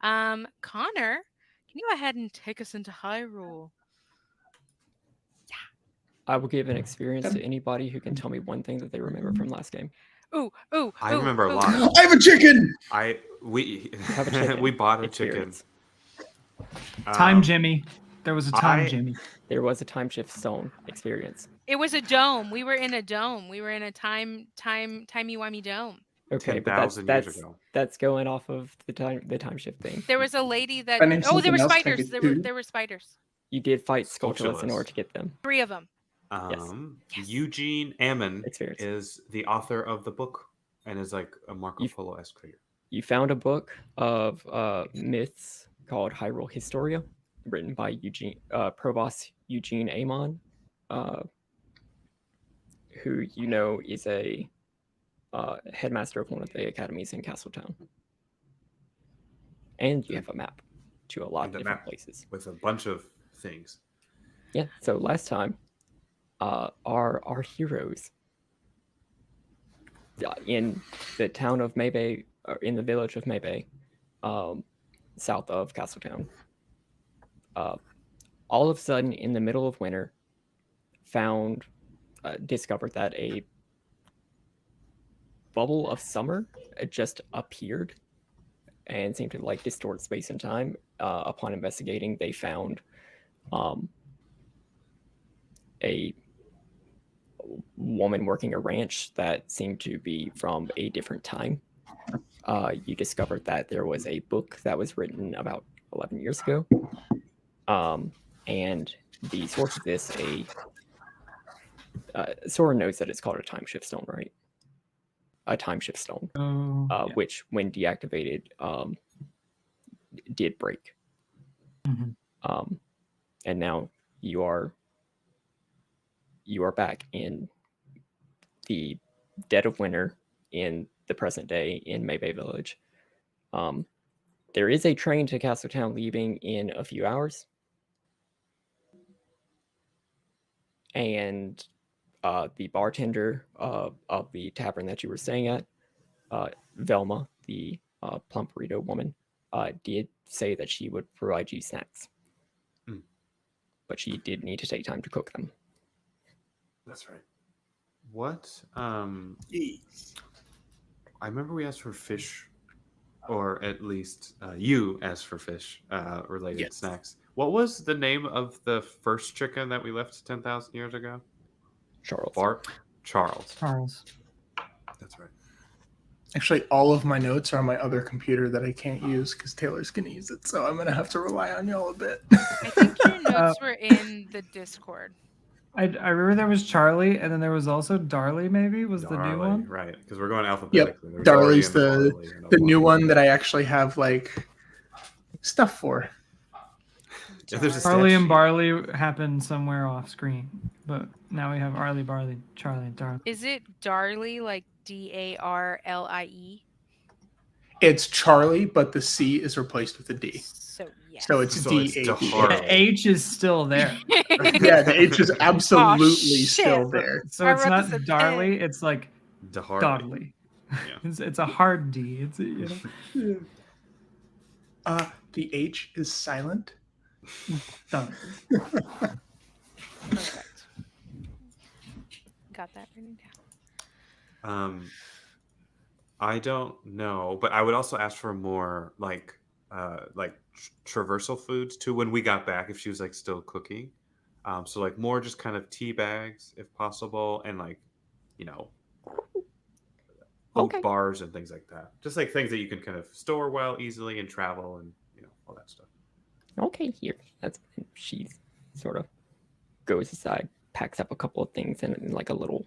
Connor, can you go ahead and take us into Hyrule? I will give an experience to anybody who can tell me one thing that they remember from last game. Ooh, ooh, I ooh, remember a ooh. lot. I have a chicken. We You have a chicken. we bought a chicken. experience. Time Jimmy. There was a time I Jimmy. There was a time shift zone experience. It was a dome. We were in a dome. We were in a timey-wimey dome. Okay, but 10,000 years ago. that's going off of the time shift thing. There was a lady that. Finding Oh, there something were else spiders. kinda There were too. there were spiders. You did fight Skulltulus in Skulltulus. order to get them. 3 of them. Yes. Eugene Ammon Experience. is the author of the book and is like a Marco Polo-esque figure. You found a book of myths called Hyrule Historia, written by Provost Eugene Amon, who you know is a headmaster of one of the academies in Castletown. And you have a map to a lot of different places. With a bunch of things. Yeah, so last time, our heroes in the town of Maybay, or in the village of Maybay, south of Castletown, all of a sudden in the middle of winter, discovered that a bubble of summer just appeared and seemed to like distort space and time. Upon investigating, they found a woman working a ranch that seemed to be from a different time. You discovered that there was a book that was written about 11 years ago. And the source of this, Sora knows that it's called a time shift stone, right? A time shift stone, which when deactivated did break. Mm-hmm. And now you are back in the dead of winter in the present day in Maybay Village. There is a train to Castletown leaving in a few hours. And the bartender of the tavern that you were staying at, Velma, the plump burrito woman, did say that she would provide you snacks. But she did need to take time to cook them. That's right. What? I remember we asked for fish, or at least you asked for fish related snacks. What was the name of the first chicken that we left 10,000 years ago? Charles. Charles. That's right. Actually, all of my notes are on my other computer that I can't use because Taylor's going to use it. So I'm going to have to rely on y'all a bit. I think your notes were in the Discord. I remember there was Charlie, and then there was also Darley, maybe, was the new one? Right, because we're going alphabetically. Yep, Darley's the new one that I actually have, like, stuff for. Charlie and Barley happened somewhere off screen, but now we have Arlie, Barley, Charlie, and Darley. Is it Darlie, like Darlie? It's Charlie, but the C is replaced with a D. So it's D-A-D. The H is still there. Yeah, the H is absolutely still there. So it's not Darley, it's like Dodley. Yeah. It's a hard D. It's the H is silent. Perfect. Got that written down. I don't know, but I would also ask for more like traversal foods too when we got back if she was like still cooking. So like more just kind of tea bags if possible, and like oat bars and things like that. Just like things that you can kind of store well easily and travel and all that stuff. Okay, here. That's she sort of goes aside, packs up a couple of things in like a little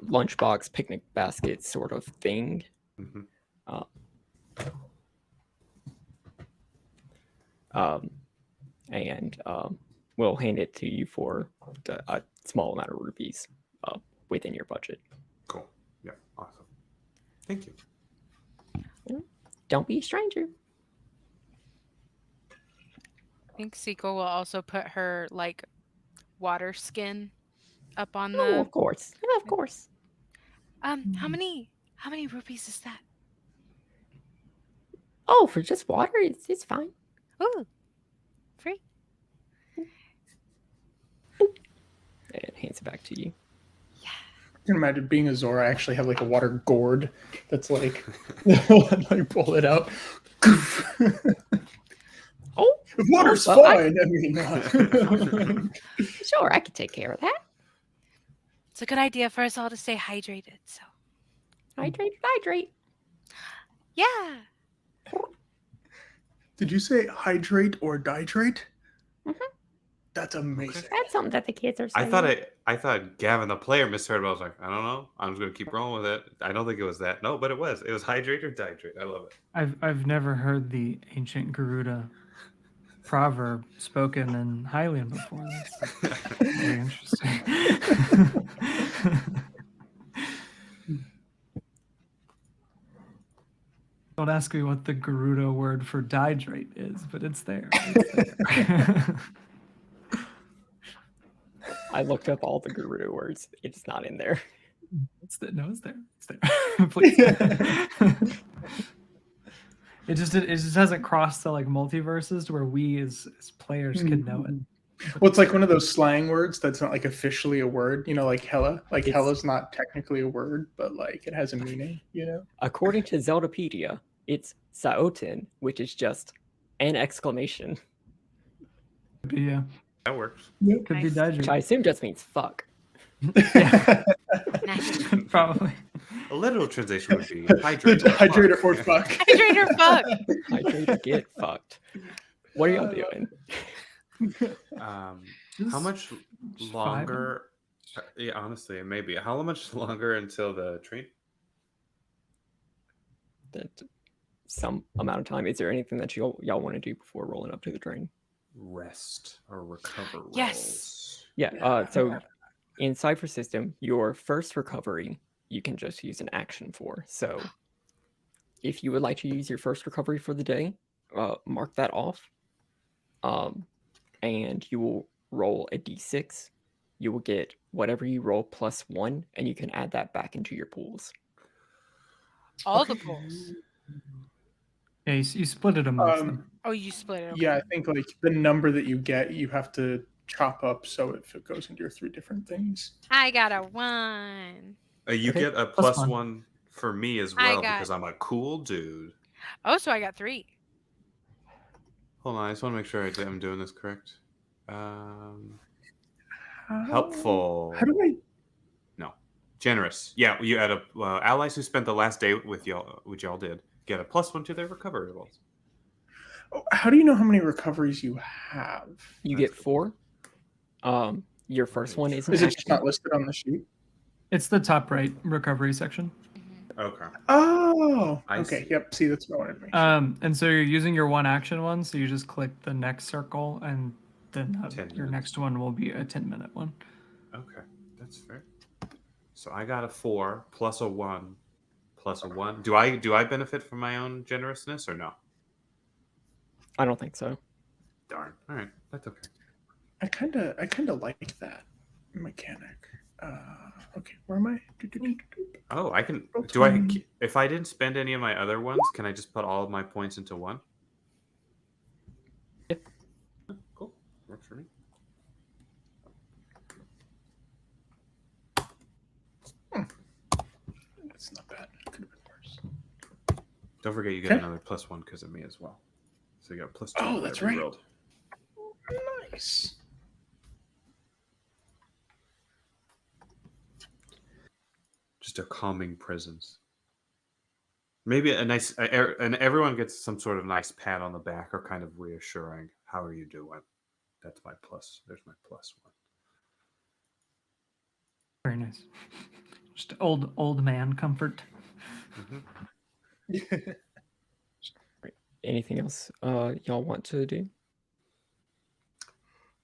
lunchbox picnic basket sort of thing. Mm-hmm. And we'll hand it to you for a small amount of rupees within your budget. Cool. Yeah, awesome. Thank you. Don't be a stranger. I think Seiko will also put her like water skin up on the. Oh, of course. How many How many rupees is that? Oh, for just water, it's fine. Ooh, free. And hands it back to you. I can imagine being a Zora. I actually have like a water gourd that's like, like pull it out. Oh, Water's well, fine. I mean, sure, I can take care of that. It's a good idea for us all to stay hydrated. So Hydrate. yeah. did you say hydrate or dihydrate? Mhm. That's amazing. That's something that the kids are saying. I thought Gavin the player misheard, but I was like, I don't know. I'm just gonna keep rolling with it. I don't think it was that. No, but it was. It was hydrate or dihydrate. I love it. I've never heard the ancient Garuda proverb spoken in Hylian before. That's very interesting. Don't ask me what the Garuda word for dihydrate is, but it's there. I looked up all the Garuda words. It's not in there. It's there. It's there. Please. It just hasn't crossed to like multiverses to where we as players can know it. Well, it's like one of those slang words that's not like officially a word, like hella. Like It's- hella's not technically a word, but like it has a meaning, According to Zeldapedia, it's Saotin, which is just an exclamation. Yeah, That works. could be Nice. Which I dihydrate. assume just means fuck. Yeah, Nice. probably. A literal translation would be hydrate. Hydrate or fuck. Hydrate or fuck. Hydrate or get fucked. What are y'all doing? How much Just longer? Yeah, honestly, maybe. How much longer until the train? That some amount of time. Is there anything that y'all want to do before rolling up to the train? Rest or recover rolls. Yes. Yeah. So in Cypher system, your first recovery you can just use an action for. So if you would like to use your first recovery for the day, mark that off. And you will roll a d6. You will get whatever you roll plus 1, and you can add that back into your pools. All the pools. Yeah, you split it amongst them. Oh, you split it. Okay. Yeah, I think like the number that you get, you have to chop up so it goes into your 3 different things. I got a 1. You Okay. get a Plus plus one. one for me as I well got- because I'm a cool dude. Oh, so I got 3. Hold on, I just want to make sure I'm doing this correct. How- Helpful. How do I? No, generous. Yeah, you add allies who spent the last day with y'all, which y'all did, get a plus 1 to their recovery rolls. How do you know how many recoveries you have? You That's get 4. Your first one is an Is it just action. not listed on the sheet? It's the top right recovery section. Okay. Oh, I okay. see. Yep. See, that's what I wanted to make. And so you're using your one action one, so you just click the next circle, and then 10 your minutes. next one will be a 10-minute one. Okay, that's fair. So I got a 4 plus a 1 plus a 1. Do I benefit from my own generousness or no? I don't think so. Darn. All right, that's okay. I kind of like that mechanic. Okay, where am I? Oh, I can. Roll Do I? 20. If I didn't spend any of my other ones, can I just put all of my points into one? Yeah. Cool. Works for me. That's not bad. Could have been worse. Don't forget you get Okay. another plus 1 because of me as well. So you got plus 2. Oh, that's whatever you right. rolled. Nice. Just a calming presence. Maybe a nice, and everyone gets some sort of nice pat on the back or kind of reassuring. How are you doing? That's my plus. There's my plus 1. Very nice. Just old man comfort. Mm-hmm. Anything else y'all want to do?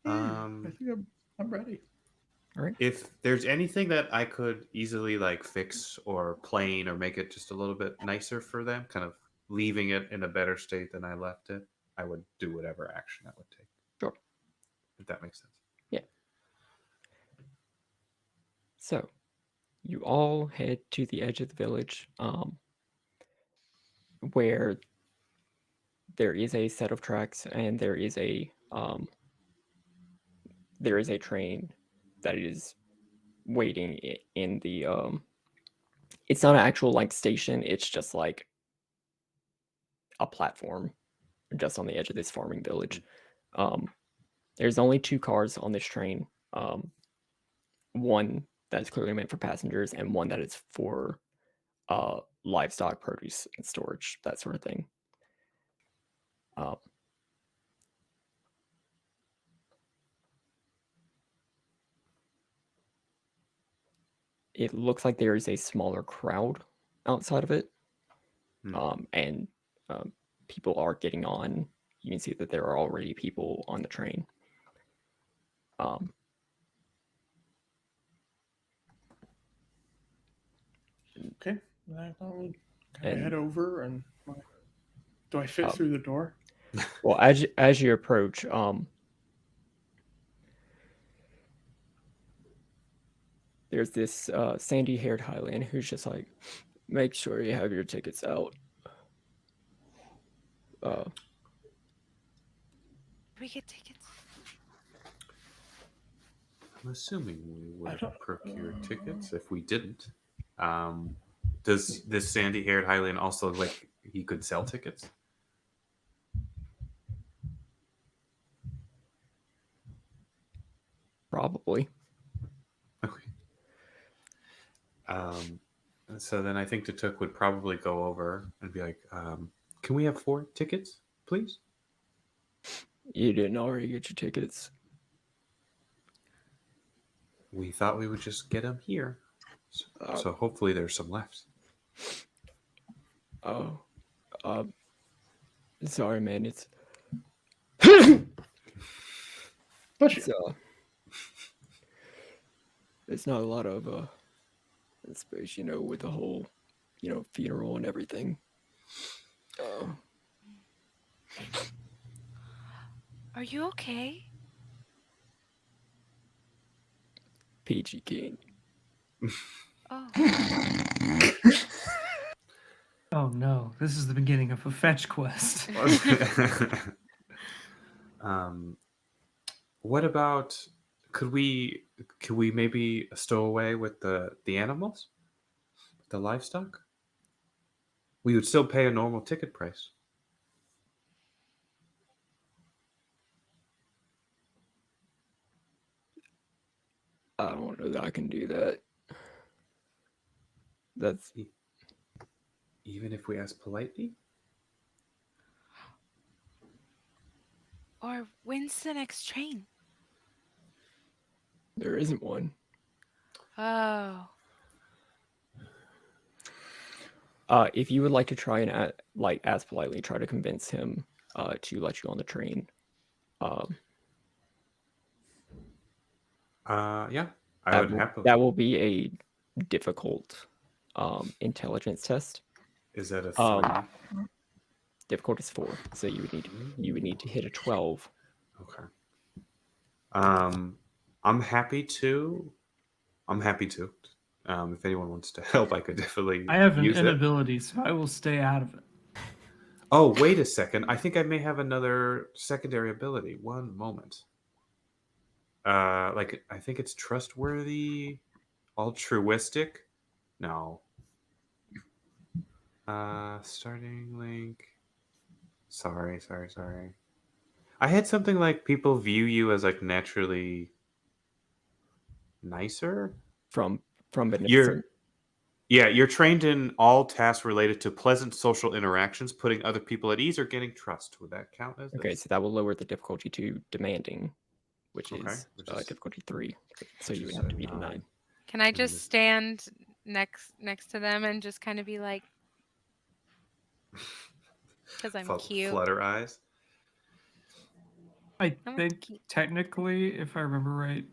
I think I'm ready. All right. If there's anything that I could easily like fix or plane or make it just a little bit nicer for them, kind of leaving it in a better state than I left it, I would do whatever action that would take. Sure. If that makes sense. So, you all head to the edge of the village, where there is a set of tracks and there is a train that is waiting in the it's not an actual like station, it's just like a platform just on the edge of this farming village. There's only 2 cars on this train. One that's clearly meant for passengers and one that is for livestock, produce, and storage, that sort of thing. It looks like there is a smaller crowd outside of it, and people are getting on. You can see that there are already people on the train. Okay. I thought we'd kind of And- head over and. Do I fit through the door? Well, as you approach, there's this sandy-haired Highland who's just like, make sure you have your tickets out. We get tickets. I'm assuming we would have procured tickets. If we didn't, does this sandy-haired Hylian also look like he could sell tickets? Probably. Okay. So then I think Tatuk would probably go over and be like, "Can we have 4 tickets, please?" You didn't already get your tickets. We thought we would just get them here, so hopefully there's some left. Oh, sorry, man. It's it's not a lot of space, with the whole, funeral and everything. Are you okay? PG King. Oh. Oh no, this is the beginning of a fetch quest. What about could we maybe stow away with the animals, the livestock? We would still pay a normal ticket price. I don't know that I can do that. That's Even if we ask politely? Or when's the next train? there isn't one. Oh. If you would like to try and ask politely, try to convince him to let you on the train. Yeah, I would happily. That will be a difficult intelligence test. Is that a 3? Difficult is 4, so you would need to hit a 12. Okay. I'm happy to. If anyone wants to help, I could definitely. I have an use inability, so I will stay out of it. Oh, wait a second. I think I may have another secondary ability. One moment. I think it's trustworthy, altruistic. No. Starting link. Sorry. I had something like people view you as like naturally nicer. From beneficent. You're trained in all tasks related to pleasant social interactions, putting other people at ease, or getting trust. Would that count as? Okay, so that will lower the difficulty to demanding, which Okay, is which is- difficulty 3. So you would is have a to beat a 9. 9. Can I just stand next to them and just kind of be like, because I'm cute. Flutter eyes. I I'm think cute. technically, if I remember right,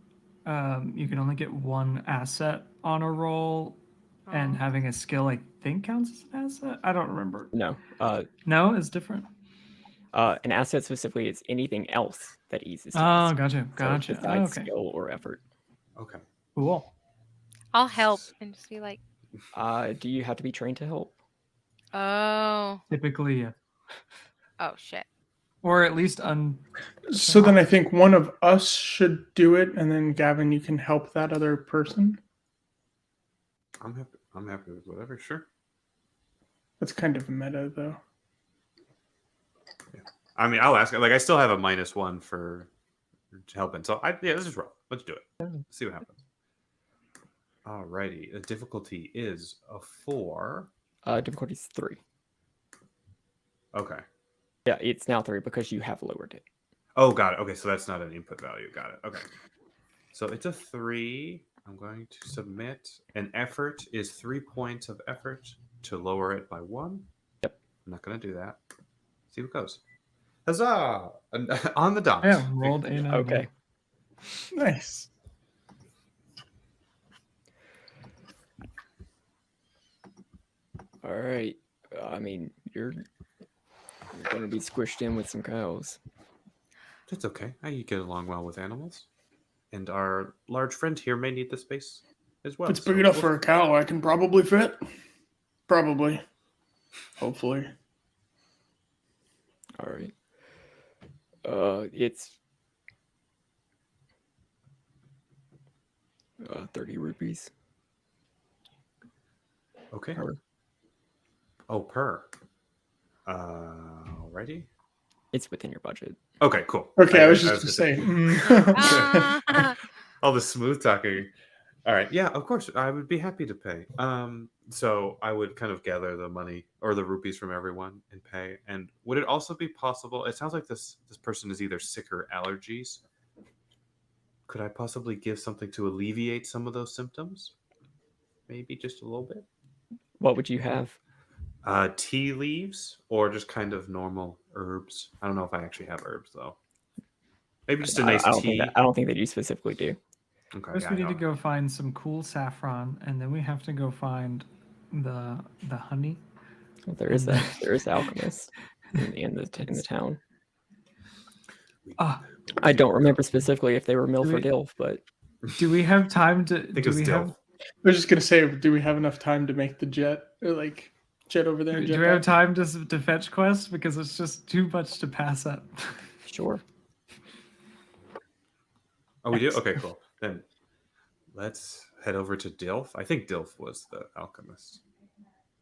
you can only get 1 asset on a roll, and Oh. having a skill, I think, counts as an asset. I don't remember. No. No, it's different. An asset specifically is anything else that eases. Oh, task. gotcha. So Gotcha. besides Okay. skill or effort. Okay. Cool. I'll help and just be like, Do you have to be trained to help? oh, Typically, yeah. oh shit. Or at least So then I think one of us should do it, and then Gavin, you can help that other person. I'm happy. I'm happy with whatever. Sure. That's kind of meta, though. I mean, I'll ask. Like, I still have a -1 for helping. So let's just roll. Let's do it. Let's see what happens. Alrighty. The difficulty is a 4. Difficulty's 3. Okay. Yeah, it's now 3 because you have lowered it. Oh, got it. Okay, so that's not an input value. Got it. Okay. So it's a 3. I'm going to submit. An effort is 3 points of effort to lower it by 1. Yep. I'm not going to do that. See what goes. Huzzah! On the dot. Yeah, rolled a 9. Okay. Nice. All right. I mean, you're going to be squished in with some cows. That's okay. I get along well with animals. And our large friend here may need the space as well. If it's big enough for a cow, I can probably fit. Probably. Hopefully. All right. It's 30 rupees. Okay. Per. Oh, per. Alrighty. It's within your budget. Okay, cool. Okay, I was just gonna going to say. Ah. all the smooth talking. All right, yeah, of course, I would be happy to pay. So I would kind of gather the money or the rupees from everyone and pay. And would it also be possible? It sounds like this person is either sick or allergies. Could I possibly give something to alleviate some of those symptoms? Maybe just a little bit. What would you have? Tea leaves or just kind of normal herbs. I don't know if I actually have herbs though. Maybe just a nice tea. I don't think that you specifically do. Okay, First, yeah, we I need to know. go find some cool saffron, and then we have to go find the honey. Well, there is that. There is the alchemist in the town. Ah, I don't remember specifically if they were MILF Do or we- DILF, but do we have time to? I think it Do was we Dill. have? I was just going to say, do we have enough time to make the jet? Or like jet over there? And Do jet we have back? time to fetch quests? Because it's just too much to pass up. sure. Oh, we do? Okay, cool. Then let's head over to Dilf. I think Dilf was the alchemist.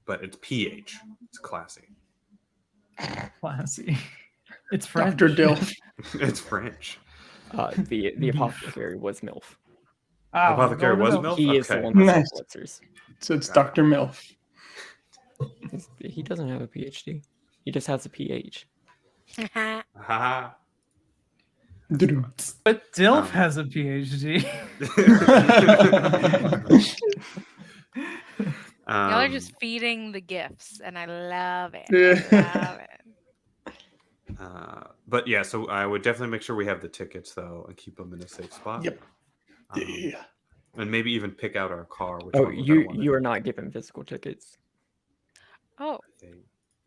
But it's PH. It's classy. Classy. It's French. Dr. Dilf. It's French. The apothecary was MILF. Oh, Apothecary no, was no, no. MILF? He is the Okay. one that Nice. sells elixirs. So it's Got it. Dr. MILF. He doesn't have a PhD. He just has a PH. Haha. But Dilf Um, has a PhD. Y'all are Um, just feeding the gifts, and I love it. Yeah. I love it. but yeah, so I would definitely make sure we have the tickets though and keep them in a safe spot. Yep. Um, Yeah. And maybe even pick out our car. Which Oh, one we're gonna wanna you do. are not given physical tickets. Oh,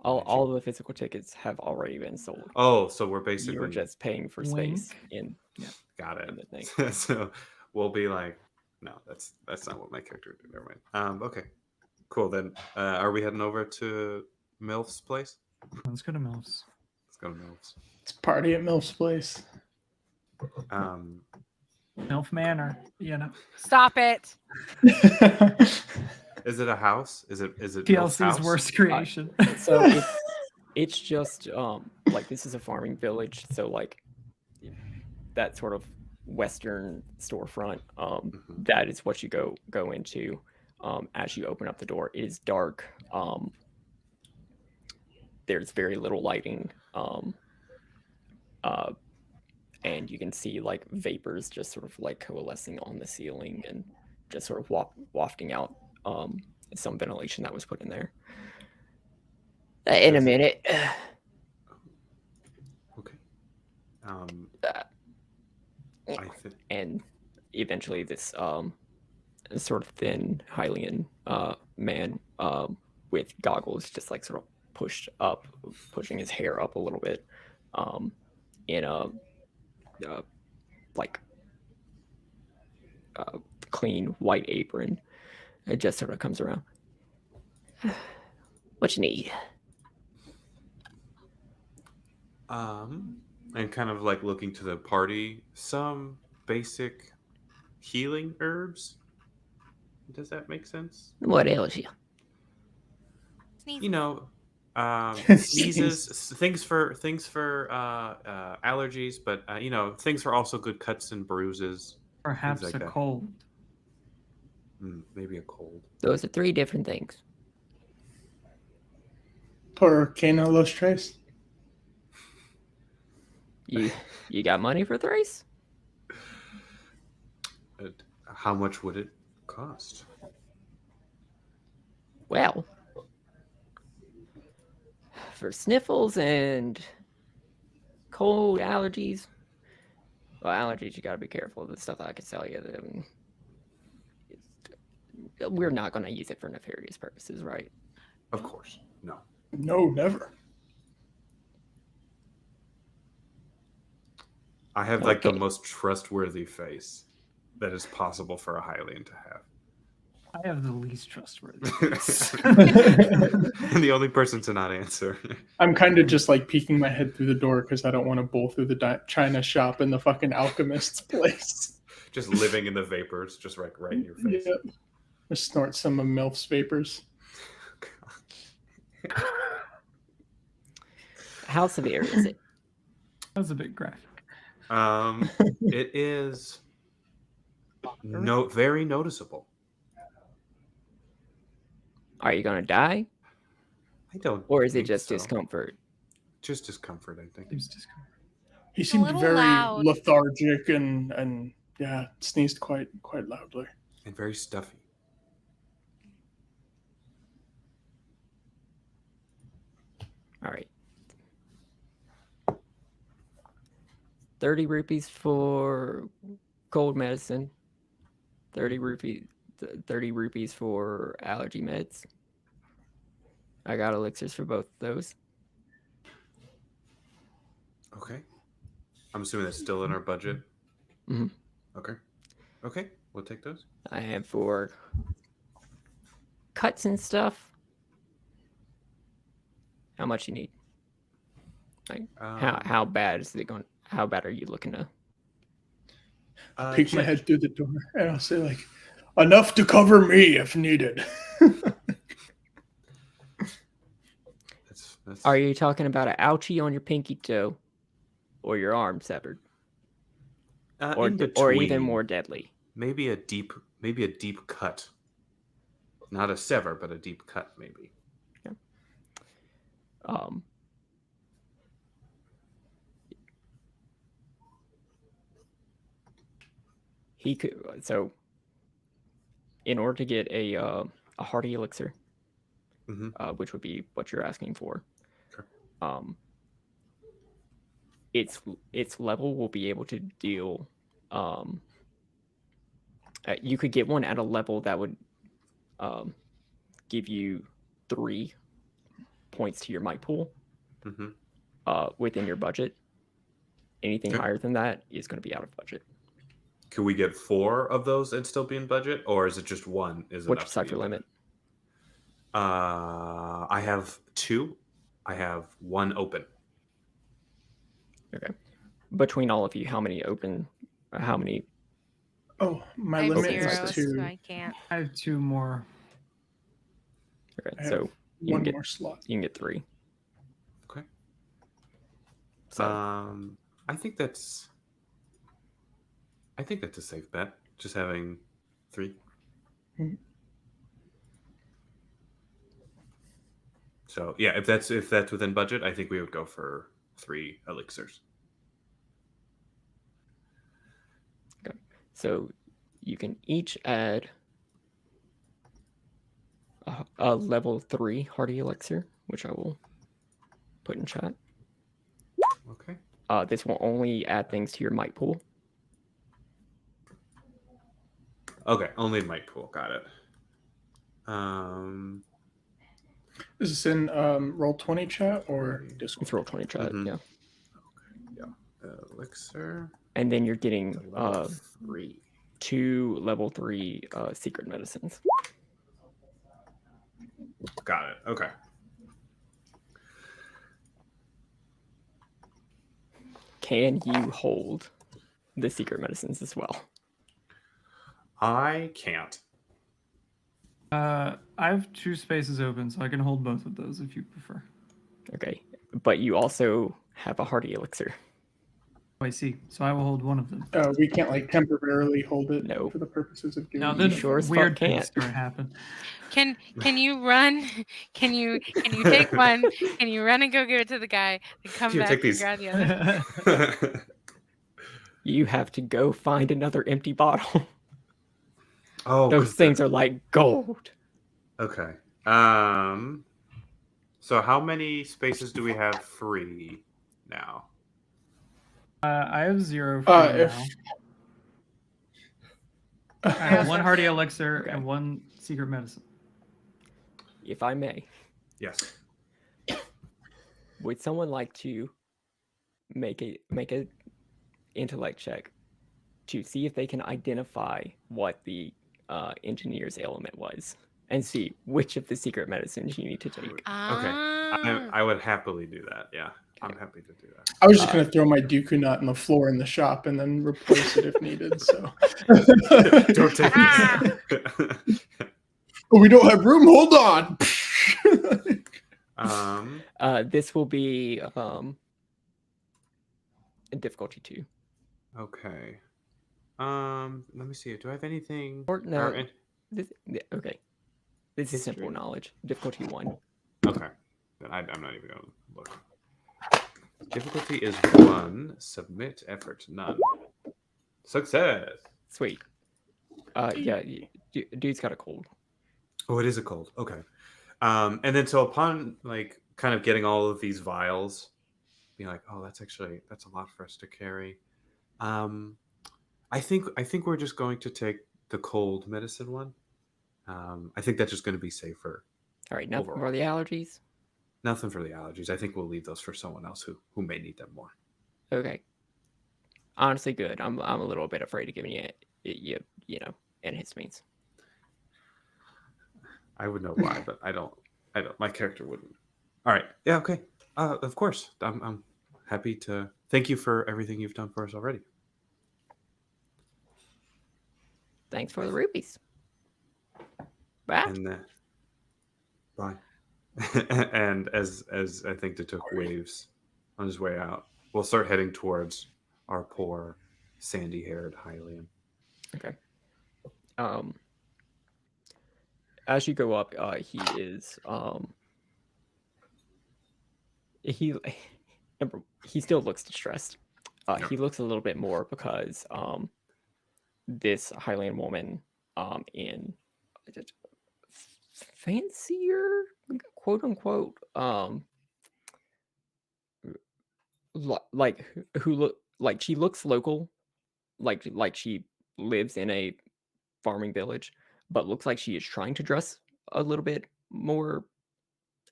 All of the physical tickets have already been sold. Oh, so we're You basically were just paying for Wink. space in got in the it. thing. So we'll be like, no, that's not what my character did. Never mind. Okay, cool. Then are we heading over to Milf's place? Let's go to Mills. Let's go to Milf's. It's party at MILF's place. Milf Manor, you know. stop it. Is it a house? Is it Milf's PLC's house? worst creation. So it's just like this is a farming village, so like that sort of western storefront. That is what you go into. As you open up the door, it is dark. There's very little lighting. And you can see like vapors just sort of like coalescing on the ceiling and just sort of wafting out some ventilation that was put in there. In a minute. Okay. I think And eventually this sort of thin Hylian man with goggles just like sort of pushing his hair up a little bit in a like clean white apron It just sort of comes around. What you need? And kind of like looking to the party, some basic healing herbs. Does that make sense? What ails you? Sneeze. You know, Sneeze. sneezes, things for allergies, but you know, things for also good cuts and bruises. Perhaps like a that. cold. Maybe a cold. Those are 3 different things. Por qué no los tres? You got money for threes? How much would it cost? Well, for sniffles and cold allergies, well, allergies you gotta be careful. The stuff I can tell you, we're not gonna use it for nefarious purposes, right? Of course, no. No, never. I have like the Okay. most trustworthy face that is possible for a Hylian to have. I have the least trustworthy. And the only person to not answer. I'm kind of just like peeking my head through the door because I don't want to bowl through the China shop in the fucking alchemist's place. Just living in the vapors, just like right in your face. Yep. Just snort some of MILF's vapors. How severe is it? That was a bit graphic. It is very noticeable. Are you gonna die, I don't. or is it think just so. discomfort? Just discomfort, I think. It was discomfort. He seemed little very loud. lethargic and yeah, sneezed quite loudly. And very stuffy. All right. 30 rupees for cold medicine. 30 rupees for allergy meds. I got elixirs for both of those. Okay. I'm assuming that's still in our budget. Mhm. Okay. We'll take those. I have for cuts and stuff. How much you need? Like how bad is it going? How bad are you looking to? Peek my head through the door and I'll say like, enough to cover me if needed. That's... Are you talking about an ouchie on your pinky toe, or your arm severed, or in or even between. more deadly? Maybe a deep cut. Not a sever, but a deep cut, maybe. Yeah. He could in order to get a hardy elixir, which would be what you're asking for. Okay. Its level will be able to deal. You could get one at a level that would give you 3 points to your might pool within your budget. Anything higher than that is going to be out of budget. Could we get 4 of those and still be in budget, or is it just 1? What's your Cypher limit? I have 2. I have 1 open. Okay. Between all of you, how many open? How many? Oh, my I have limit 0, is 2. so I can't. I have 2 more. Okay, I so have you one can get more slot. you can get 3. Okay. So I think that's a safe bet. Just having 3. Mhm. So yeah, if that's within budget, I think we would go for 3 elixirs. okay. So you can each add a level 3 hardy elixir, which I will put in chat. Okay. This will only add things to your might pool. Okay, only might pool. Got it. Is this in Roll20 chat or Discord? It's Roll20 chat, yeah. Elixir. And then you're getting 3. 2 level 3 secret medicines. Got it. Okay. Can you hold the secret medicines as well? I can't. I have 2 spaces open, so I can hold both of those if you prefer. Okay, but you also have a hardy elixir. Oh, I see. So I will hold one of them. We can't like temporarily hold it No. for the purposes of giving Now you then, the sure as fuck weird things can't. start happen. Can you run? Can you take one? Can you run and go give it to the guy? And come Here, back take and these. grab the other? You have to go find another empty bottle. Oh, Those things are like gold. Okay. So how many spaces do we have free now? I have 0 free if now. I have 1 hardy elixir Okay. and 1 secret medicine. If I may, Yes. would someone like to make a intellect check to see if they can identify what the engineer's ailment was, and see which of the secret medicines you need to take? Okay. Ah. I would happily do that. Yeah. I'm happy to do that. I was just gonna throw my Dooku nut on the floor in the shop and then replace it if needed. So Don't take these. we don't have room. Hold on. This will be difficulty 2. Okay. Let me see. Do I have anything? Or no. or Okay. This is simple History. knowledge. Difficulty 1. Okay. Then I'm not even going to look. Difficulty is 1. Submit effort none. Success. Sweet. Yeah, dude's got a cold. Oh, it is a cold. Okay. And then so upon like kind of getting all of these vials, being like, oh, that's a lot for us to carry. I think we're just going to take the cold medicine one. I think that's just going to be safer. All right, nothing Overall. for the allergies. Nothing for the allergies. I think we'll leave those for someone else who may need them more. Okay. Honestly, good. I'm a little bit afraid of giving you know, antihistamines. I would know why, but I don't. My character wouldn't. All right. Yeah. Okay. Of course. I'm happy to. Thank you for everything you've done for us already. Thanks for the rupees. Bye. And bye. And as I think it took waves on his way out, we'll start heading towards our poor sandy-haired Hylian. Okay. As you go up, he is he still looks distressed. He looks a little bit more because this Highland woman in fancier, quote unquote, like who look like she looks local, like she lives in a farming village, but looks like she is trying to dress a little bit more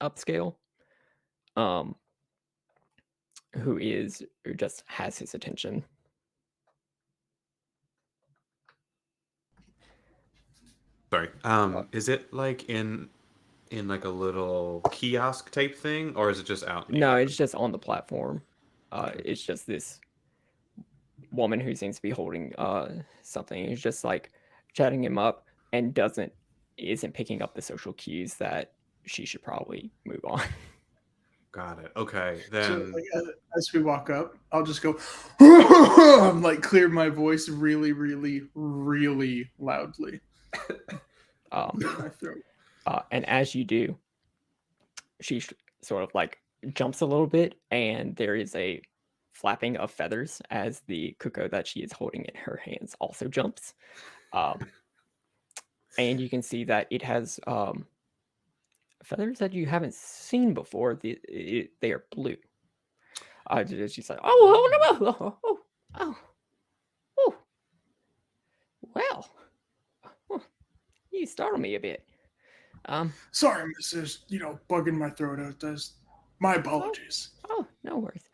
upscale. Who just has his attention. Sorry. Is it like in like a little kiosk type thing, or is it just out? No, it's just on the platform. It's just this woman who seems to be holding something. He's just like chatting him up and isn't picking up the social cues that she should probably move on. Got it. Okay, So, then. like, as we walk up, I'll just go, I'm like clear my voice really, really, really loudly. Clear my throat. And as you do, she sort of like jumps a little bit, and there is a flapping of feathers as the cuckoo that she is holding in her hands also jumps. And you can see that it has feathers that you haven't seen before. They are blue. She's like, oh, well, you startled me a bit. Sorry, Mrs. Bugging my throat out. My apologies. Oh, no worries.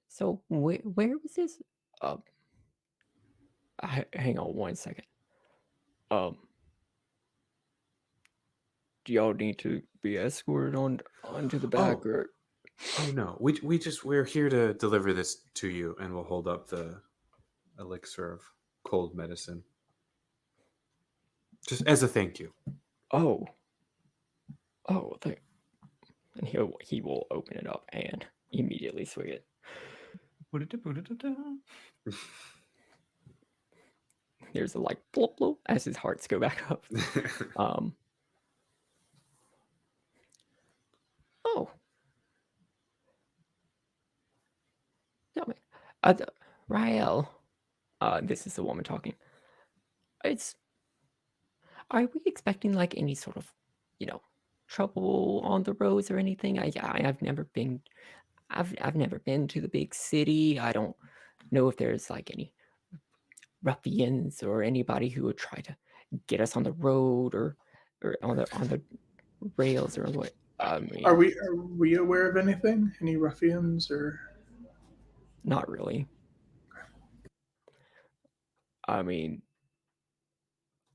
So where was this? Hang on one second. do y'all need to be escorted onto the back, or? Oh no, we're here to deliver this to you, and we'll hold up the elixir of cold medicine, just as a thank you. Oh, and he will open it up and immediately swig it. There's a like blop blop as his hearts go back up. Oh, tell me, Rael. This is the woman talking. Are we expecting like any sort of, trouble on the roads or anything? I've never been. I've never been to the big city. I don't know if there's like any ruffians or anybody who would try to get us on the road or on the rails or what. I mean, Are we aware of anything? Any ruffians or? not really. I mean,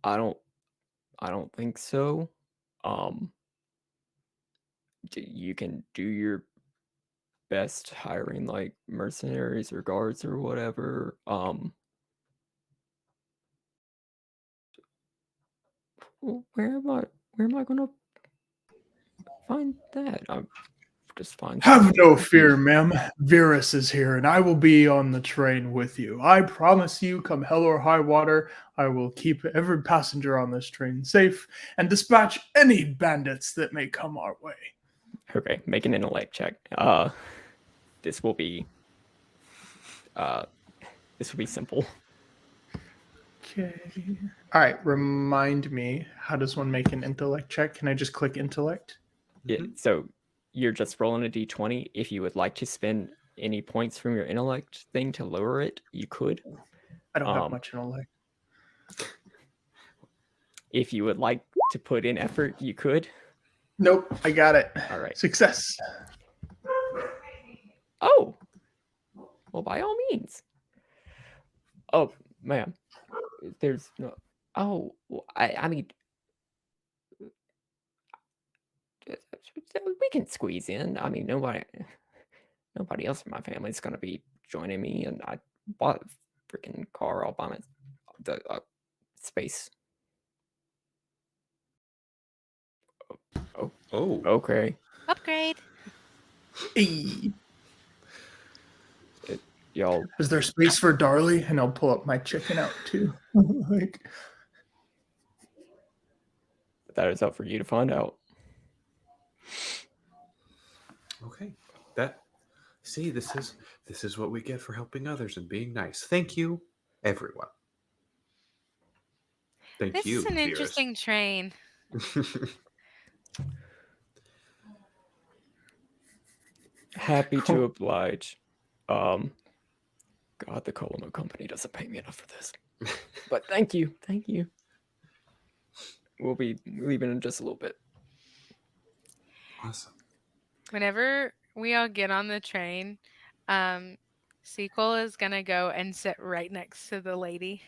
I don't think so. You can do your best hiring like mercenaries or guards or whatever. Where am I gonna find that? I'm just find. Have no fear, ma'am. Virus is here, and I will be on the train with you. I promise you, come hell or high water, I will keep every passenger on this train safe and dispatch any bandits that may come our way. Okay, make an intellect check. This will be simple. Okay. All right. Remind me, how does one make an intellect check? Can I just click intellect? Yeah, so you're just rolling a d20. If you would like to spend any points from your intellect thing to lower it, you could. I don't have much intellect. If you would like to put in effort, you could. Nope, I got it. All right. Success. Oh, well, by all means. Oh, ma'am, there's no. Oh, I mean, we can squeeze in. I mean, nobody else in my family is gonna be joining me, and I bought a freaking car all by the space. Oh, okay. Upgrade. Hey. Y'all, Is there space for Darley? And I'll pull up my chicken out too. Like, that is up for you to find out. Okay, this is what we get for helping others and being nice. Thank you, everyone. Thank you. This is an interesting train. Happy to oblige. God, the Coloma company doesn't pay me enough for this. But thank you. We'll be leaving in just a little bit. Awesome. Whenever we all get on the train, Sequel is gonna go and sit right next to the lady.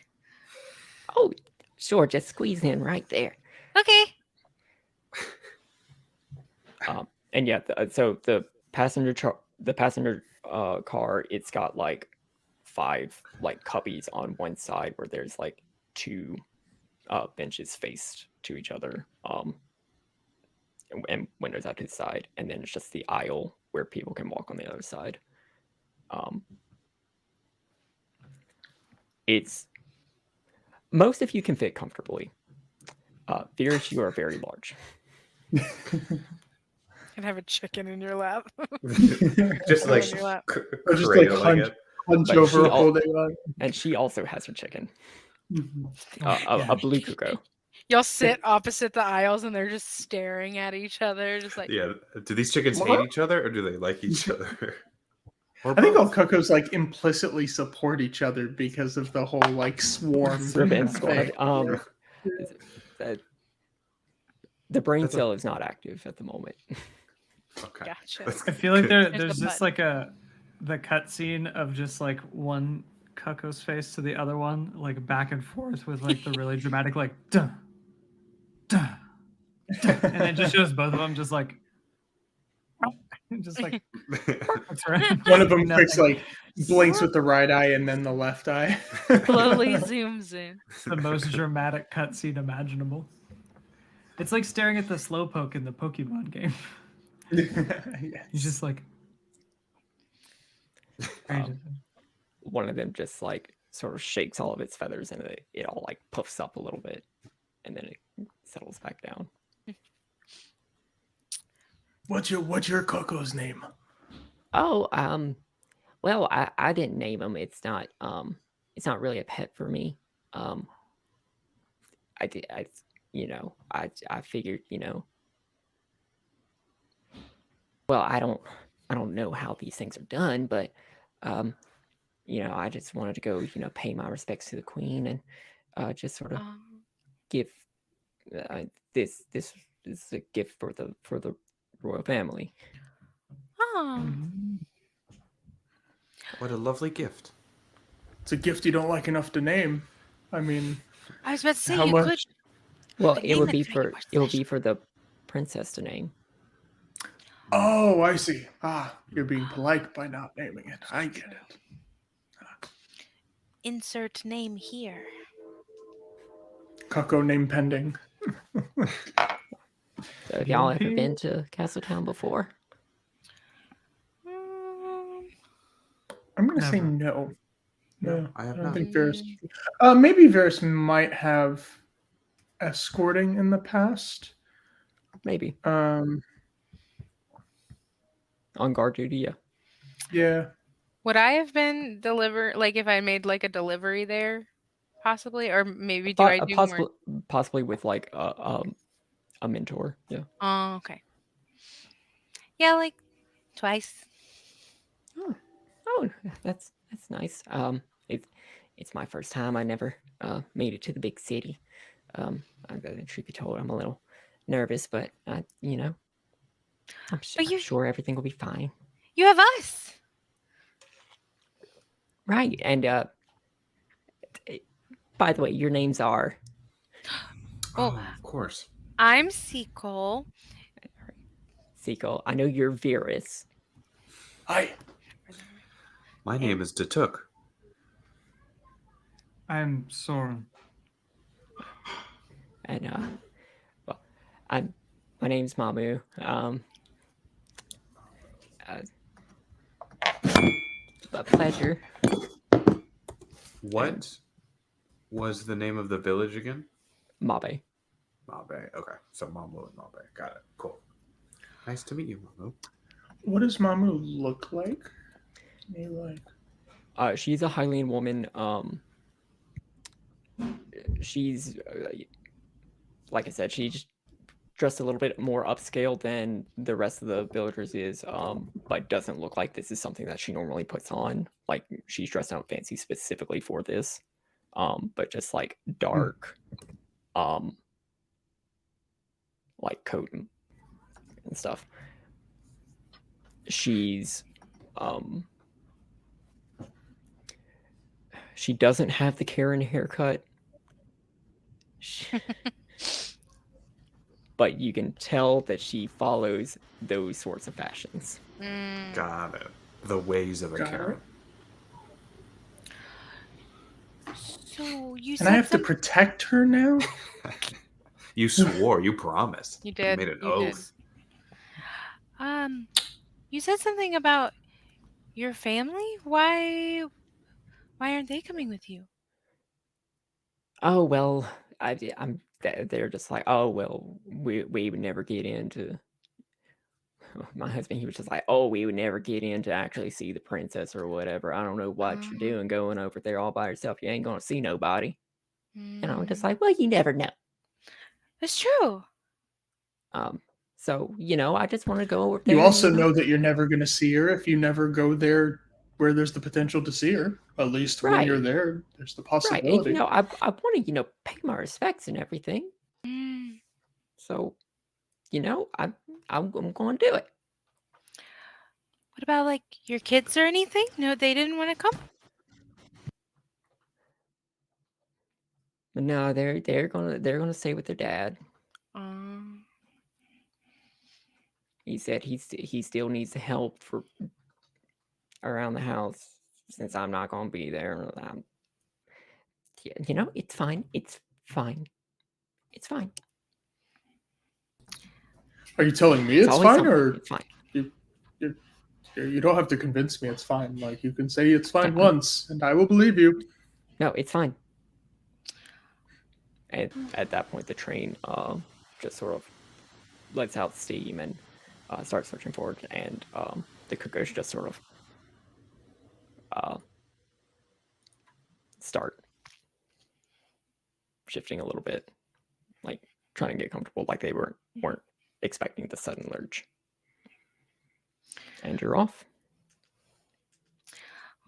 Oh, sure. Just squeeze in right there. Okay. And yeah, so the passenger car, it's got like 5 like cubbies on one side where there's like 2 benches faced to each other, and windows out to the side, and then it's just the aisle where people can walk on the other side. It's most of you can fit comfortably. Virus, you are very large. And have a chicken in your lap. Just like in your lap. just like hunch over she holding on. And she also has her chicken. Mm-hmm. A blue cuckoo. Y'all sit opposite the aisles and they're just staring at each other, just like. Yeah. Do these chickens hate each other or do they like each other? I think all cuckoos like implicitly support each other because of the whole like swarm Revenge thing. squad. The brain cell is not active at the moment. Okay. Gotcha. I feel like there's the just like the cutscene of just like one cuckoo's face to the other one, like back and forth with like the really dramatic like duh, duh, And it just shows both of them just like, just like, looks around. One of them Nothing. clicks like blinks with the right eye and then the left eye. Slowly zooms in. It's the most dramatic cutscene imaginable. It's like staring at the Slowpoke in the Pokemon game. Yes. He's just like, One of them just like sort of shakes all of its feathers and it all like puffs up a little bit and then it settles back down. What's your Coco's name? Oh, well, I didn't name him. It's not really a pet for me. I figured, well, I don't know how these things are done, but I just wanted to go, pay my respects to the queen and just sort of give this is a gift for the royal family. Oh, What a lovely gift. It's a gift you don't like enough to name. I mean, I was about to say How you much? could. Well, The it name would that's be making for more it would be special. for the princess to name. oh, I see. You're being polite by not naming it. I get it. Insert name here. Coco name pending. So have y'all ever been to Castletown before? I'm gonna say Never. no. No, I have don't not. think Varys. Maybe Varys might have escorting in the past. Maybe Um, on guard duty. Yeah. yeah. Would I have been like if I made like a delivery there, possibly, or maybe do I do more? Possibly with like a mentor. Yeah. Oh, okay. Yeah, like twice. Oh, that's nice. It's my first time. I never made it to the big city. Truth be told, I'm a little nervous, but I'm sure everything will be fine. You have us. Right, and by the way, your names are. Oh, of course. I'm Sequel. Sequel. I know you're Virus. Hi. My name is Datuk. I'm Soren. And well, my name's Mamu. A pleasure. What was the name of the village again? Mabe. Mabe. Okay. So Mamu and Mabe. Got it. Cool. Nice to meet you, Mamu. What does Mamu look like? She's a Hylian woman. She's like I said, she's dressed a little bit more upscale than the rest of the villagers is, but doesn't look like this is something that she normally puts on. Like she's dressed out fancy specifically for this, but just like dark, like coat and stuff. She's she doesn't have the Karen haircut. But you can tell that she follows those sorts of fashions. Got it. The ways of a Karen. So you And I have to protect her now? You swore. You promised. You did. You made an You did. oath. You said something about your family. Why aren't they coming with you? Oh well, they're just like, oh well, we would never get into. My husband, he was just like, oh, we would never get in to actually see the princess or whatever. I don't know what you're doing going over there all by yourself. You ain't gonna see nobody. And I'm just like, well, you never know. That's true. So I just want to go over there. You also know that you're never going to see her if you never go there where there's the potential to see her. At least when you're there, there's the possibility. Right. And, I want to, pay my respects and everything. So, I'm going to do it. What about like your kids or anything? No, they didn't want to come. But no, they're gonna stay with their dad. He said he still needs help for around the house since I'm not gonna be there. It's fine. It's fine. It's fine. Are you telling me it's always fine, something. or It's fine. you don't have to convince me it's fine? Like, you can say it's fine Yeah. once, and I will believe you. No, it's fine. And at that point, the train just sort of lets out steam and starts searching for it, and the cookers just sort of start shifting a little bit, like trying to get comfortable, like they weren't expecting the sudden lurch. And you're off.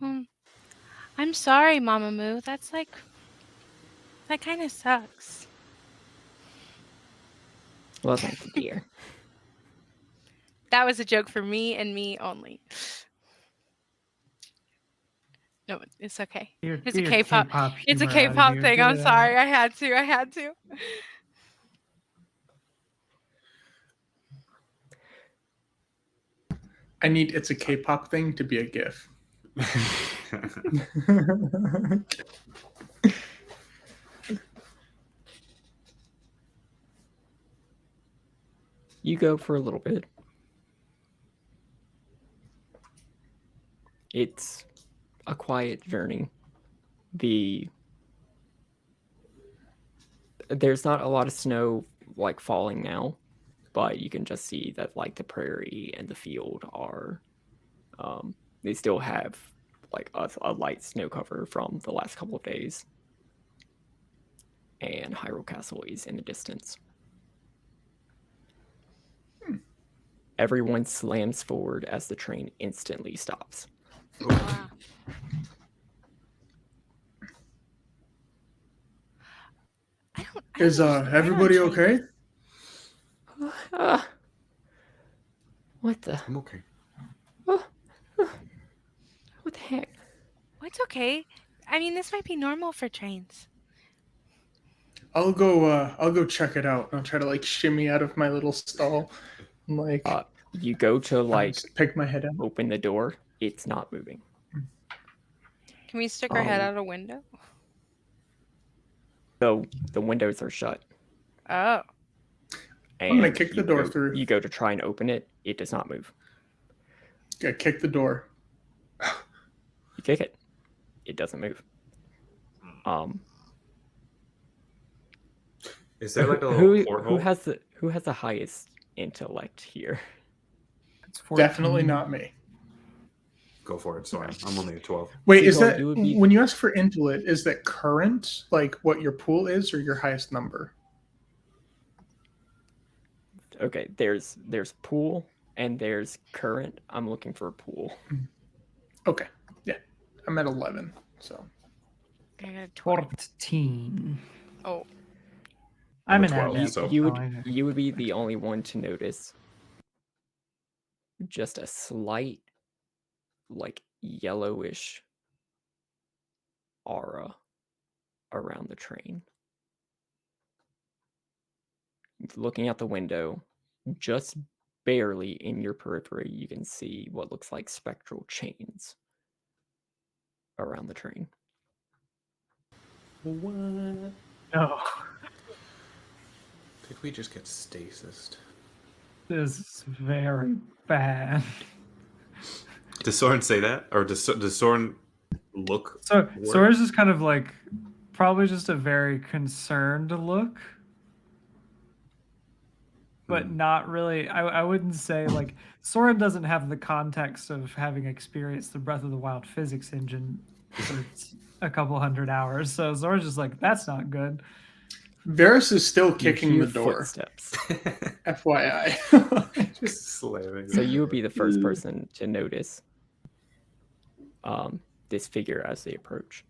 I'm sorry, Mama Moo. That kind of sucks. Well, thank you, dear. That was a joke for me and me only. No, it's okay. It's a K-pop. It's a K-pop thing. I'm sorry. I had to. I need it's a K-pop thing to be a GIF. You go for a little bit. It's a quiet journey. There's not a lot of snow like falling now, but you can just see that like the prairie and the field are they still have like a light snow cover from the last couple of days. And Hyrule Castle is in the distance. Everyone slams forward as the train instantly stops. Wow. Is everybody okay? What the? I'm okay. What the heck? What's okay? I mean, this might be normal for trains. I'll go check it out. I'll try to like shimmy out of my little stall. And, like, you go to like pick my head out. Open the door. It's not moving. Can we stick our head out a window? So the windows are shut. Oh. I'm gonna kick the door through. You go to try and open it. It does not move. Yeah, kick the door. You kick it. It doesn't move. Is there like a little porthole? Who has the highest intellect here? Definitely not me. Go for it. Sorry, I'm only a 12. Wait, is that when you ask for intellect? Is that current, like what your pool is, or your highest number? Okay, there's pool and there's current. I'm looking for a pool. Okay, yeah, I'm at 11. So I got 14. Oh. I'm an 12, adept. so You would be the only one to notice just a slight, like yellowish aura around the train. Looking out the window, just barely in your periphery, you can see what looks like spectral chains around the train. What? No. Did we just get stasis? This is very bad. Does Soren say that? Or does Soren look? So Soren's just kind of like, probably just a very concerned look. But not really. I wouldn't say like Soren doesn't have the context of having experienced the Breath of the Wild physics engine for a couple hundred hours. So Soren's just like, that's not good. Varus is still kicking the door. Footsteps. FYI. Just slamming. So you would be the first person to notice this figure as they approach.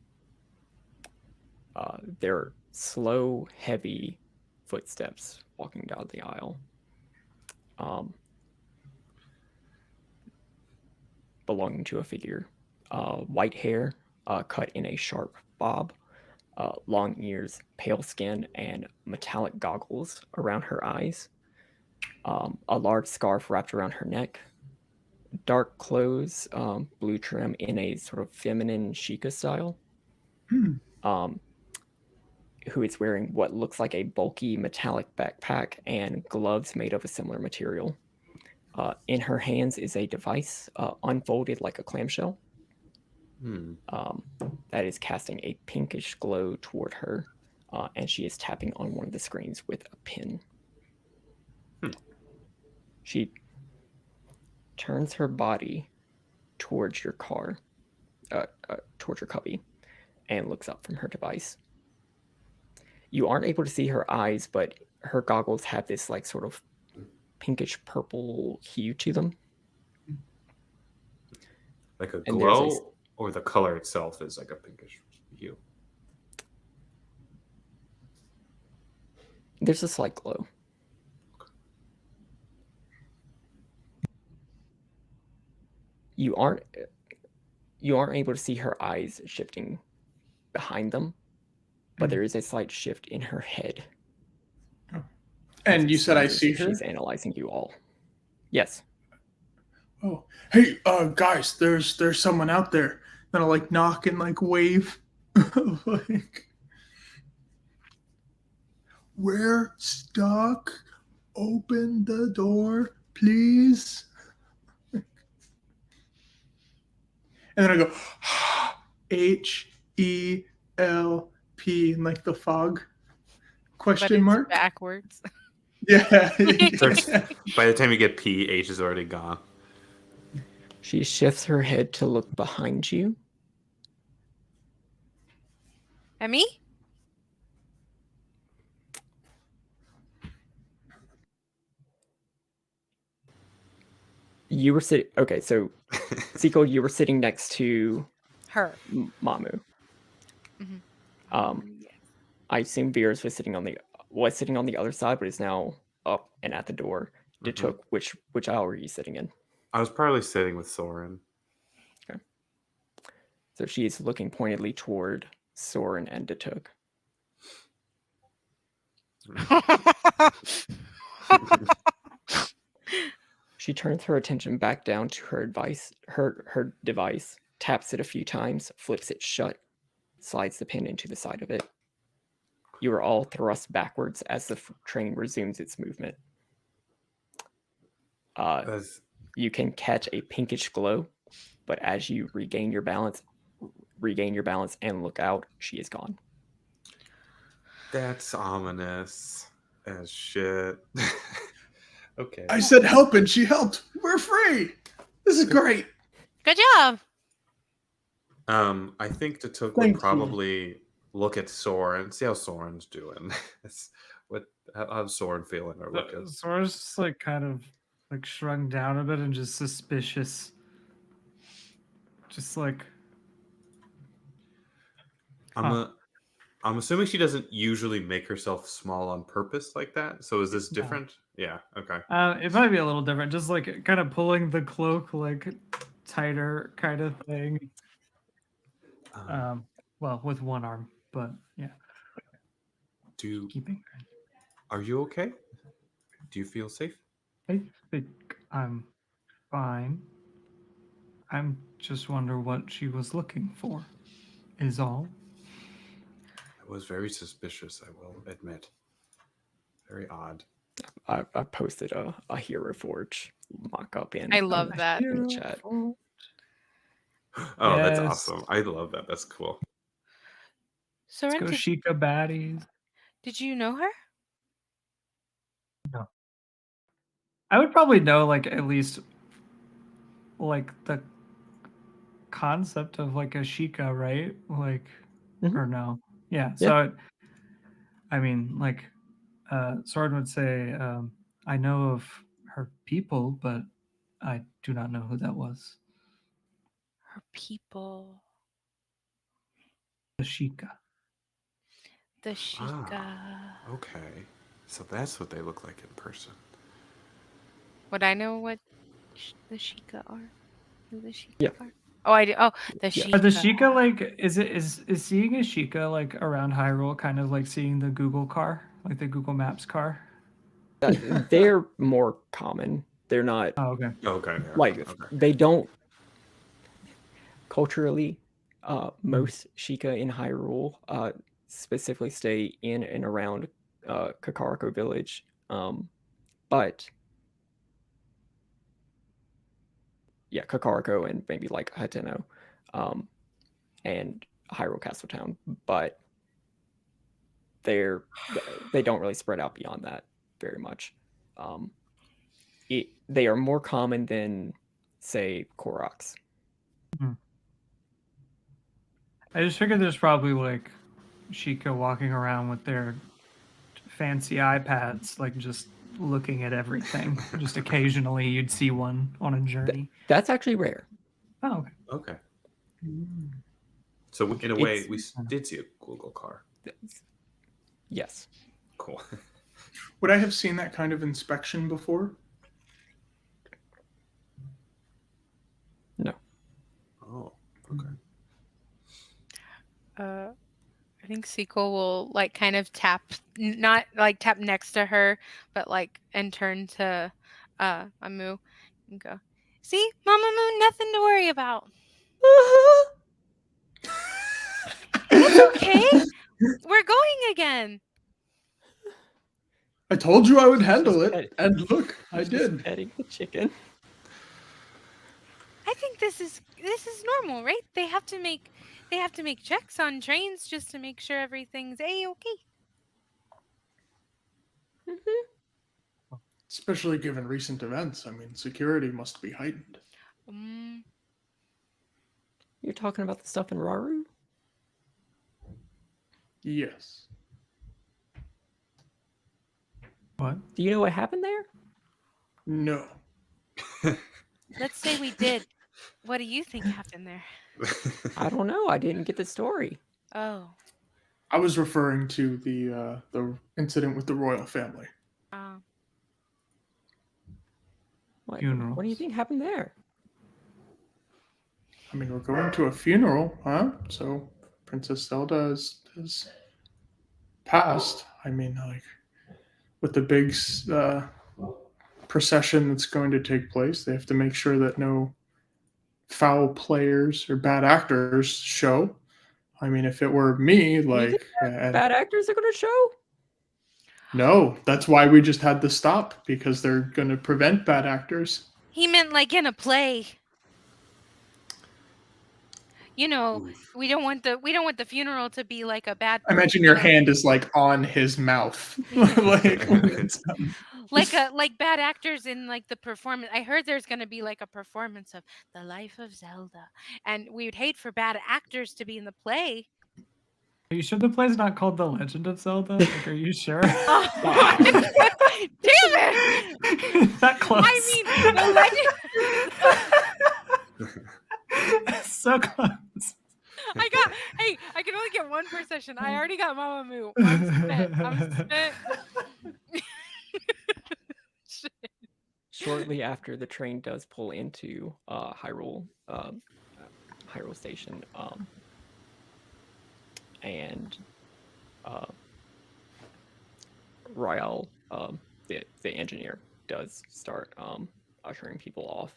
They're slow, heavy footsteps walking down the aisle. Belonging to a figure. White hair, cut in a sharp bob. Long ears, pale skin, and metallic goggles around her eyes. A large scarf wrapped around her neck, dark clothes, blue trim in a sort of feminine Sheikah style. Um, who is wearing what looks like a bulky metallic backpack and gloves made of a similar material. In her hands is a device unfolded like a clamshell that is casting a pinkish glow toward her, and she is tapping on one of the screens with a pin. She turns her body towards your car, towards your cubby, and looks up from her device. You aren't able to see her eyes, but her goggles have this like sort of pinkish purple hue to them. Like a And glow, or the color itself is like a pinkish hue? There's a slight glow. You aren't able to see her eyes shifting behind them, but there is a slight shift in her head. And you said I see her? She's analyzing you all. Yes. Oh, hey, guys, there's someone out there. Then I'll like knock and like wave. Like, we're stuck. Open the door, please. And then I go HELP in like the fog. Question mark? Backwards. Yeah. By the time you get P, H is already gone. She shifts her head to look behind you. At me? You were sitting. Okay, so Sequel, you were sitting next to Her. Mamu. Mm-hmm. I assume Veers was sitting on the other side, but is now up and at the door. Datuk, which aisle were you sitting in? I was probably sitting with Soren. Okay. So she's looking pointedly toward Soren and Datuk. She turns her attention back down to her device, taps it a few times, flips it shut, slides the pin into the side of it. You are all thrust backwards as the train resumes its movement. You can catch a pinkish glow, but as you regain your balance and look out, she is gone. That's ominous as shit. Okay. I said help and she helped. We're free. This is great. Good job. I think Datuk would probably look at Soren, see how Soren's doing. How's Soren feeling or looking? Soren's just like kind of like shrunk down a bit and just suspicious. Just like I'm assuming she doesn't usually make herself small on purpose like that. So is this different? No. Yeah. Okay. It might be a little different. Just like kind of pulling the cloak like tighter kind of thing. Well, with one arm, but yeah. Are you okay? Do you feel safe? I think I'm fine. I'm just wonder what she was looking for. Is all. It was very suspicious, I will admit. Very odd. I posted a Hero Forge mock-up in. I love that in the chat. Oh, yes. That's awesome! I love that. That's cool. Soren, let's go Sheikah baddies. Did you know her? No. I would probably know like at least like the concept of like a Sheikah, right? Like or no. Yeah. So I mean like Soren would say, I know of her people, but I do not know who that was. Her people. The Sheikah. The Sheikah. Ah, okay. So that's what they look like in person. Would I know what the Sheikah are? Who the Sheikah are? Oh, I do. Oh, the Sheikah. Are the Sheikah like is seeing a Sheikah like around Hyrule kind of like seeing the Google car, like the Google Maps car? They're more common. They're not Oh, okay. Okay. Yeah. like Okay. they don't culturally. Most Sheikah in Hyrule specifically stay in and around Kakariko Village, but yeah, Kakariko and maybe like Hateno, and Hyrule Castle Town, but they don't really spread out beyond that very much. They are more common than, say, Koroks. I just figured there's probably like Sheikah walking around with their fancy iPads, like just looking at everything. Just occasionally you'd see one on a journey. That's actually rare. Oh, okay. Okay. So in a way, It's- we did see a Google car. Yes. Cool. Would I have seen that kind of inspection before? No. Oh. Okay. I think Sequel will like kind of tap, not like tap next to her, but like and turn to Amu and go, "See, Mama Moon, nothing to worry about. It's okay. We're going again." I told you I would handle Just it, and look, I Just did. petting the chicken. I think this is normal, right? They have to make checks on trains just to make sure everything's a-okay. Especially given recent events. I mean, security must be heightened. You're talking about the stuff in Raru? Yes. What? Do you know what happened there? No. Let's say we did. What do you think happened there? I don't know. I didn't get the story. Oh. I was referring to the incident with the royal family. What do Funerals. you think happened there? I mean, we're going to a funeral, huh? So Princess Zelda is passed. I mean, like, with the big procession that's going to take place, they have to make sure that no foul players or bad actors show. I mean, if it were me, like, Bad actors are going to show? no, that's why we just had to stop, because they're going to prevent bad actors. He meant like in a play. You know, we don't want the funeral to be like a bad. I imagine your hand is like on his mouth, like bad actors in like the performance. I heard there's gonna be like a performance of The Life of Zelda, and we would hate for bad actors to be in the play. Are you sure the play's not called The Legend of Zelda? Like, are you sure? Oh, damn it! That close. I mean, The Legend. So close. I can only get one per session. I already got Mama Moo. I'm spent. Shortly after the train does pull into Hyrule Station, and Royale, the engineer, does start ushering people off.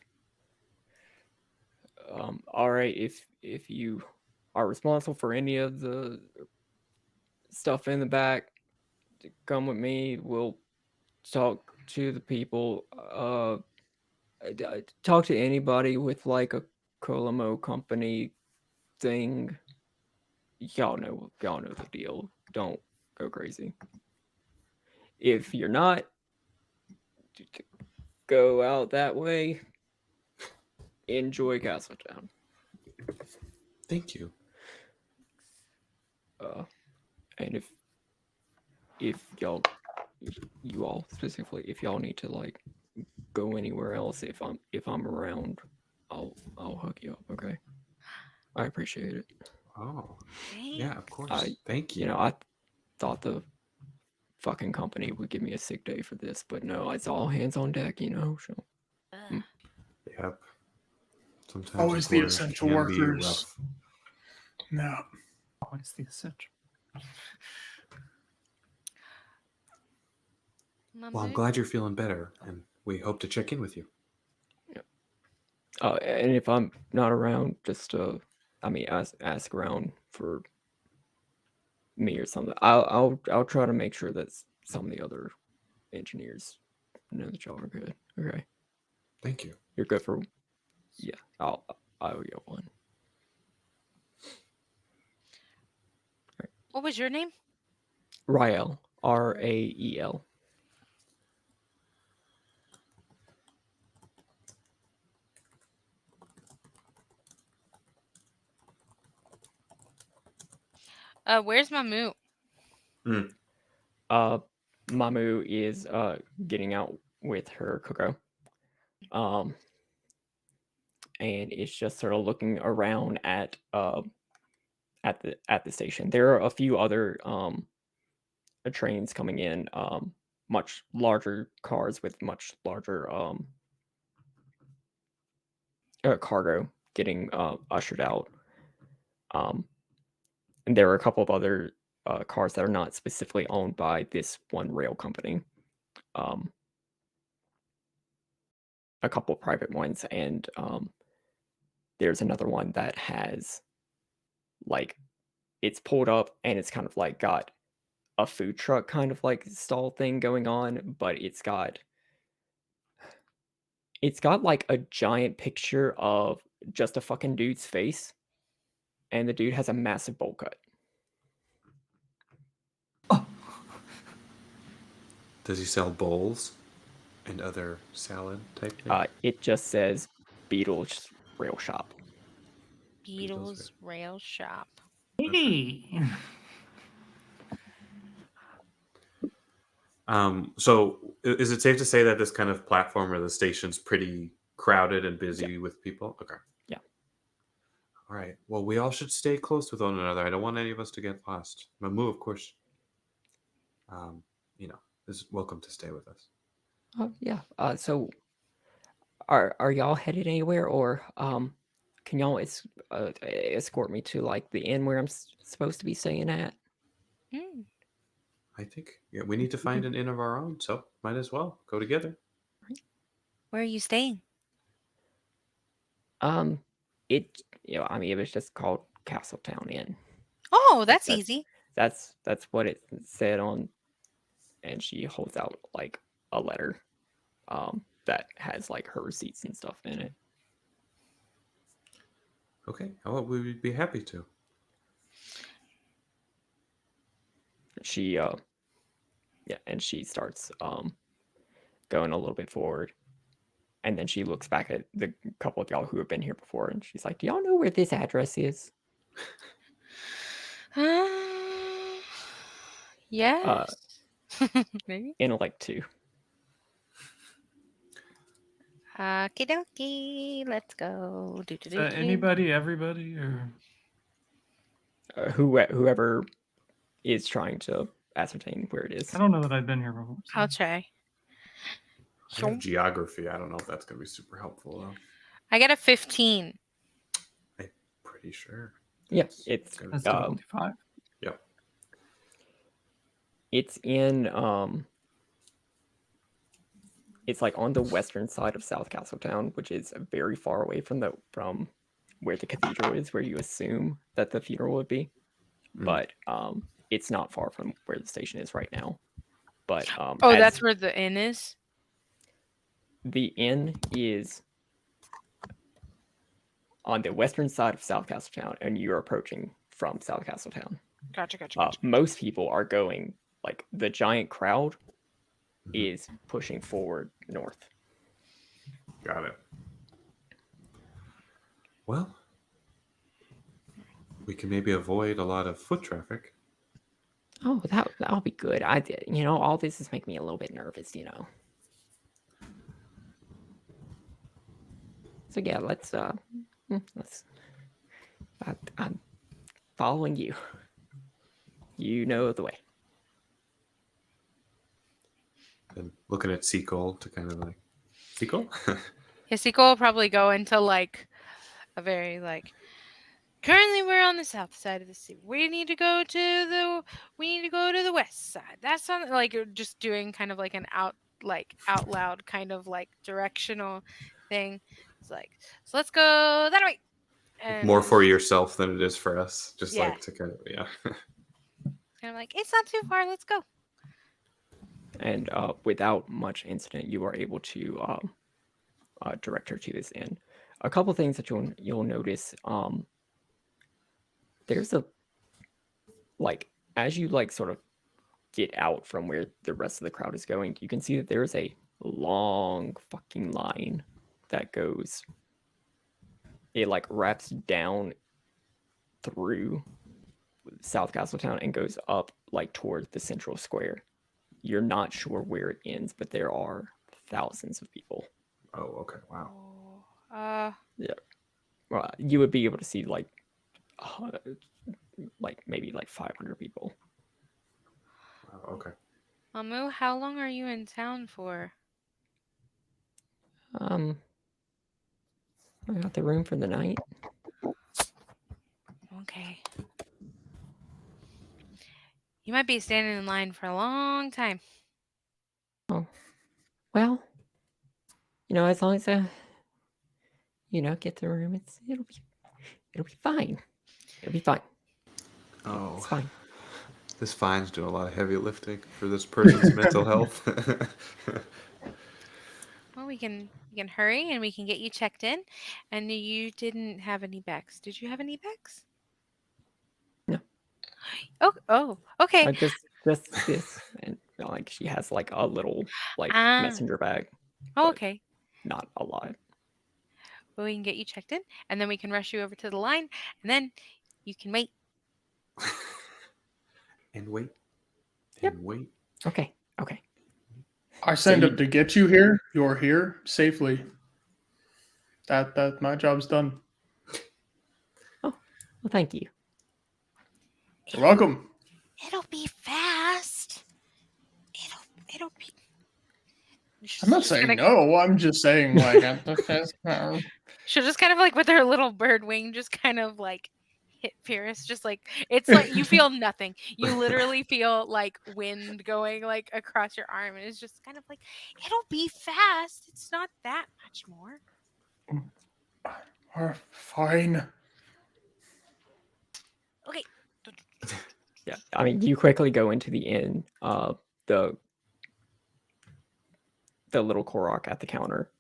All right, if you are responsible for any of the stuff in the back, come with me. We'll talk to the people. Talk to anybody with like a Colamo company thing. Y'all know the deal. Don't go crazy. If you're not, go out that way. Enjoy Castle Town. Thank you. And if you all specifically, if y'all need to like go anywhere else, if I'm around, I'll hook you up. Okay. I appreciate it. Oh, Thanks. yeah, of course. Thank you. You know, I thought the fucking company would give me a sick day for this, but no, it's all hands on deck. You know. So. Yep. Sometimes Always the employers essential can be workers. rough. No. Always the essential. Well, I'm Mamu? glad you're feeling better, and we hope to check in with you. And if I'm not around, just ask around for me or something. I'll try to make sure that some of the other engineers know that y'all are good. Okay, Thank you. you're good for. Yeah, I'll get one. What was your name? Rael, Rael. Where's Mamu? Mamu is getting out with her Coco. And it's just sort of looking around at the station. There are a few other trains coming in, much larger cars with much larger cargo getting ushered out. And there are a couple of other cars that are not specifically owned by this one rail company. A couple private ones, and there's another one that has like it's pulled up and it's kind of like got a food truck kind of like stall thing going on, but it's got like a giant picture of just a fucking dude's face, and the dude has a massive bowl cut. Does he sell bowls and other salad type things? It just says Beatles Rail Shop. Beatles Rail Shop. Hey. So is it safe to say that this kind of platform or the station's pretty crowded and busy with people? Okay. Yeah. All right. Well, we all should stay close with one another. I don't want any of us to get lost. Mamu, of course, is welcome to stay with us. Yeah. So are y'all headed anywhere, or can y'all escort me to like the inn where I'm supposed to be staying at? Mm. I think we need to find an inn of our own, so might as well go together. Where are you staying? It was just called Castletown Inn. Oh, that's easy. That's what it said on, and she holds out like a letter that has like her receipts and stuff in it. Okay. Oh, we would be happy to. She and she starts going a little bit forward, and then she looks back at the couple of y'all who have been here before, and she's like, "Do y'all know where this address is?" Yes. Maybe. Intellect 2. Okie dokie. Let's go. Anybody, everybody, or Whoever is trying to ascertain where it is. I don't know that I've been here before. So. I'll try. I have geography. I don't know if that's going to be super helpful, though. I got a 15. I'm pretty sure. Yeah, it's That's difficulty 5. Yep. It's in it's like on the western side of South Castletown, which is very far away from where the cathedral is, where you assume that the funeral would be. But it's not far from where the station is right now. But that's where the inn is? The inn is on the western side of South Castletown, and you're approaching from South Castletown. Gotcha. Most people are going, like, the giant crowd is pushing forward north. Got it. Well, we can maybe avoid a lot of foot traffic. Oh, that'll be good. All this is making me a little bit nervous, So yeah, I'm following you. You know the way. And looking at Sequel to kind of like, Sequel? Yeah, Sequel will probably go into like a very like Currently, we're on the south side of the city. We need to go to the west side. That's on like you're just doing kind of like an out loud kind of like directional thing. It's like, so let's go that way. More And for yourself than it is for us. Just yeah, like to kind of kind of like it's not too far. Let's go. And without much incident, you are able to direct her to this inn. A couple things that you'll notice. There's a like as you like sort of get out from where the rest of the crowd is going, you can see that there's a long fucking line that goes. It like wraps down through South Castletown and goes up like towards the central square. You're not sure where it ends, but there are thousands of people. Oh, okay. Wow. Yeah. Well, you would be able to see like maybe like 500 people. Wow, okay. Mamu, how long are you in town for? I got the room for the night. Okay. You might be standing in line for a long time. Oh, well, as long as get the room, it'll be fine. It'll be fine. Oh, it's fine. This fine's doing a lot of heavy lifting for this person's mental health. Well, we can hurry and we can get you checked in. And you didn't have any bags. Did you have any bags? No. Oh, okay. Just this, and like she has like a little like messenger bag. Oh, okay. Not a lot. Well, we can get you checked in, and then we can rush you over to the line, and then you can wait. And wait. Yep. And wait. Okay. I signed up to get you here. You're here safely. That my job's done. Oh, well, thank you. You're welcome. It'll be fast. It'll be. I'm not saying no. I'm just saying like at the fast. She'll just kind of like with her little bird wing, just kind of like hit Pierce. Just like it's like you feel nothing. You literally feel like wind going like across your arm, and it's just kind of like it'll be fast. It's not that much more. Fine. Okay. Yeah, I mean, you quickly go into the inn. The little Korok at the counter,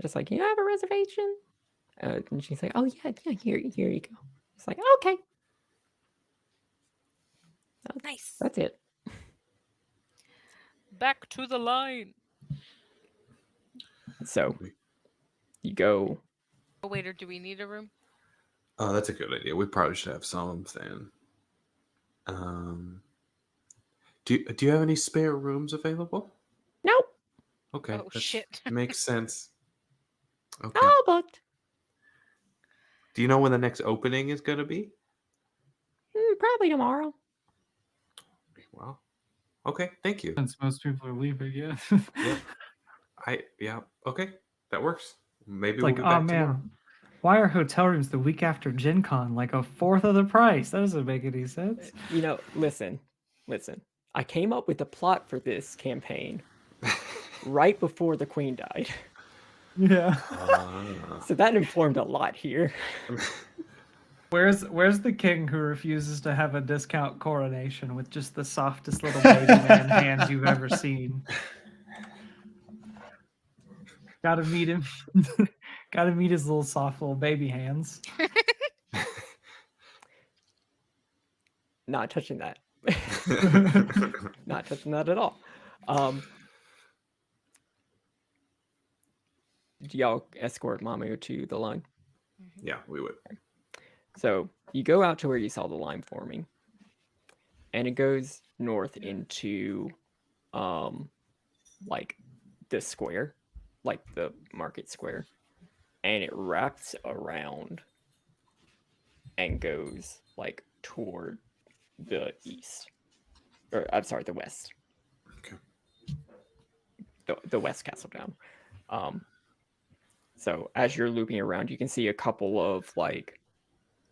just like, you have a reservation, and she's like, oh yeah, here you go. It's like, okay, Nice. That's it. Back to the line. So you go. Oh, waiter, do we need a room? Oh, that's a good idea. We probably should have something. Do you have any spare rooms available? Nope. Okay. Oh, shit. Makes sense. Okay. Oh, but Do you know when the next opening is going to be? probably tomorrow. Well, okay. Thank you. Since most people are leaving, yeah. Yeah. Okay. That works. Maybe It's we'll like, be oh back man, tomorrow. why are hotel rooms the week after Gen Con like a fourth of the price? That doesn't make any sense. Listen. I came up with a plot for this campaign right before the Queen died. Yeah. So that informed a lot here. Where's the king who refuses to have a discount coronation with just the softest little baby man hands you've ever seen? Gotta meet him. Gotta meet his little soft little baby hands. Not touching that. Not touching that at all. Do y'all escort Mamu to the line? Yeah, we would. So you go out to where you saw the line forming, and it goes north into like the square, like the market square, and it wraps around and goes like toward the east, or I'm sorry, the west. Okay. The West Castletown. So as you're looping around, you can see a couple of like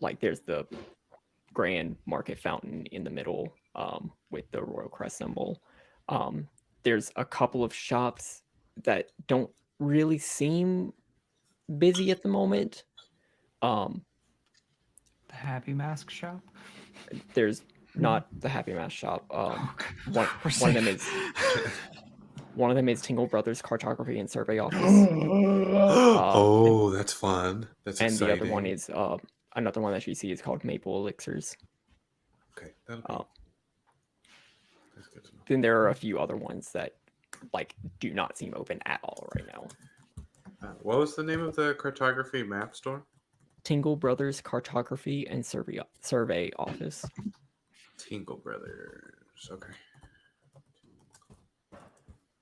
like there's the grand market fountain in the middle, with the Royal Crest symbol. There's a couple of shops that don't really seem busy at the moment. The Happy Mask shop. There's not the Happy Mask shop. We're One of them safe. is one of them is Tingle Brothers Cartography and Survey Office, Oh, that's fun. That's and exciting. the other one is another one that you see is called Maple Elixirs. Okay, that'll be, that's good to know. Then there are a few other ones that like do not seem open at all right now. What was the name of the cartography map store? Tingle Brothers Cartography and Survey Office. Tingle Brothers. Okay.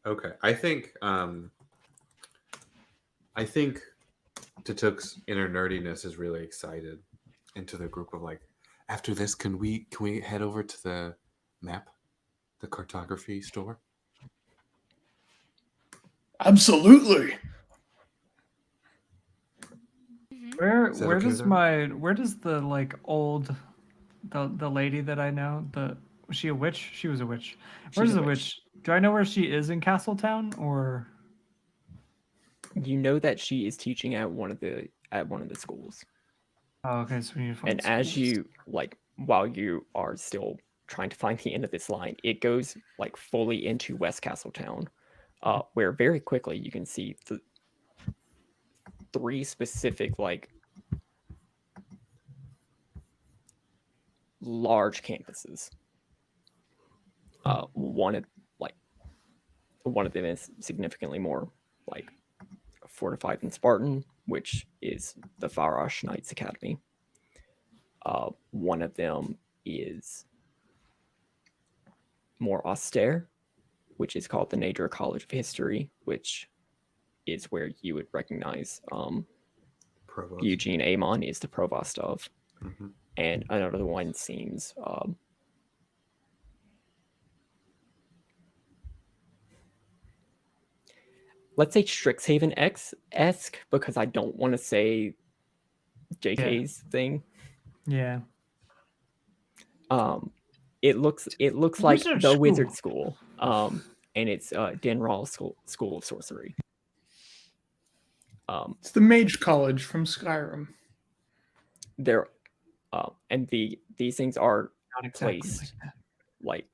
Okay. I think Tatuk's inner nerdiness is really excited into the group of like, after this, can we head over to the map, the cartography store? Absolutely. Where Is that where okay does there? where does the like old the lady that I know, was she a witch? She was a witch. Where's She's a the witch? Do I know where she is in Castletown, or You know that she is teaching at one of the schools. oh, okay, so we need to find And as schools. you while you are still trying to find the end of this line, it goes like fully into West Castletown, where very quickly you can see the three specific like large campuses. One of them is significantly more like fortified than Spartan, which is the Farash Knights Academy. One of them is more austere, which is called the Nader College of History, which is where you would recognize Provost. Eugene Amon is the provost of. Mhm. And another one seems let's say Strixhaven esque, because I don't want to say JK's thing. Yeah. It looks like Wizard the school. Wizard School. And it's Denral School of Sorcery. It's the Mage College from Skyrim. There, and these things are Not exactly placed like that. like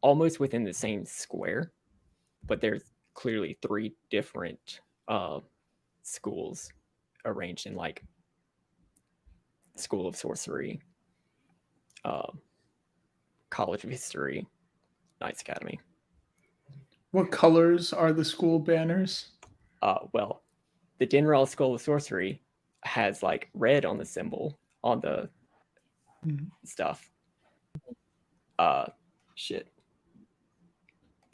almost within the same square, but there's clearly three different schools arranged in like School of Sorcery, College of History, Knights Academy. What colors are the school banners? Well, the Denral School of Sorcery has like red on the symbol on the stuff. Shit.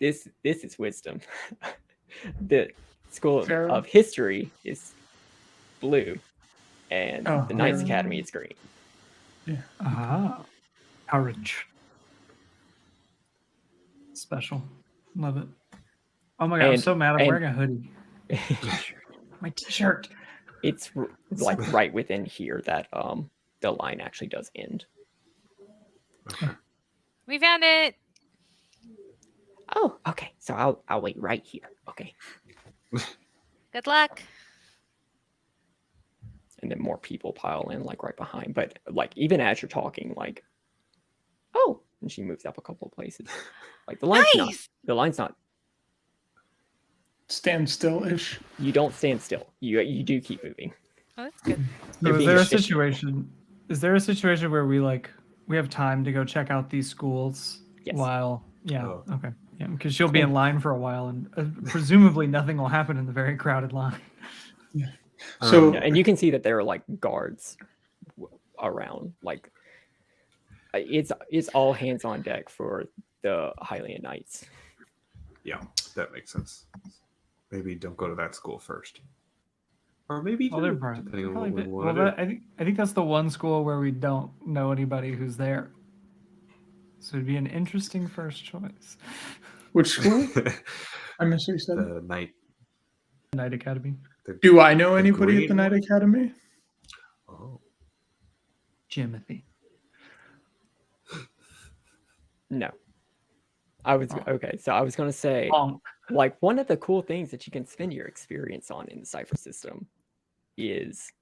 This is wisdom. The School Fair. of History is blue, and Oh, the Knights yeah. Academy is green. Ah, courage. Special. Love it. Oh my god, I'm And- so mad I'm and- wearing a hoodie. My t-shirt. It's like right within here that the line actually does end. We found it. Oh, okay. So I'll wait right here. Okay. Good luck. And then more people pile in like right behind. But like even as you're talking, like, oh, and she moves up a couple of places. Like the line's not Stand still-ish. you don't stand still. You do keep moving. Oh, that's good. So They're is being there a efficient. situation? Is there a situation where we have time to go check out these schools Yes. while? Yeah. Oh. Okay. Yeah, because she'll be in line for a while, and presumably nothing will happen in the very crowded line. So And you can see that there are like guards around. Like it's all hands on deck for the Hylian Knights. Yeah, that makes sense. Maybe don't go to that school first. Or maybe Well, do, they're probably, depending on what probably we bit- want well, to do. that, I think that's the one school where we don't know anybody who's there. So it'd be an interesting first choice. which school? I missed what you said. The night. Knight Academy. Do I know the anybody at the green Night one? Academy? Oh, Jimothy. No. I was Oh. okay. So I was gonna say, Bonk. like, one of the cool things that you can spend your experience on in the Cypher system is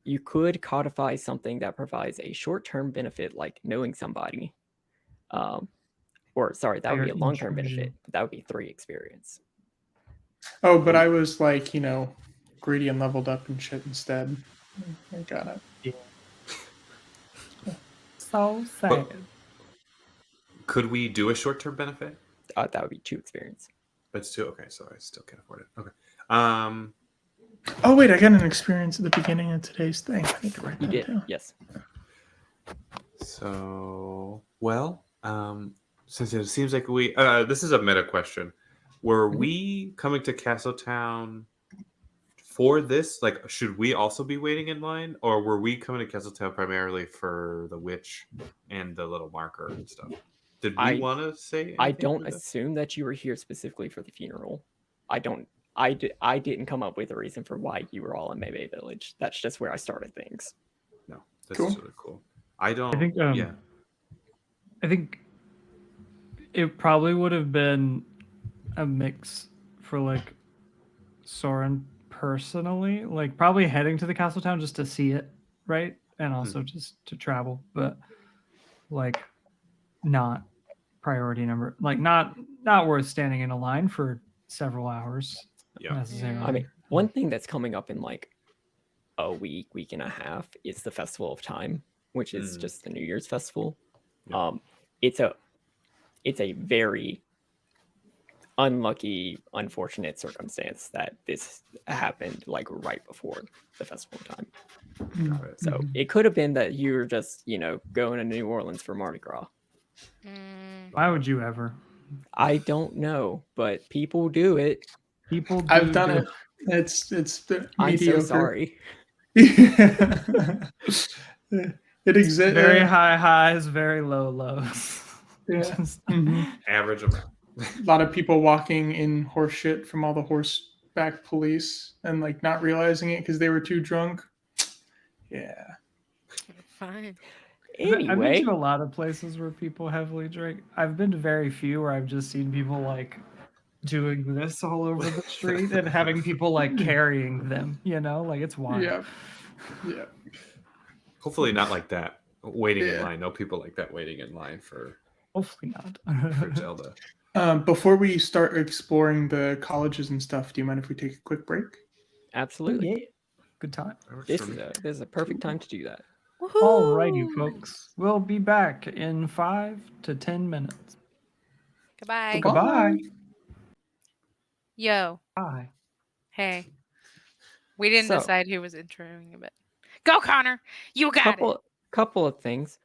you could codify something that provides a short-term benefit, like knowing somebody. Or sorry, that would be a Fire long-term intrusion. benefit, but that would be 3 experience. Oh, but I was like, greedy and leveled up and shit instead. I got it. Yeah. So sad. But could we do a short-term benefit? That would be 2 experience. That's 2. Okay, so I still can't afford it. Okay. Oh wait, I got an experience at the beginning of today's thing. I need to write You that did, down. yes. So, well, since it seems like we, this is a meta question. Were we coming to Castletown for this? Like, should we also be waiting in line, or were we coming to Castletown primarily for the witch and the little marker and stuff? Did we want to say? I anything don't to that? assume that you were here specifically for the funeral. I didn't come up with a reason for why you were all in Maybay Village. That's just where I started things. No, that's Cool. really cool. I don't. I think yeah. I think it probably would have been a mix for like Soren personally, like probably heading to the Castletown just to see it, right? And also just to travel, but like not priority number, like not worth standing in a line for several hours Yeah. necessarily. I mean, one thing that's coming up in like a week and a half is the Festival of Time, which is just the New Year's festival. Yeah. It's a very unlucky, unfortunate circumstance that this happened like right before the Festival of Time. Got it. So it could have been that you were just, going to New Orleans for Mardi Gras. Why would you ever? I don't know, but people do it. People do I've done do it. It's I'm mediocre. so sorry. It exists. Very high highs, very low lows. Yeah. Just- Average amount. A lot of people walking in horse shit from all the horseback police and like not realizing it because they were too drunk. Yeah. Fine. I've been Anyway, to a lot of places where people heavily drink. I've been to very few where I've just seen people like doing this all over the street and having people like carrying them, like it's wild. Yeah. Yeah. Hopefully not like that. Waiting in Yeah. line. No people like that waiting in line for Hopefully not. for Zelda. Before we start exploring the colleges and stuff, do you mind if we take a quick break? absolutely. Yeah. Good time. That works This for me. is a perfect time to do that. Alrighty, Woohoo! folks. We'll be back in 5 to 10 minutes. Goodbye. Goodbye. Yo. Bye. Hey. We didn't So- decide who was introing a bit. Go, Connor. You got it. Couple of things.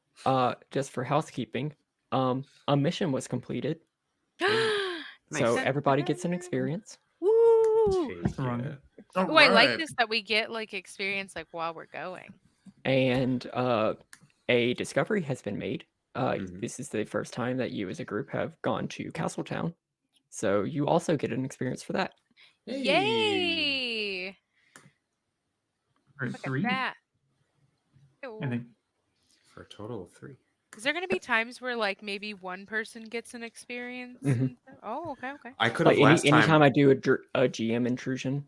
Just for housekeeping. A mission was completed, so Nice. everybody gets an experience. Woo! Take Wrong. it. Oh, I like this that we get like experience like while we're going. And a discovery has been made. Mhm. This is the first time that you as a group have gone to Castletown, so you also get an experience for that. Yay! For Look 3, at that. I think. For a total of 3. Is there going to be times where like maybe one person gets an experience? Mhm. and stuff? Oh, okay. I could have Like last anytime time. I do a GM intrusion,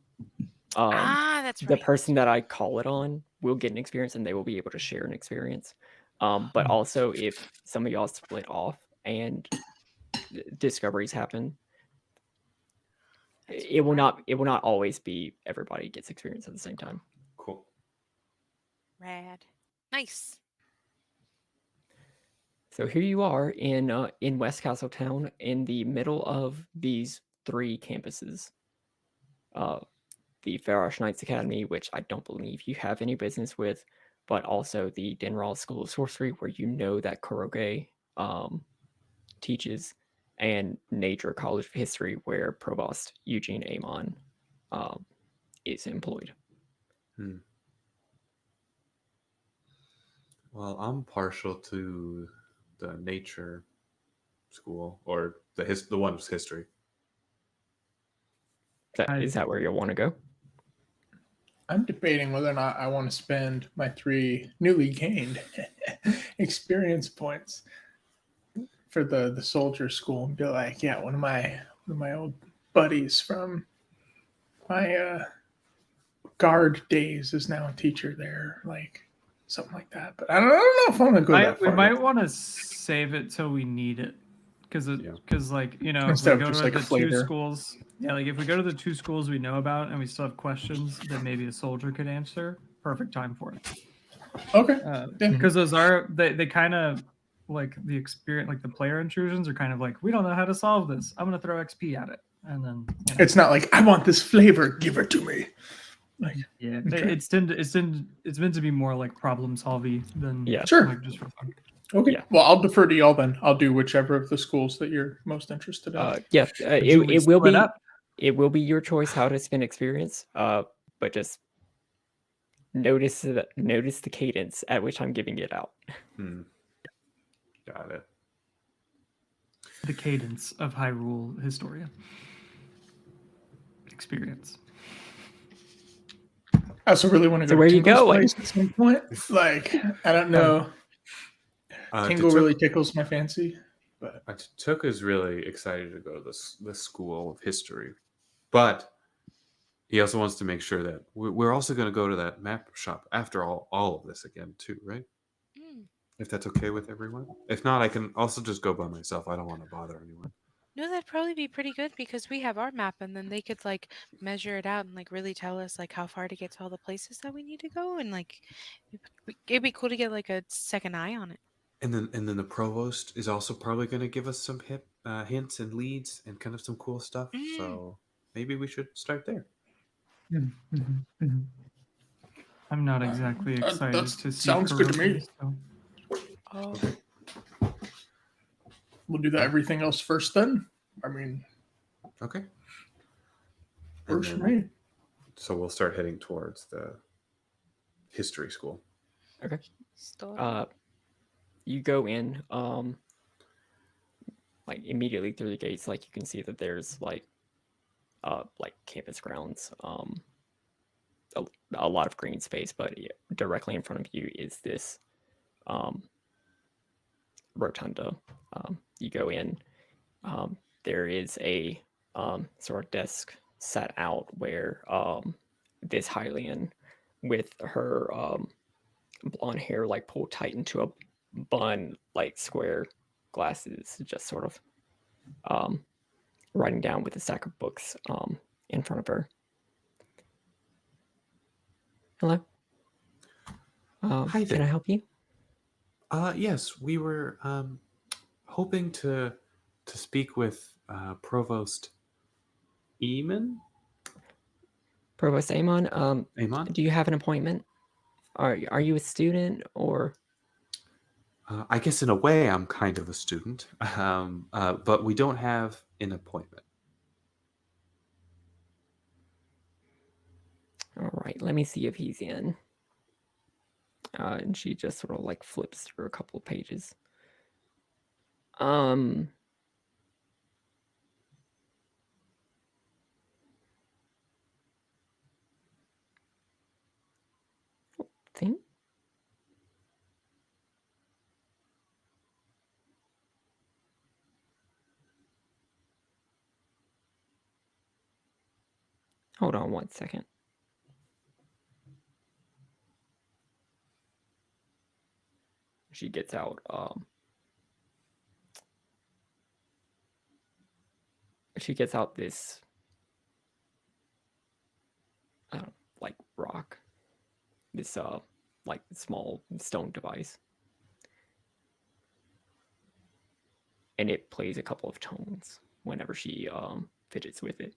That's the right. person that I call it on will get an experience, and they will be able to share an experience. But also, if some of y'all split off and discoveries happen, it will not always be everybody gets experience at the same time. Cool. Rad. Nice. So here you are in West Castletown, in the middle of these 3 campuses. The Farash Knights Academy, which I don't believe you have any business with, but also the Denral School of Sorcery, where you know that Kuroge teaches, and Nature College of History, where Provost Eugene Amon is employed. Well, I'm partial to the nature school or the one's history. Is that where you want to go? I'm debating whether or not I want to spend my 3 newly gained experience points for the soldier school and be like, yeah, one of my old buddies from my guard days is now a teacher there, like something like that. But I don't know if I'm gonna go that We far might want to save it till we need it, because like if instead we of go just to like a the 2 flavor. schools, like if we go to the 2 schools we know about and we still have questions that maybe a soldier could answer, perfect time for it. Okay. Because those are they kind of like the experience, like the player intrusions are kind of like, we don't know how to solve this. I'm gonna throw XP at it, and then it's not like I want this flavor, give it to me. Like okay. It's meant to be more like problem solving than sure. like just for fun. Okay. Yeah. Well, I'll defer to y'all then. I'll do whichever of the schools that you're most interested in. It will be it will be your choice how to spend experience. But just notice the cadence at which I'm giving it out. Got it. The cadence of Hyrule Historia. Experience. I also really want to go where to you Tingle's going? place at some point. Like, I don't know. Tingle really tickles my fancy. But Took is really excited to go to this school of history, but he also wants to make sure that we're also going to go to that map shop after all of this again too, right? If that's okay with everyone. If not, I can also just go by myself. I don't want to bother anyone. No, that'd probably be pretty good because we have our map, and then they could like measure it out and like really tell us like how far to get to all the places that we need to go, and like it'd be cool to get like a second eye on it. And then the provost is also probably going to give us some hints and leads and kind of some cool stuff. So maybe we should start there. I'm not exactly excited to see. Sounds good to me. So. Oh. We'll do that. Everything else first, then. I mean, okay. Works for me. So we'll start heading towards the history school. Okay. You go in, like immediately through the gates. Like you can see that there's like campus grounds. A lot of green space, but directly in front of you is this rotunda. You go in. There is a sort of desk set out where this Hylian with her blonde hair like pulled tight into a bun, like square glasses, just sort of writing down with a stack of books in front of her. Hello. Hi there. Can I help you? Yes, we were hoping to speak with Provost Eamon. Provost Amon. Amon? Do you have an appointment? Are you a student or? I guess in a way I'm kind of a student, but we don't have an appointment. All right, let me see if he's in. And she just sort of like flips through a couple of pages. Thing. Hold on one second. She gets out this like rock, this like small stone device, and it plays a couple of tones whenever she fidgets with it.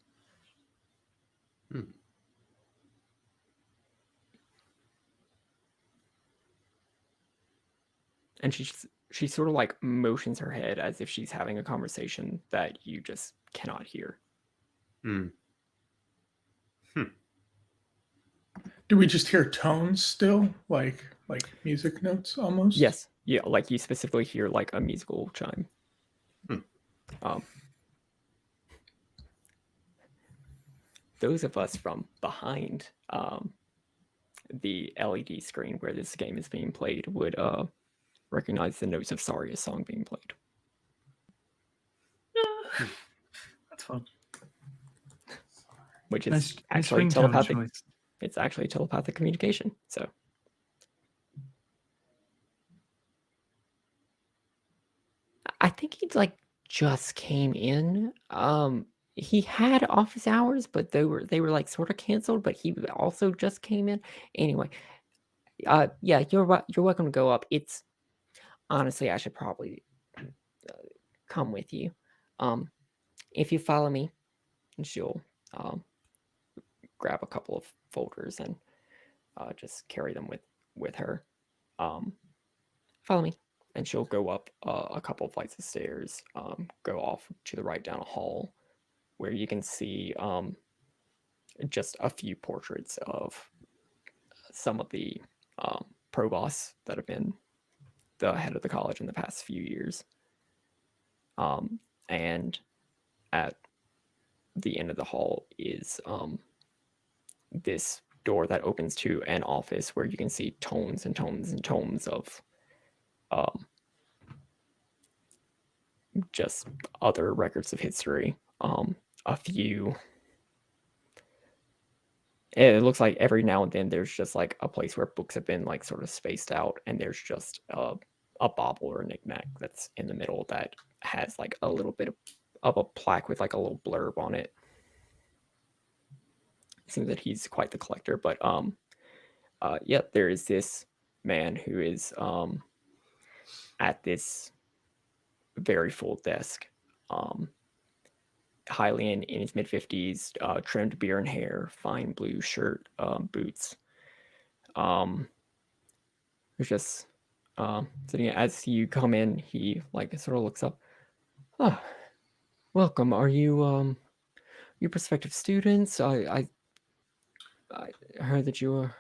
And she sort of like motions her head as if she's having a conversation that you just cannot hear. Do we just hear tones still, like music notes almost? Yes. Yeah, like you specifically hear like a musical chime. Those of us from behind the LED screen where this game is being played would recognize the notes of Saria's song being played. That's fun. Which is Nice actually ringtone telepathic. choice. It's actually telepathic communication. So I think he like just came in. He had office hours, but they were like sort of canceled. But he also just came in. Anyway, yeah, you're welcome to go up. It's honestly, I should probably come with you. If you follow me, and she'll grab a couple of folders and just carry them with her. Follow me, and she'll go up a couple of flights of stairs, go off to the right down a hall, where you can see just a few portraits of some of the provosts that have been the head of the college in the past few years. And at the end of the hall is this door that opens to an office where you can see tomes and tomes and tomes of just other records of history. A few. It looks like every now and then there's just like a place where books have been like sort of spaced out, and there's just a bauble or a knickknack that's in the middle that has like a little bit of a plaque with like a little blurb on it. It seems that he's quite the collector, but yeah, there is this man who is at this very full desk. Hylian in his mid-50s, trimmed beard and hair, fine blue shirt, boots. There's just sitting as you come in, he like sort of looks up. Oh, welcome. Are you you prospective students? I heard that you were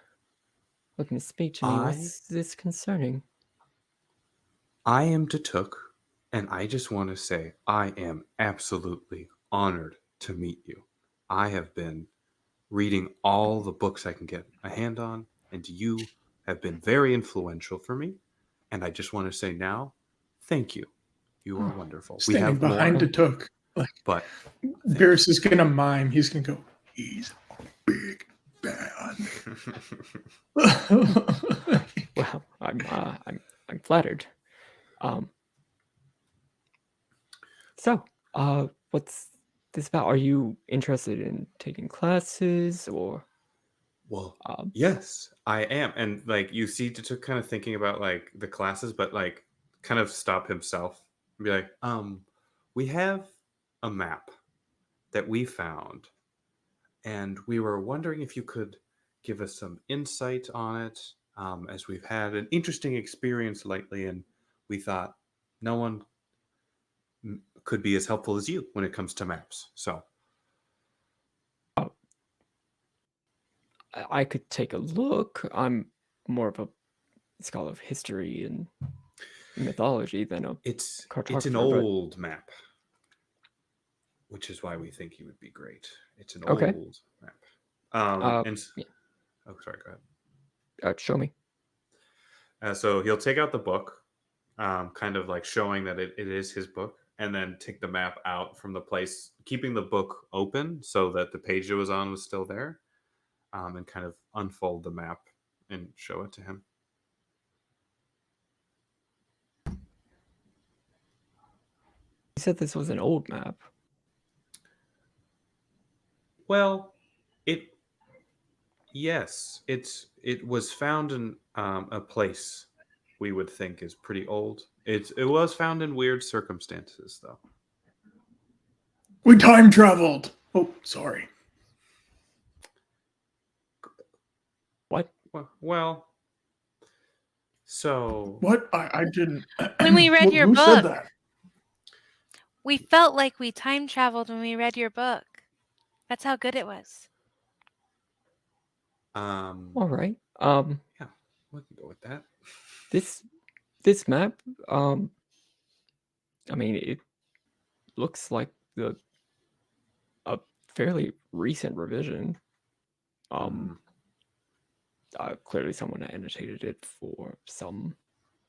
looking to speak to me. What's this concerning? I am Tatuk, and I just want to say I am absolutely honored to meet you. I have been reading all the books I can get a hand on, and you have been very influential for me. And I just want to say now, thank you. You are wonderful. We Standing have behind more, the took. Like but Varys is gonna mime. He's gonna go, he's a big man. Well, I'm flattered. So, what's this about? Are you interested in taking classes or? Well, yes, I am. And like you see Tatuk kind of thinking about like the classes, but like kind of stop himself and be like, we have a map that we found, and we were wondering if you could give us some insight on it, as we've had an interesting experience lately, and we thought no one could be as helpful as you when it comes to maps. So I could take a look. I'm more of a scholar of history and mythology than a it's cartographer. an but old map, which is why we think he would be great. It's an Okay. old map. Yeah. Oh, sorry, go ahead. Show me. So he'll take out the book, kind of like showing that it is his book, and then take the map out from the place, keeping the book open so that the page it was on was still there, and kind of unfold the map and show it to him. You said this was an old map. Well, yes, it was found in a place we would think is pretty old. It was found in weird circumstances, though. We time traveled. Oh, sorry. What? Well, so What? I didn't. When we read your Who said book. that? We felt like we time traveled when we read your book. That's how good it was. All right. yeah, we can go with that. This map, I mean, it looks like a fairly recent revision. Clearly someone annotated it for some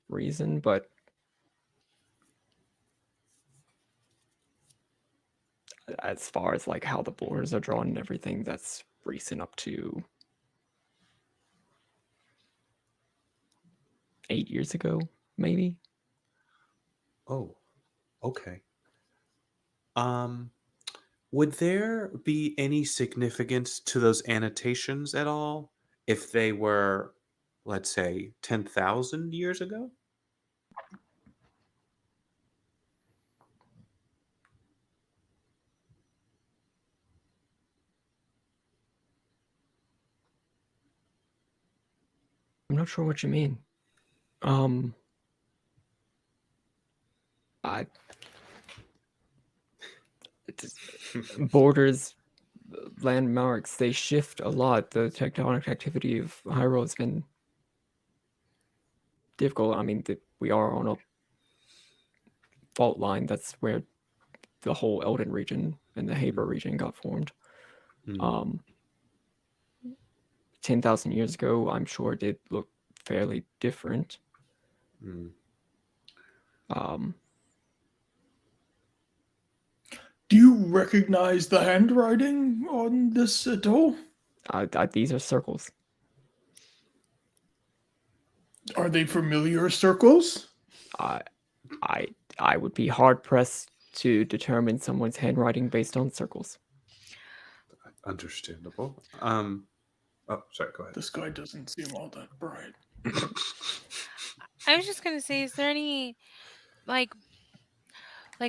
reason, but as far as like how the borders are drawn and everything, that's recent up to 8 years ago, maybe. Oh, okay. Would there be any significance to those annotations at all if they were, let's say, 10,000 years ago? I'm not sure what you mean. I borders, landmarks, they shift a lot. The tectonic activity of Hyrule has been difficult. I mean, we are on a fault line. That's where the whole Elden region and the Haber region got formed. Hmm. 10,000 years ago, I'm sure it did look fairly different. Hmm. Do you recognize the handwriting on this at all? These are circles. Are they familiar circles? I would be hard pressed to determine someone's handwriting based on circles. Understandable. Oh, sorry, go ahead. This guy doesn't seem all that bright. I was just gonna say, is there any like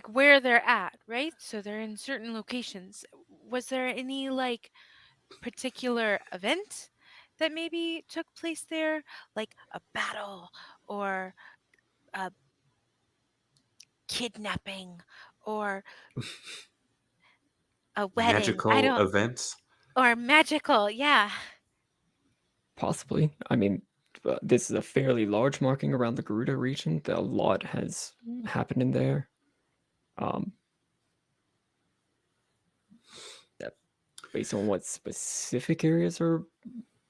where they're at, right? So they're in certain locations. Was there any like particular event that maybe took place there, like a battle or a kidnapping or a wedding? I Magical don't events? or magical, yeah. Possibly. I mean, this is a fairly large marking around the Garuda region. A lot has happened in there. Based on what specific areas are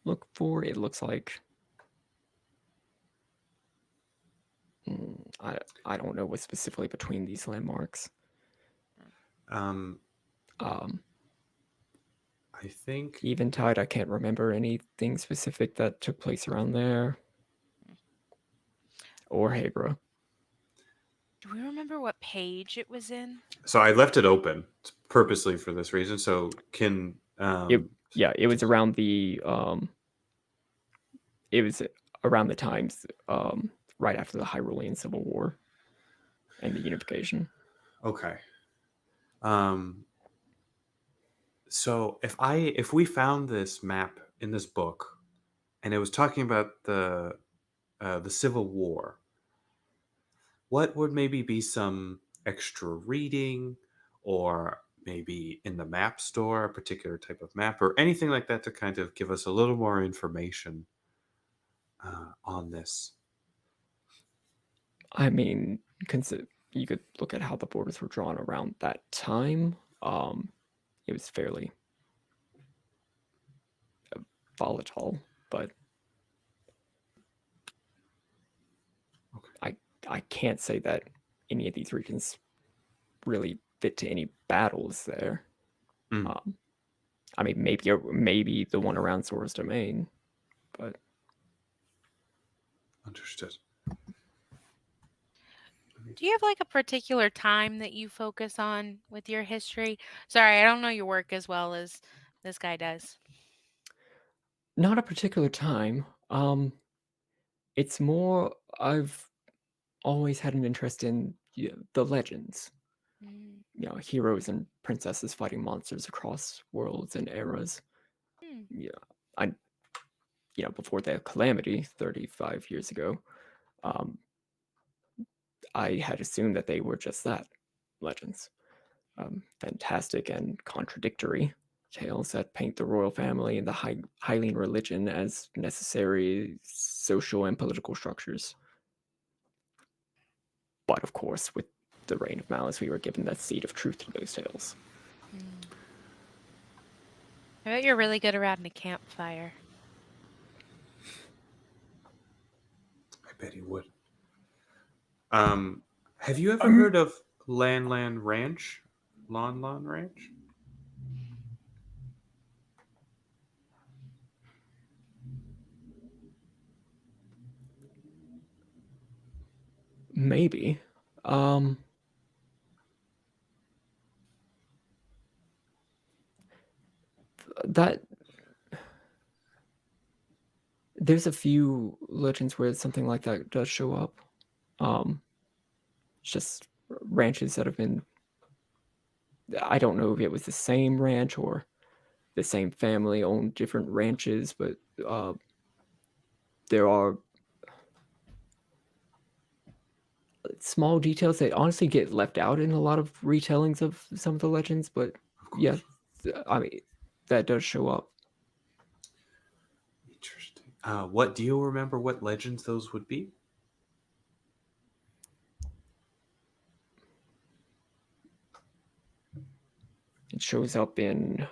looked for, it looks like I don't know what specifically between these landmarks. Um, I think Eventide, I can't remember anything specific that took place around there. Or Hagra. Do we remember what page it was in? so. I left it open purposely for this reason. So can It was around the it was around the times right after the Hyrulean Civil War and the unification. okay. So if we found this map in this book, and it was talking about the Civil War, what would maybe be some extra reading, or maybe in the map store a particular type of map, or anything like that to kind of give us a little more information on this? I mean, you could look at how the borders were drawn around that time. It was fairly volatile, but I can't say that any of these regions really fit to any battles there. Mm. I mean, maybe the one around Zora's Domain, but Understood. Do you have like a particular time that you focus on with your history? Sorry, I don't know your work as well as this guy does. not a particular time. It's more I've always had an interest in the legends. Mm. Heroes and princesses fighting monsters across worlds and eras. Hmm. Yeah, I before the calamity 35 years ago, I had assumed that they were just that, legends. Fantastic and contradictory tales that paint the royal family and the Hylian religion as necessary social and political structures. But of course, with the reign of malice, we were given that seed of truth to those tales. I bet you're really good around a campfire. bet he would. Have you ever Um, heard of Lan Ranch? Lon Ranch? Maybe. Um, that there's a few legends where something like that does show up. It's just ranches that have been. I don't know if it was the same ranch or the same family owned different ranches, but there are small details that honestly get left out in a lot of retellings of some of the legends. But yeah, I mean, that does show up. Interesting. What do you remember? What legends those would be? It shows up in.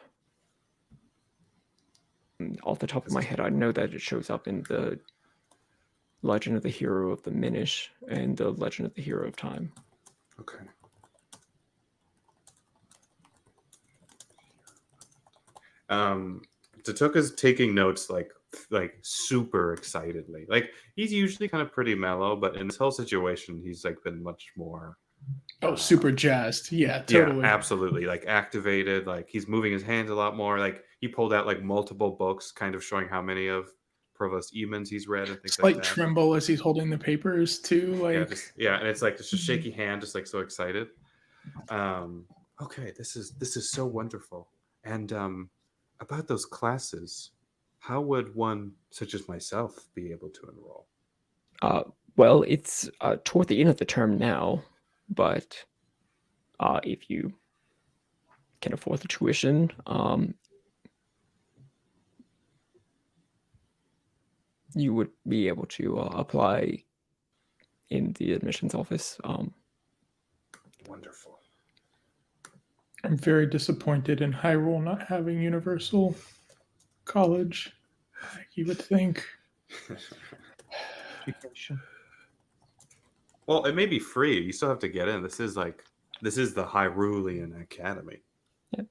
Off the top of my head, I know that it shows up in the Legend of the Hero of the Minish and the Legend of the Hero of Time. Okay. Tatuka's taking notes like super excitedly. Like he's usually kind of pretty mellow, but in this whole situation, he's like been much more. Oh, super jazzed. Yeah, totally. Yeah, absolutely. Like activated. Like he's moving his hands a lot more. Like he pulled out like multiple books, kind of showing how many of Provost Eamon's he's read and things like Slight that. tremble as he's holding the papers too. Like And it's like just a shaky hand, just like so excited. Okay, this is so wonderful. And about those classes, how would one such as myself be able to enroll? Well, it's toward the end of the term now, but if you can afford the tuition, you would be able to apply in the admissions office. Wonderful. I'm very disappointed in Hyrule not having universal college. Like you would think. Education. Well, it may be free. You still have to get in. This is the Hyrulean Academy. Yeah.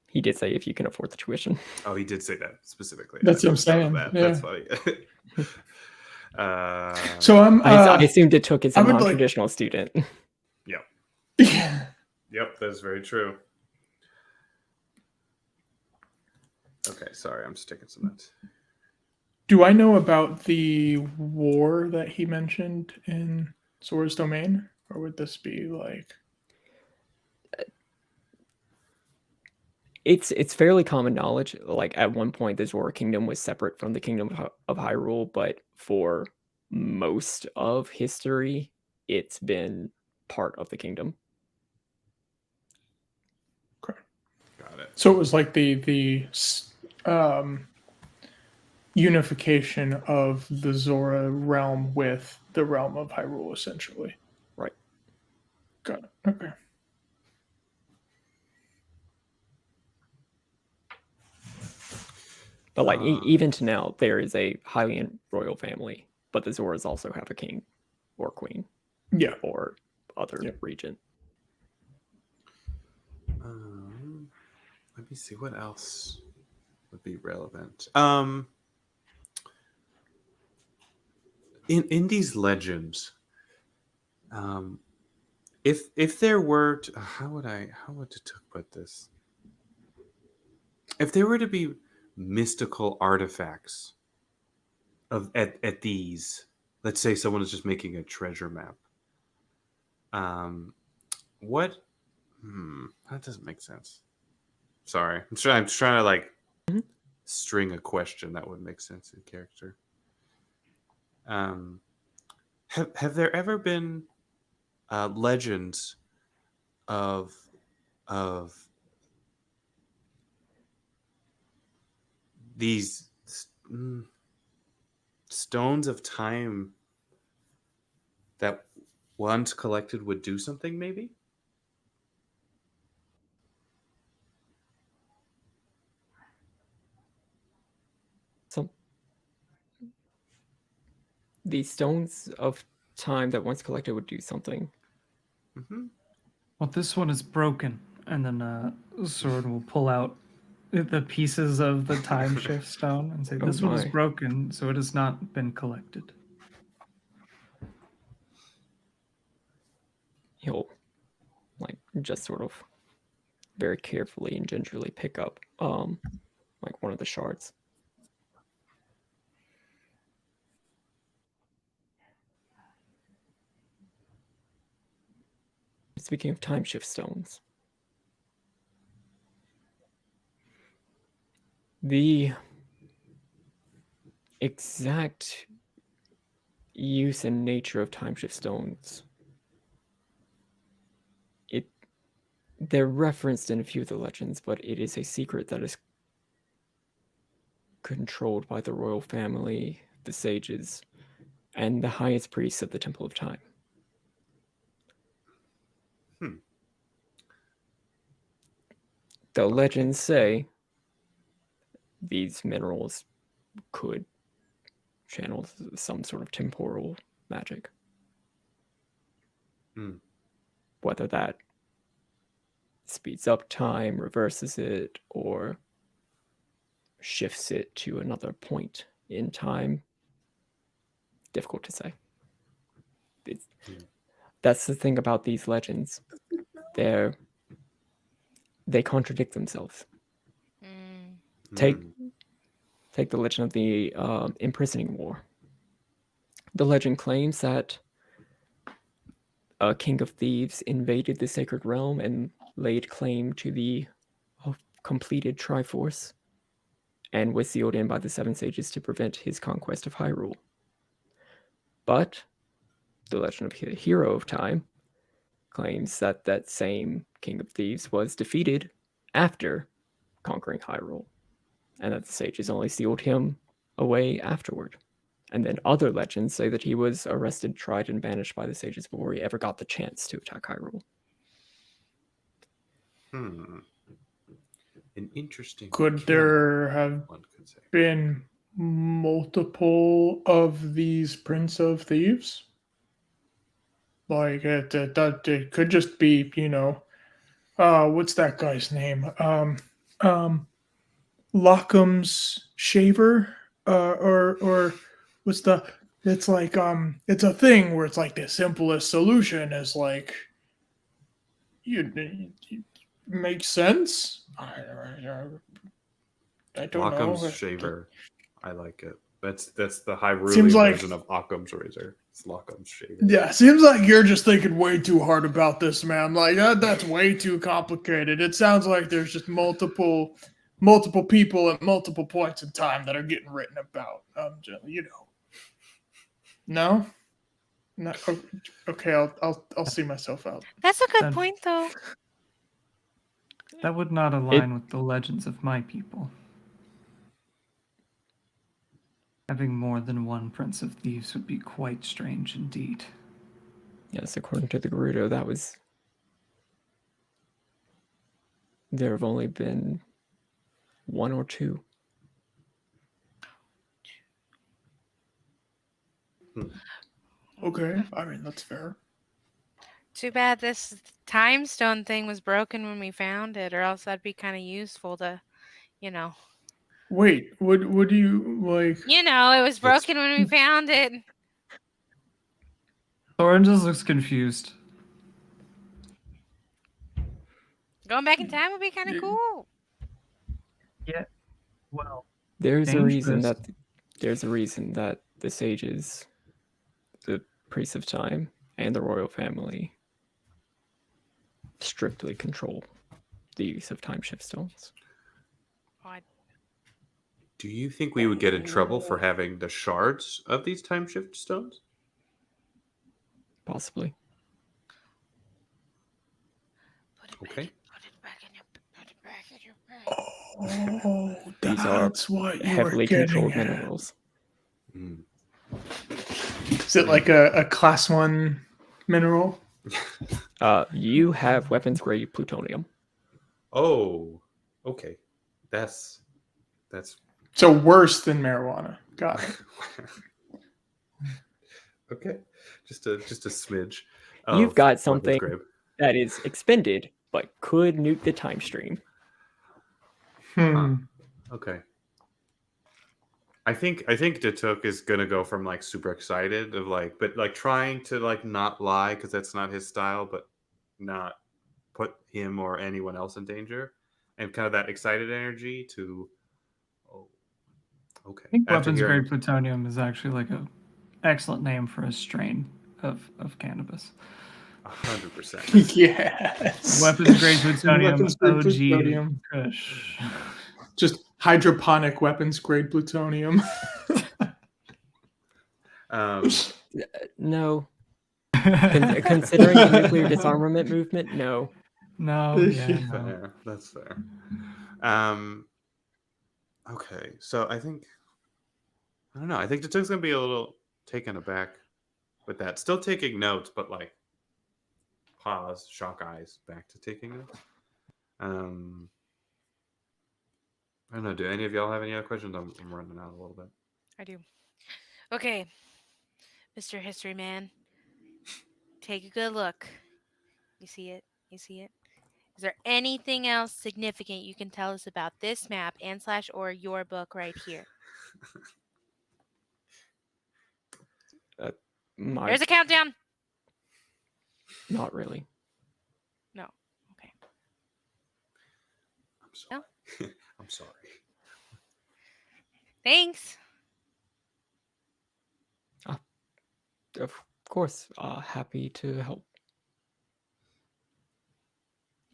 He did say if you can afford the tuition. Oh, he did say that specifically. That's what I'm saying. Yeah. That's funny. So I assumed it took as a I would like- non-traditional student. Yep. Yeah. Yep, that's very true. Okay, sorry, I'm just taking some notes. Do I know about the war that he mentioned in Sora's domain? Or would this be like It's fairly common knowledge. Like at one point, the Zora Kingdom was separate from the Kingdom of Hyrule, but for most of history, it's been part of the kingdom. okay. Got it. So it was like the unification of the Zora realm with the realm of Hyrule, essentially. Right. Got it. Okay. But like even to now, there is a Hylian royal family, but the Zoras also have a king or queen. Yeah. Or other regent. Let me see what else would be relevant. In these legends, if there were to, how would to put this? If there were to be mystical artifacts at these, let's say someone is just making a treasure map. What? That doesn't make sense. Sorry, I'm trying to like string a question that would make sense in character. Have there ever been legends of these stones of time that once collected would do something, maybe? The stones of time that once collected would do something. Well, this one is broken, and then Sword will pull out the pieces of the time shift stone and say, Oh "This one is my. broken, so it has not been collected." He'll like just sort of very carefully and gingerly pick up like one of the shards. Speaking of time shift stones, the exact use and nature of time shift stones, they're referenced in a few of the legends, but it is a secret that is controlled by the royal family, the sages, and the highest priests of the Temple of Time. The legends say these minerals could channel some sort of temporal magic. Whether that speeds up time, reverses it, or shifts it to another point in time, difficult to say. That's the thing about these legends. They contradict themselves. Take the legend of the imprisoning war. The legend claims that a king of thieves invaded the sacred realm and laid claim to the completed Triforce, and was sealed in by the seven sages to prevent his conquest of Hyrule. But the legend of the hero of time claims that that same king of thieves was defeated after conquering Hyrule, and that the sages only sealed him away afterward. And then other legends say that he was arrested, tried, and banished by the sages before he ever got the chance to attack Hyrule. An interesting. Could there have been multiple of these Prince of Thieves? Like it could just be, what's that guy's name? Lockham's Shaver, or what's the? It's like it's a thing where it's like the simplest solution is like, you makes sense. I don't Occam's know. shaver. I like it. That's the Hyrule Seems like- version of Occam's razor. It's Occam's shaver. Yeah, seems like you're just thinking way too hard about this, man. Like that's way too complicated. It sounds like there's just multiple people at multiple points in time that are getting written about. No. No. Okay, I'll see myself out. That's a good Then- point, though. That would not align with the legends of my people. Having more than one Prince of Thieves would be quite strange indeed. Yes, according to the Gerudo, there have only been one or two. Okay, I mean that's fair. Too bad this time stone thing was broken when we found it, or else that'd be kind of useful to, Wait, what do you like? it was broken when we found it. Thorin just looks confused. Going back in time would be kind of cool. Yeah. Well, There's a reason dangerous. that the sages, the priests of time, and the royal family strictly control the use of time shift stones. Do you think we would get in trouble for having the shards of these time shift stones? Possibly. Okay. Oh, These are that's what you heavily were getting controlled at. minerals. Is it like a class 1 mineral? You have weapons grade plutonium. Oh, okay. That's So worse than marijuana. Got it. Okay, just a smidge. You've Of got Weapons something Grave. that is expended, but could nuke the time stream. Huh. Okay. I think Datuk is gonna go from like super excited of like, but like trying to like not lie because that's not his style, but not put him or anyone else in danger, and kind of that excited energy to, oh, okay. I think After weapons hearing, grade plutonium is actually like a excellent name for a strain of cannabis. 100%. Yes. Weapons grade plutonium, Weapons grade OG plutonium. Kush. Just hydroponic weapons grade plutonium. No. Considering the nuclear disarmament movement, no. No, yeah, no. Fair. That's fair. Okay, so I don't know. I think Datuk's gonna be a little taken aback with that. Still taking notes, but like pause, shock eyes, back to taking notes. I don't know. Do any of y'all have any other questions? I'm running out a little bit. I do. Okay, Mr. History Man, take a good look. You see it? You see it? Is there anything else significant you can tell us about this map and / or your book right here? There's a countdown. Not really. No. Okay. I'm sorry. No? I'm sorry. Thanks. Of course, happy to help.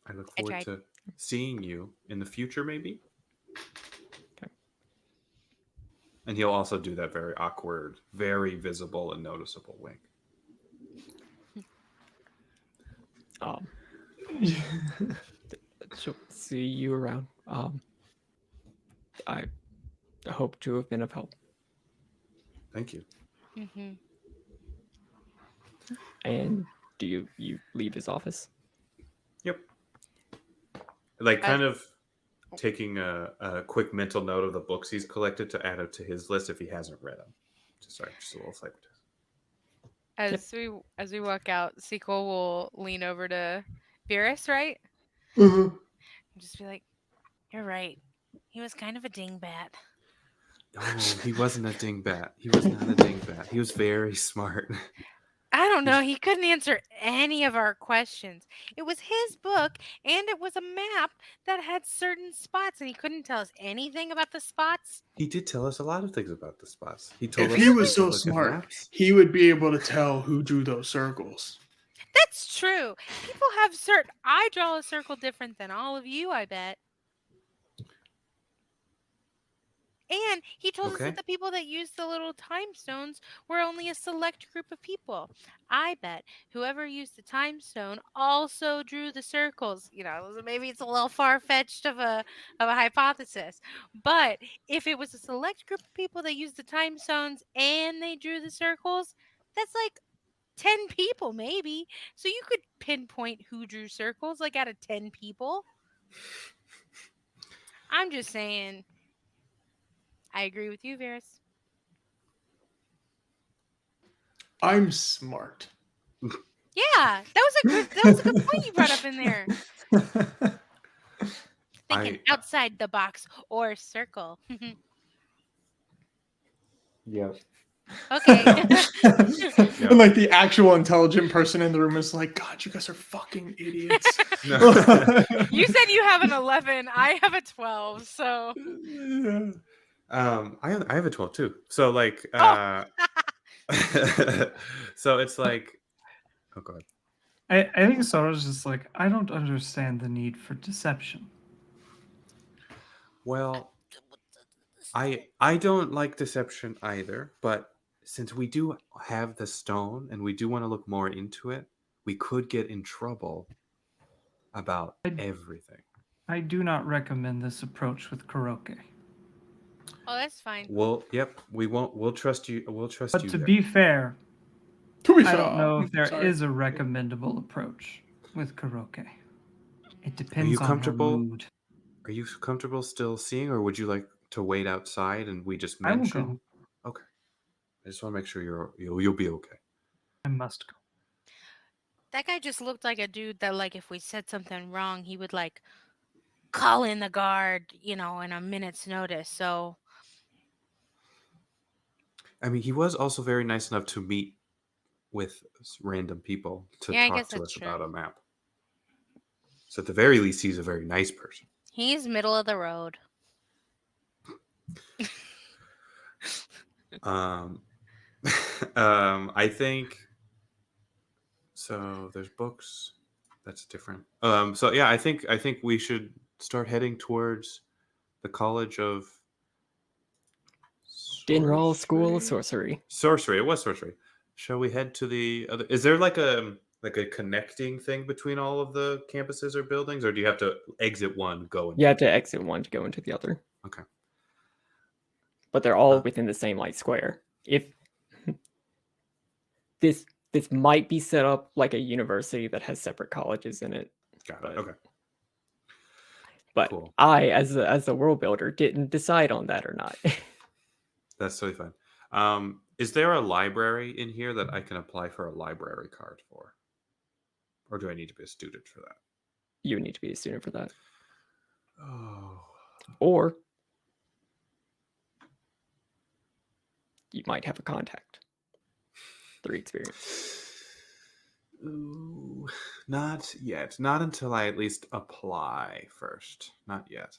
I look I forward tried. to seeing you in the future, maybe. Okay. And he'll also do that very awkward, very visible and noticeable wink. So see you around. I hope to have been of help. Thank you. Mm-hmm. And do you leave his office? Yep. Like kind of taking a quick mental note of the books he's collected to add it to his list if he hasn't read them. Just a little flavor test. As we walk out, Sequel will lean over to Virus, right? Mhm. And just be like, "You're right. He was kind of a dingbat." No, he wasn't a dingbat. He was not a dingbat. He was very smart. I don't know. He couldn't answer any of our questions. It was his book, and it was a map that had certain spots, and he couldn't tell us anything about the spots. He did tell us a lot of things about the spots. He told If us he was to so look at smart, maps. he would be able to tell who drew those circles. That's true. People have certain. I draw a circle different than all of you, I bet. And he told us Okay. that the people that used the little time stones were only a select group of people. I bet whoever used the time stone also drew the circles. You know, maybe it's a little far fetched of a hypothesis, but if it was a select group of people that used the time stones and they drew the circles, that's like 10 people maybe. So you could pinpoint who drew circles like out of 10 people. I'm just saying. I agree with you, Varys. I'm smart. Yeah, that was a good point you brought up in there. Thinking outside the box or circle. Yep. Okay. And like the actual intelligent person in the room is like, God, you guys are fucking idiots. No. You said you have an 11. I have a 12. So Yeah. I have a 12 too. So like so it's like, oh god. I think Sora's just like, I don't understand the need for deception. Well, I don't like deception either, but since we do have the stone and we do want to look more into it, we could get in trouble about everything. I do not recommend this approach with karaoke. oh, that's fine. Well, yep, we won't. We'll trust you. We'll trust But you. to there. be fair, To be I fair, don't know if there sorry. is a recommendable approach with karaoke. It depends you on her comfortable? mood. Are you comfortable still seeing, or would you like to wait outside and we just I will mention? go. Okay, I just want to make sure you'll be okay. must go. That guy just looked like a dude that, like, if we said something wrong, he would, like, call in the guard, in a minute's notice. So, I mean, he was also very nice enough to meet with random people to yeah, I talk guess to that's us about true. a map. So at the very least, he's a very nice person. He's middle of the road. Um, I think so. There's books. That's different. So yeah, I think we should start heading towards the College of Dinral School of Sorcery. Sorcery. Sorcery. It was sorcery. Shall we head to the other? Is there like a connecting thing between all of the campuses or buildings, or do you have to exit one, go into You have to exit one to go into the other, Okay. but they're all within the same like square. If this might be set up like a university that has separate colleges in it, Got but it. Okay. but Cool. I, as a world builder, didn't decide on that or not. That's totally fine. Is there a library in here that I can apply for a library card for? Or do I need to be a student for that? You would need to be a student for that, Oh. or you might have a contact through experience. Ooh, not yet. Not until I at least apply first. Not yet.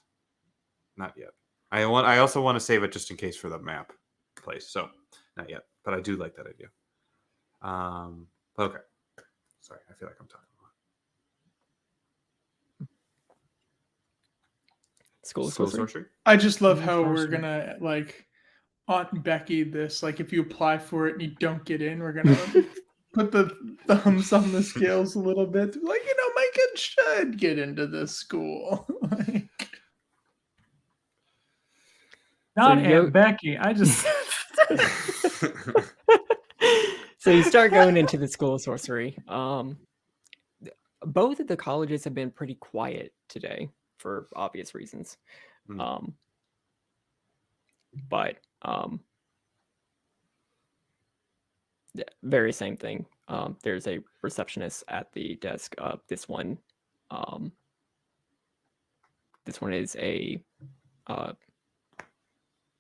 Not yet. I also want to save it just in case for the map place. So not yet. But I do like that idea. Okay. Sorry, I feel like I'm talking a lot. School of School of Sorcery. Sorcery? I just love Mhm, how we're sorcery. gonna like Aunt Becky this. Like if you apply for it and you don't get in, we're gonna put the thumbs on the scales a little bit. Like, my kid should get into this school. Like, Not So Aunt Becky. I just So you start going into the School of Sorcery. Both of the colleges have been pretty quiet today for obvious reasons. Hmm. But very same thing. There's a receptionist at the desk. This one is a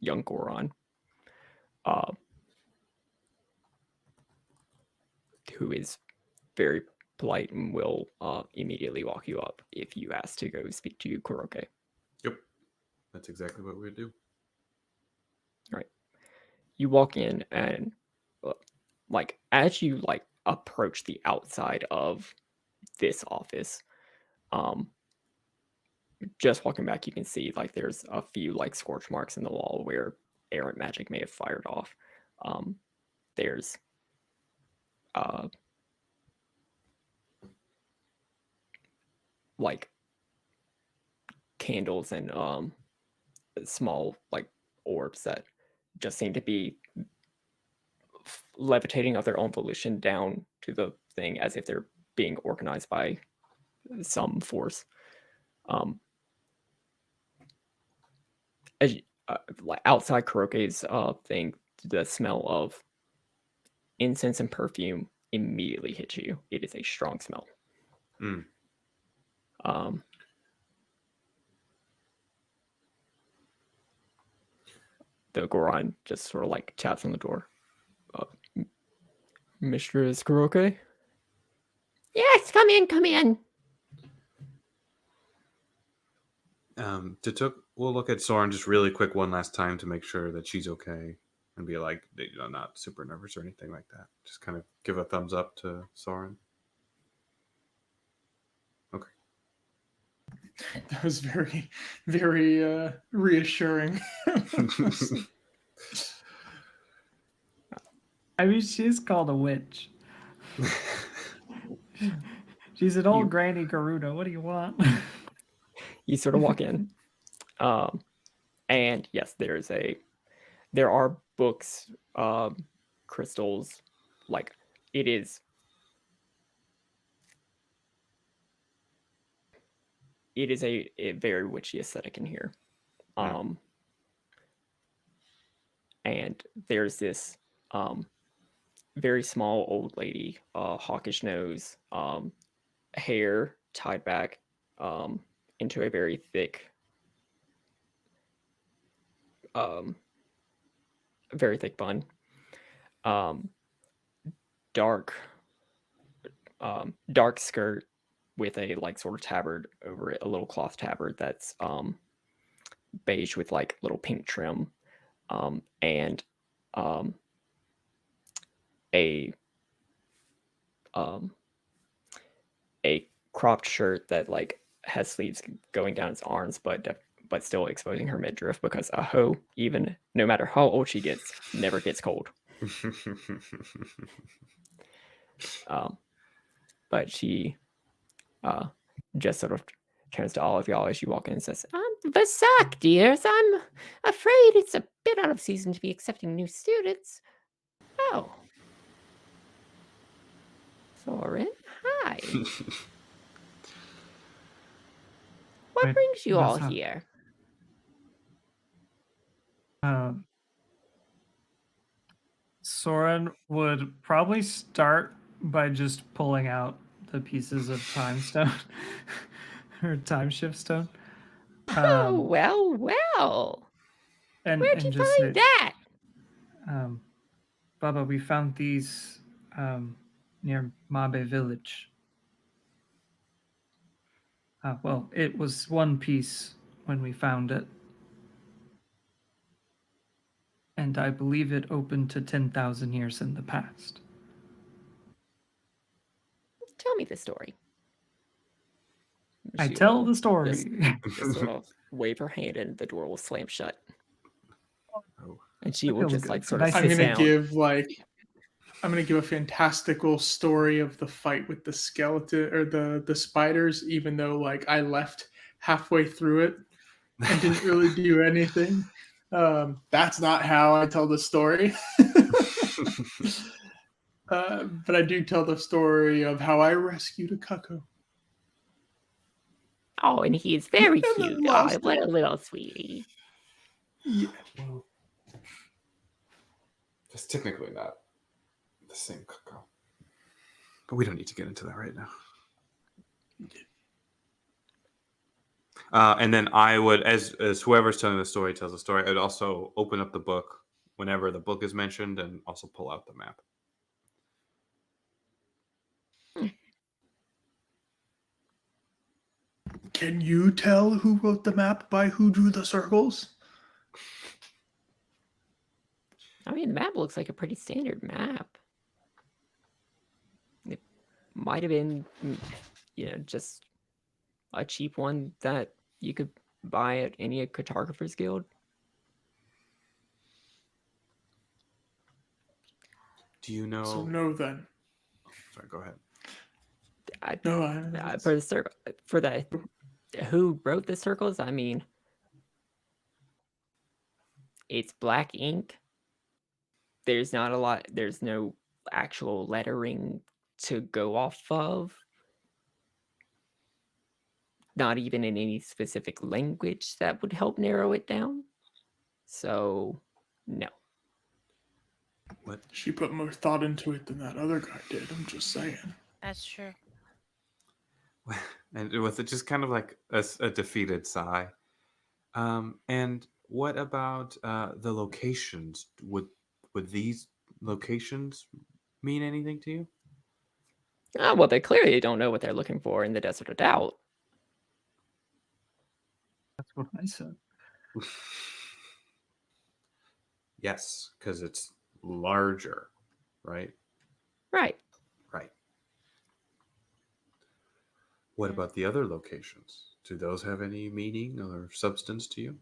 young Goron, who is very polite and will immediately walk you up if you ask to go speak to Kuroke. Yep. That's exactly what we would do. Right. You walk in and like as you like approach the outside of this office, just walking back, you can see like there's a few like scorch marks in the wall where errant magic may have fired off. There's like candles and small like orbs that just seem to be levitating of their own volition down to the thing as if they're being organized by some force. As like outside Kuroke's thing, the smell of incense and perfume immediately hits you. It is a strong smell. Mm. The Goron just sort of like taps on the door. Mistress Kuroke? Yes, come in, come in. We'll look at Soren just really quick one last time to make sure that she's okay and be like, not super nervous or anything like that. Just kind of give a thumbs up to Soren. Okay. that was very, very reassuring. I mean, she's called a witch. She's an old Granny Garuda. What do you want? You sort of walk in. And yes, there are books, crystals, like it is a very witchy aesthetic in here. And there's this very small old lady, hawkish nose, hair tied back into a very thick, bun. Dark, dark skirt with a like sort of tabard over it, a little cloth tabard that's beige with like little pink trim, and a a cropped shirt that like has sleeves going down its arms, but still exposing her midriff because a hoe, even no matter how old she gets, never gets cold. But she just sort of turns to all of y'all as you walk in and says, "Vasak, dears, I'm afraid it's a bit out of season to be accepting new students." "Oh. Soren, hi. What Wait, brings you all Vasak. here?" Soren would probably start by just pulling out the pieces of time stone or time shift stone. Oh, well. Where'd you just find say, that? Baba, we found these near Mabe village. Well, it was one piece when we found it. And I believe it opened to 10,000 years in the past. Tell me the story. I She tell will the story. just sort of wave her hand and the door will slam shut. Oh. And she That will feels just good. like sort Nice of to sit see. I'm gonna give a fantastical story of the fight with the skeleton or the spiders, even though like I left halfway through it and didn't really do anything. That's not how I tell the story. But I do tell the story of how I rescued a cuckoo. Oh, and he is very And cute. then Oh, lost what a it. little sweetie. Yeah. Well, that's technically not the same cacao. But we don't need to get into that right now. And then I would, as whoever's telling the story tells the story, I would also open up the book whenever the book is mentioned and also pull out the map. Can you tell who wrote the map by who drew the circles? I mean, the map looks like a pretty standard map. It might have been, just a cheap one that you could buy at any cartographer's guild. Do you know? So no, then. Sorry, go ahead. For the who wrote the circles, I mean, it's black ink. There's not a lot. There's no actual lettering to go off of. Not even in any specific language that would help narrow it down. So, no. What? She put more thought into it than that other guy did. I'm just saying. That's true. And with it just kind of like a defeated sigh. And what about the locations? Would these locations mean anything to you? Well, they clearly don't know what they're looking for in the Desert of Doubt. That's what I said. Yes, because it's larger, right? Right. Right. What about the other locations? Do those have any meaning or substance to you?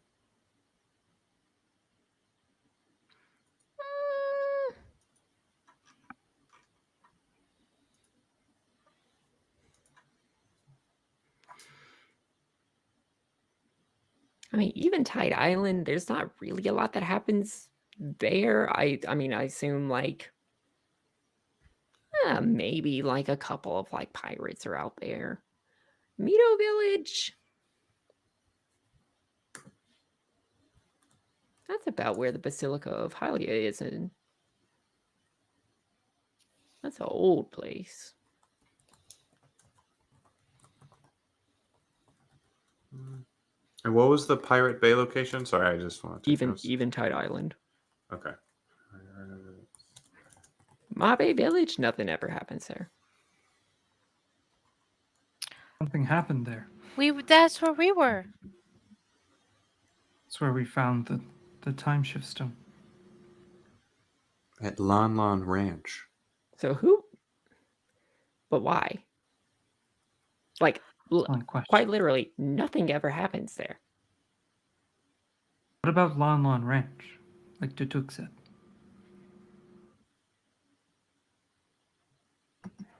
I mean, even Tide Island, there's not really a lot that happens there. I mean, I assume like maybe like a couple of like pirates are out there. Mito Village. That's about where the Basilica of Hylia is in. That's an old place. And what was the Pirate Bay location? Sorry, I just want to take notes. Eventide Island. Okay. Mabe Village, nothing ever happens there. Something happened there. That's where we were. That's where we found the time shift stone. At Lon Lon Ranch. So who? But why? Like, Excellent question. quite literally, nothing ever happens there. What about Lon Lon Ranch? Like Tutuk said.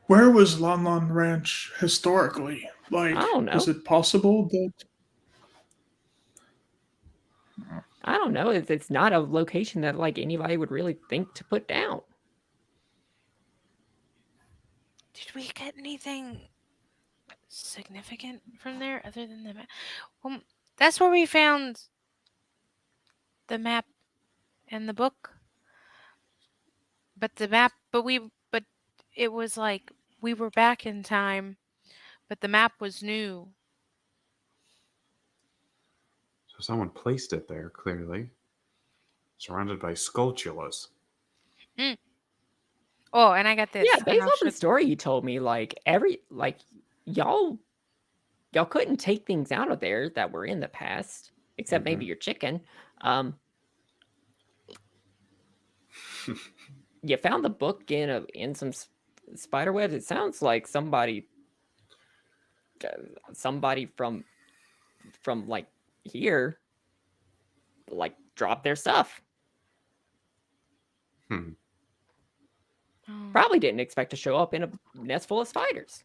Where was Lon Lon Ranch historically? Like, I don't know. is it possible that I don't know. It's not a location that like anybody would really think to put down. Did we get anything significant from there other than the map? Well, that's where we found the map and the book. But it was like we were back in time, but the map was new. So someone placed it there, clearly. Surrounded by sculptulas. Oh, and I got this. Yeah, based off the story you told me, like y'all couldn't take things out of there that were in the past, except maybe your chicken. You found the book in some spider webs. It sounds like somebody from like here, like dropped their stuff. Probably didn't expect to show up in a nest full of spiders.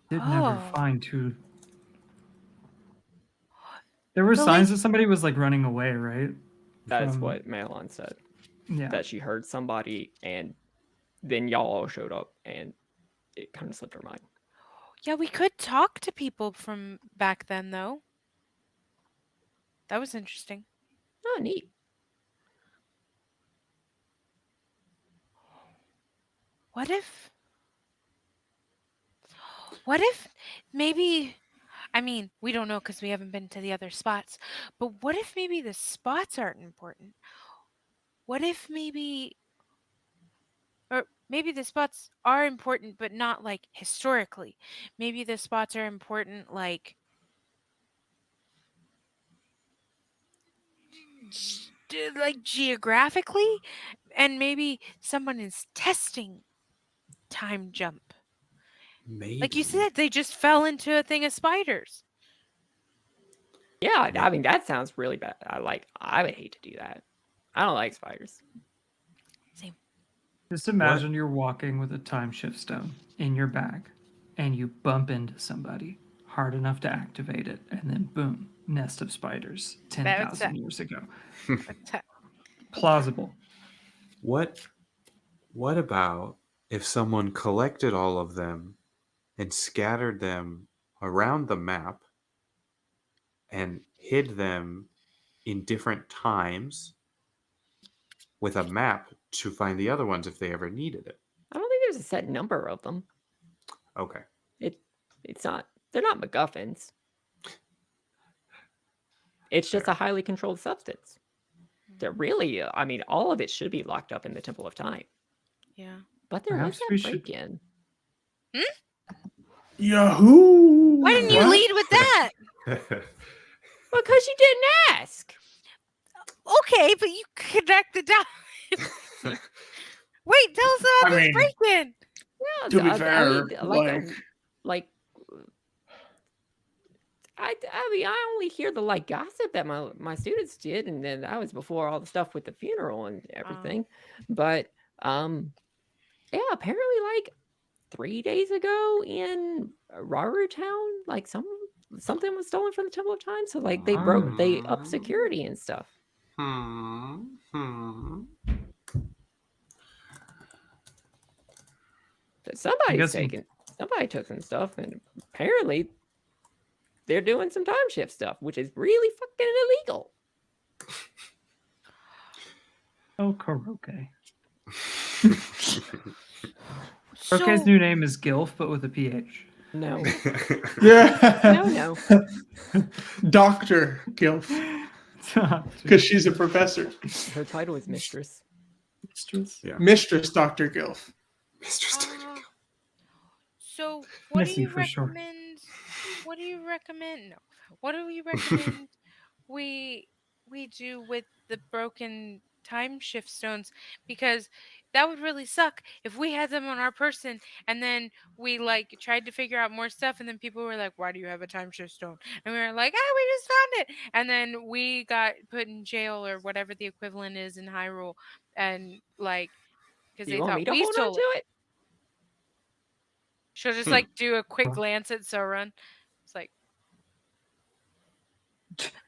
Did never find who. There were signs that somebody was like running away, right? That's what Malon said. Yeah. That she heard somebody, and then y'all all showed up, and it kind of slipped her mind. Yeah, we could talk to people from back then, though. That was interesting. Oh, neat. What if maybe, I mean, we don't know because we haven't been to the other spots, but what if maybe the spots aren't important? What if maybe the spots are important, but not like historically? Maybe the spots are important like geographically, and maybe someone is testing time jump. Maybe. Like you said, they just fell into a thing of spiders. Yeah, I mean, that sounds really bad. I would hate to do that. I don't like spiders. Same. Just imagine you're walking with a time shift stone in your bag and you bump into somebody hard enough to activate it, and then boom, nest of spiders 10,000 years ago. Plausible. What about if someone collected all of them and scattered them around the map and hid them in different times with a map to find the other ones if they ever needed it? I don't think there's a set number of them. Okay. It's not. They're not MacGuffins. It's just a highly controlled substance. They're really, I mean, all of it should be locked up in the Temple of Time. Yeah. But there was that break-in. Yahoo! Why didn't you lead with that? Because you didn't ask. Okay, but you connect the dots. Wait, tell us about this break-in. Yeah, to be fair, I mean, I only hear the gossip that my students did, and then that was before all the stuff with the funeral and everything. But yeah, apparently 3 days ago in Raru Town, something was stolen from the Temple of Time. So they upped security and stuff. Somebody took some stuff, and apparently they're doing some time shift stuff, which is really fucking illegal. Oh, Koroke. So, Koroke's new name is Gilf, but with a PH. No. Yeah. No. Dr. Gilf. Because she's a professor. Her title is Mistress. Mistress. Yeah. Mistress Dr. Gilf. Mistress Dr. uh, so what do Missy you for short. recommend? What do you recommend? No. What do you recommend we do with the broken time shift stones? Because that would really suck if we had them on our person and then we like tried to figure out more stuff and then people were like, why do you have a time shift stone? And we were like, ah, we just found it. And then we got put in jail or whatever the equivalent is in Hyrule, and like because You they want thought me to we hold on stole to it. it? She'll just like do a quick glance at Soren. It's like,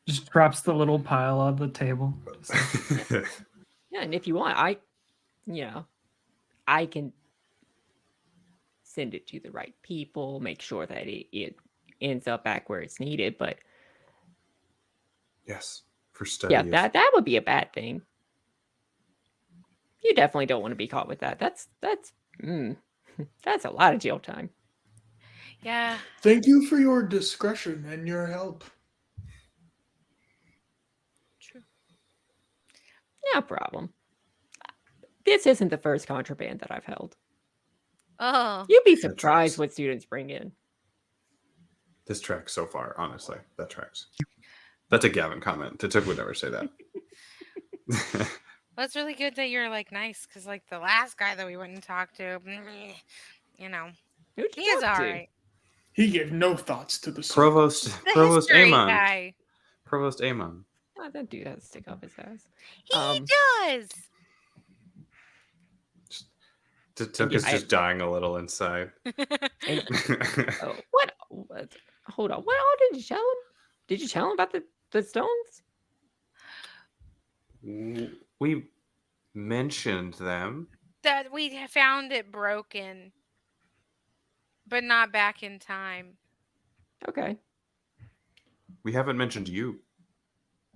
Just drops the little pile on the table. Just like, Yeah, and if you want, I can send it to the right people, make sure that it ends up back where it's needed. But Yes, for study. yeah, that would be a bad thing. You definitely don't want to be caught with that. That's that's a lot of jail time. yeah. Thank you for your discretion and your help. True. No problem. This isn't the first contraband that I've held. Oh. You'd be That surprised tracks. what students bring in. This tracks so far, honestly. That tracks. That's a Gavin comment. It took whatever to say that. Well, it's really good that you're like nice, because like the last guy that we went and talked to, you know, Who'd you he's talk all to? right. He gave no thoughts to the Provost The Provost history Amon. guy. Provost Amon. Oh, that dude has a stick up his ass. He does. Tuck is I- just dying a little inside. And, oh, what? Hold on. What all did you tell him? Did you tell him about the stones? We mentioned them. That we found it broken, but not back in time. Okay. We haven't mentioned you.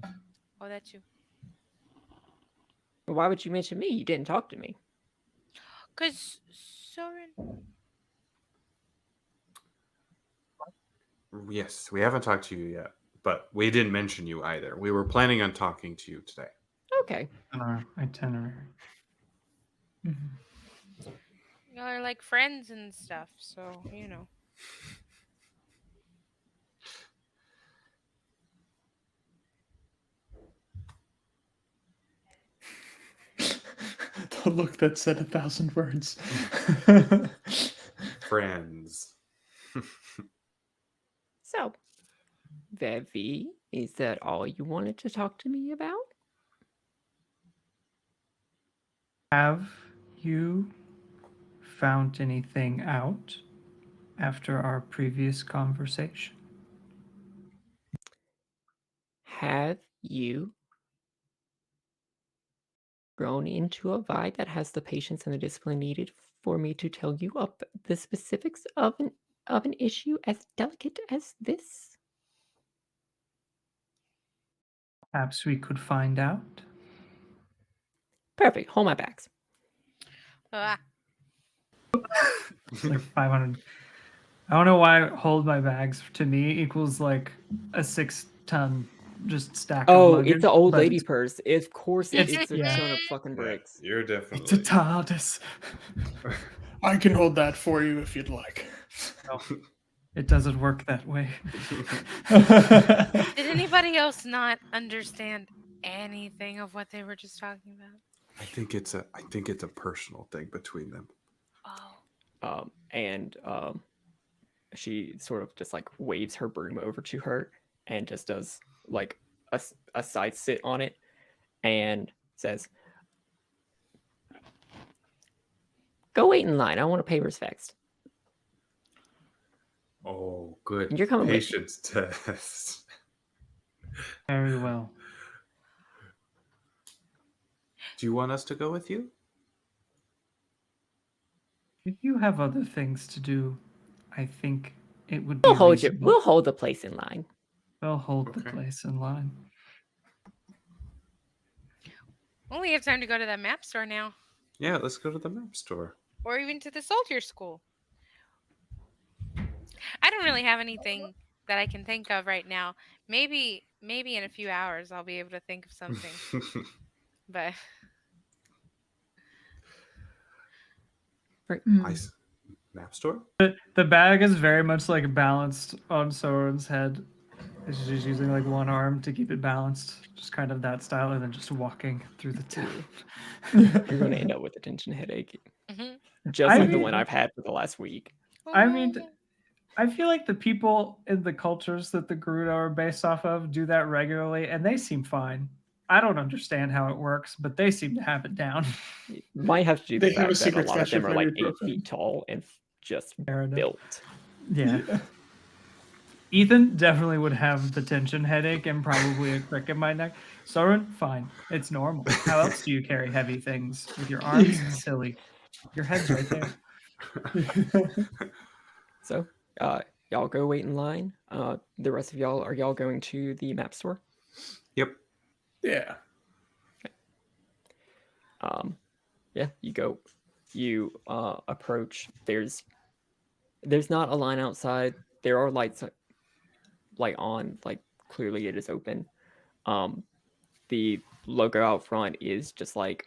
Oh, that's you. Why would you mention me? You didn't talk to me. Cause Soren. Yes, we haven't talked to you yet, but we didn't mention you either. We were planning on talking to you today. Okay. on our itinerary. Y'all are like friends and stuff, so you know. The look that said 1,000 words. Friends. So, Vevi, is that all you wanted to talk to me about? Have you found anything out after our previous conversation? Have you grown into a Vi that has the patience and the discipline needed for me to tell you up the specifics of an issue as delicate as this? Perhaps we could find out. Perfect. Hold my bags. Ah, It's like 500. I don't know why hold my bags to me equals like a 6-ton just stack of Oh, luggage. it's the old but lady purse. Of course, it's a yeah. ton of fucking bricks. You're It's a definitely. TARDIS. I can hold that for you if you'd like. It doesn't work that way. did anybody else not understand anything of what they were just talking about? I think it's a personal thing between them. Oh. And she sort of just like waves her broom over to her and just does like a side sit on it and says, "Go wait in line. I want to pay respects." Oh, good. You're coming with me. Patience test. Very well. Do you want us to go with you? If you have other things to do, I think it would be We'll hold you. reasonable. We'll hold the place in line. We'll hold the Okay. place in line. Well, we have time to go to that map store now, Yeah, let's go to the map store. or even to the soldier school. I don't really have anything that I can think of right now. Maybe in a few hours I'll be able to think of something. But Nice. Map store? The bag is very much like balanced on Soren's head. She's just using like one arm to keep it balanced, just kind of that style, and then just walking through the town. You're going to end up with a tension headache, mhm. just I like the mean- one I've had for the last week. I mean, I feel like the people in the cultures that the Gerudo are based off of do that regularly, and they seem fine. I don't understand how it works, but they seem to have it down. It might have to do the They have a fact that a secret lot of stash them of are like 8 ibuprofen. feet tall and just Fair enough. built. Yeah. Ethan definitely would have the tension headache and probably a crick in my neck. Soren, fine. It's normal. How else do you carry heavy things? With your arms? Silly. Your head's right there. So, y'all go wait in line. The rest of y'all, are y'all going to the map store? Yep. Yeah. Yeah, you go. You approach. There's not a line outside. There are lights like on. Like clearly it is open. The logo out front is just like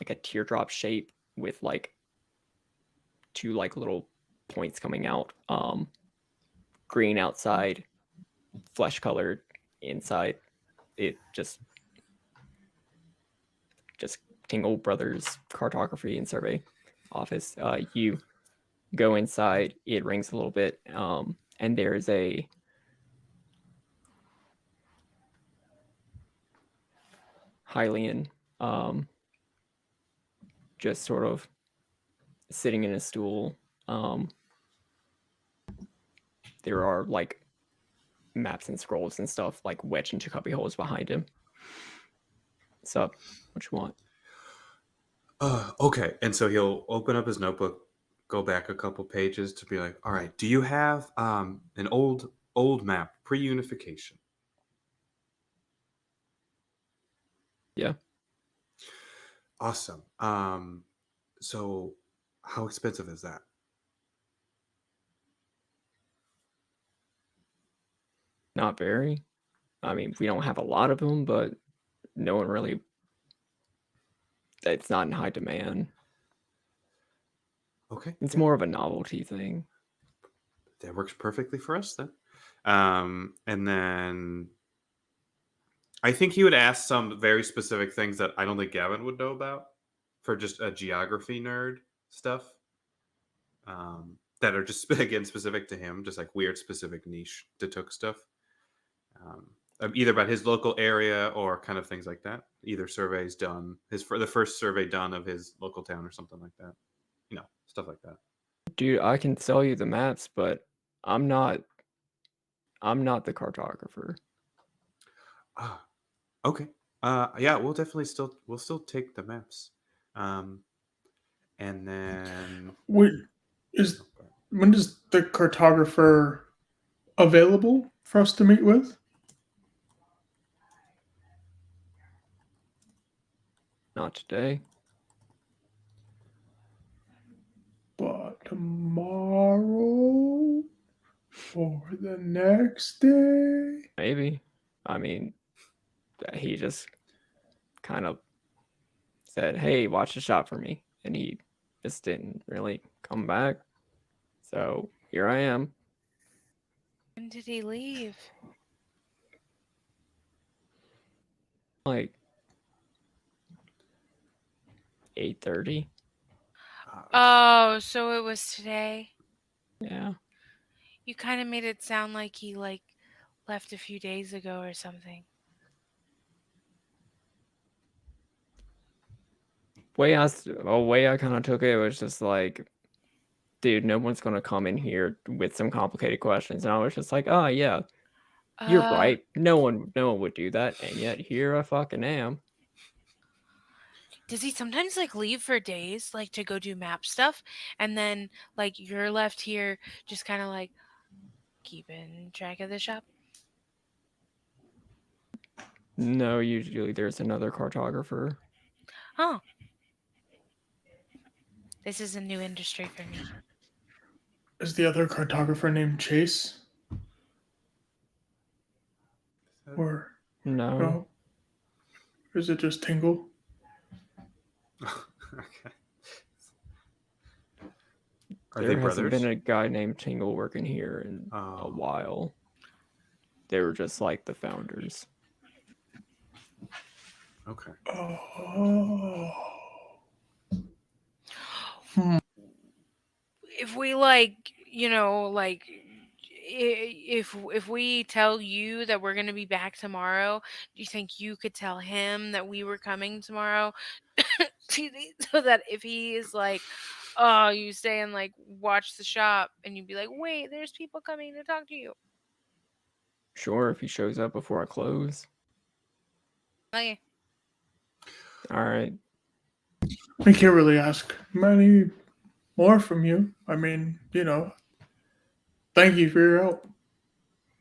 a teardrop shape with like 2 like little points coming out. Green outside, flesh colored inside. It just Tingle Brothers Cartography and Survey office. You go inside, it rings a little bit, and there's a Hylian just sort of sitting in a stool. There are like maps and scrolls and stuff like wedged into cubby holes behind him. So, what you want? Okay. And so he'll open up his notebook, go back a couple pages to be like, all right, do you have an old map, pre-unification? Yeah. Awesome. So how expensive is that? Not very. I mean, we don't have a lot of them, but no one really. It's not in high demand. Okay. It's yeah. more of a novelty thing. That works perfectly for us then. And then I think he would ask some very specific things that I don't think Gavin would know about for just a geography nerd stuff. That are just again specific to him, just like weird specific niche Datuk stuff. Either about his local area or kind of things like that. Either surveys done, the first survey done of his local town or something like that. You know, stuff like that. Dude, I can sell you the maps, but I'm not the cartographer. Okay. Yeah, we'll definitely still take the maps. And then When is the cartographer available for us to meet with? Not today. But tomorrow or the next day? Maybe. I mean, he just kind of said, "Hey, watch the shop for me," and he just didn't really come back. So here I am. When did he leave? Like 8:30. Oh, so it was today. Yeah. You kind of made it sound like he left a few days ago or something. Way I kind of took it was just like, dude, no one's gonna come in here with some complicated questions, and I was just like, oh yeah, you're right. No one would do that, and yet here I fucking am. Does he sometimes leave for days to go do map stuff, and then you're left here just kind of keeping track of the shop? No, usually there's another cartographer. Oh, this is a new industry for me. Is the other cartographer named Chase? Or No. no? Or is it just Tingle? Okay. Are There they hasn't brothers? been a guy named Tingle working here in a Oh. while. They were just like the founders. Okay. Oh. If we like, like if we tell you that we're going to be back tomorrow, do you think you could tell him that we were coming tomorrow? So that if he is like, oh, you stay and like watch the shop, and you'd be like, wait, there's people coming to talk to you. Sure, if he shows up before I close. Okay. All right. I can't really ask many more from you. I mean, thank you for your help.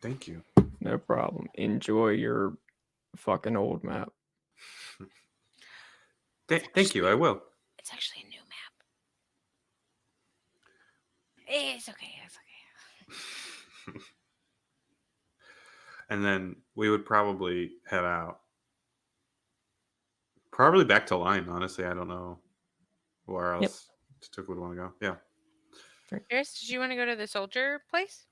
Thank you. No problem. Enjoy your fucking old map. Thank you. I will. It's actually a new map. It's okay. It's okay. And then we would probably head out. Probably back to line, honestly. I don't know where else Took would want to go. Yeah. Iris, did you want to go to the soldier place?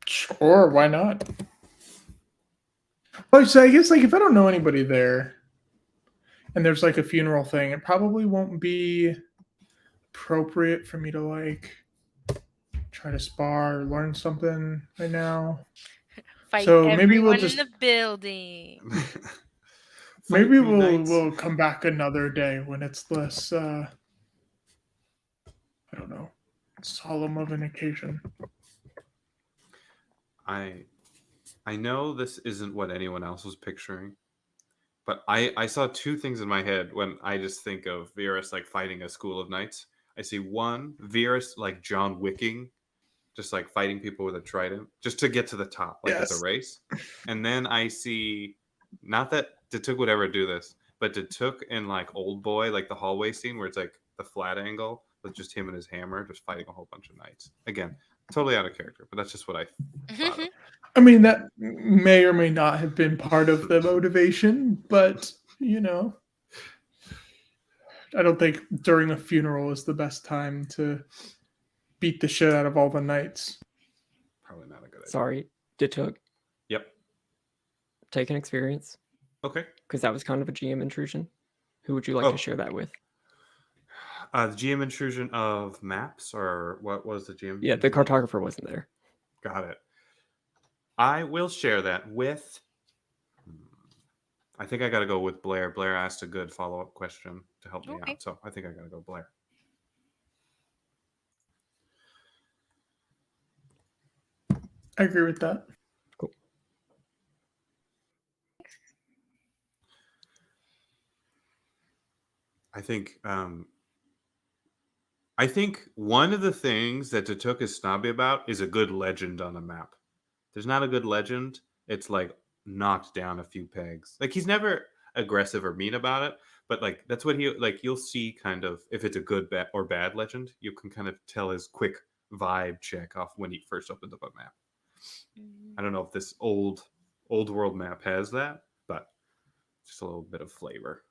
Sure, why not? Like, so I guess, like, if I don't know anybody there, and there's like a funeral thing, it probably won't be appropriate for me to like try to spar or learn something right now. Fight So maybe everyone we'll in just the building. Fight maybe me, knights. we'll come back another day when it's less I don't know, solemn of an occasion. I know this isn't what anyone else was picturing, but I saw two things in my head when I just think of Virus like fighting a school of knights. I see one, Virus like John Wicking, just like fighting people with a trident, just to get to the top, like as a Yes. race. And then I see, not that Datuk would ever do this, but Datuk in like Old Boy, like the hallway scene where it's like the flat angle with just him and his hammer, just fighting a whole bunch of knights. Again, totally out of character, but that's just what I thought of. I mean, that may or may not have been part of the motivation, but I don't think during a funeral is the best time to beat the shit out of all the knights. Probably not a good idea. Sorry, Datuk. Yep. Take an experience. Okay. Because that was kind of a GM intrusion. Who would you like to share that with? The GM intrusion of maps, or what was the GM? Yeah, the cartographer wasn't there. Got it. I will share that with. I think I got to go with Blair. Blair asked a good follow-up question to help me out, so I think I got to go Blair. I agree with that. Cool. I think one of the things that Datuk is snobby about is a good legend on a map. There's not a good legend. It's like knocked down a few pegs. Like he's never aggressive or mean about it, but like that's what he like. You'll see kind of if it's a good or bad legend. You can kind of tell his quick vibe check off when he first opens up a map. I don't know if this old world map has that, but just a little bit of flavor.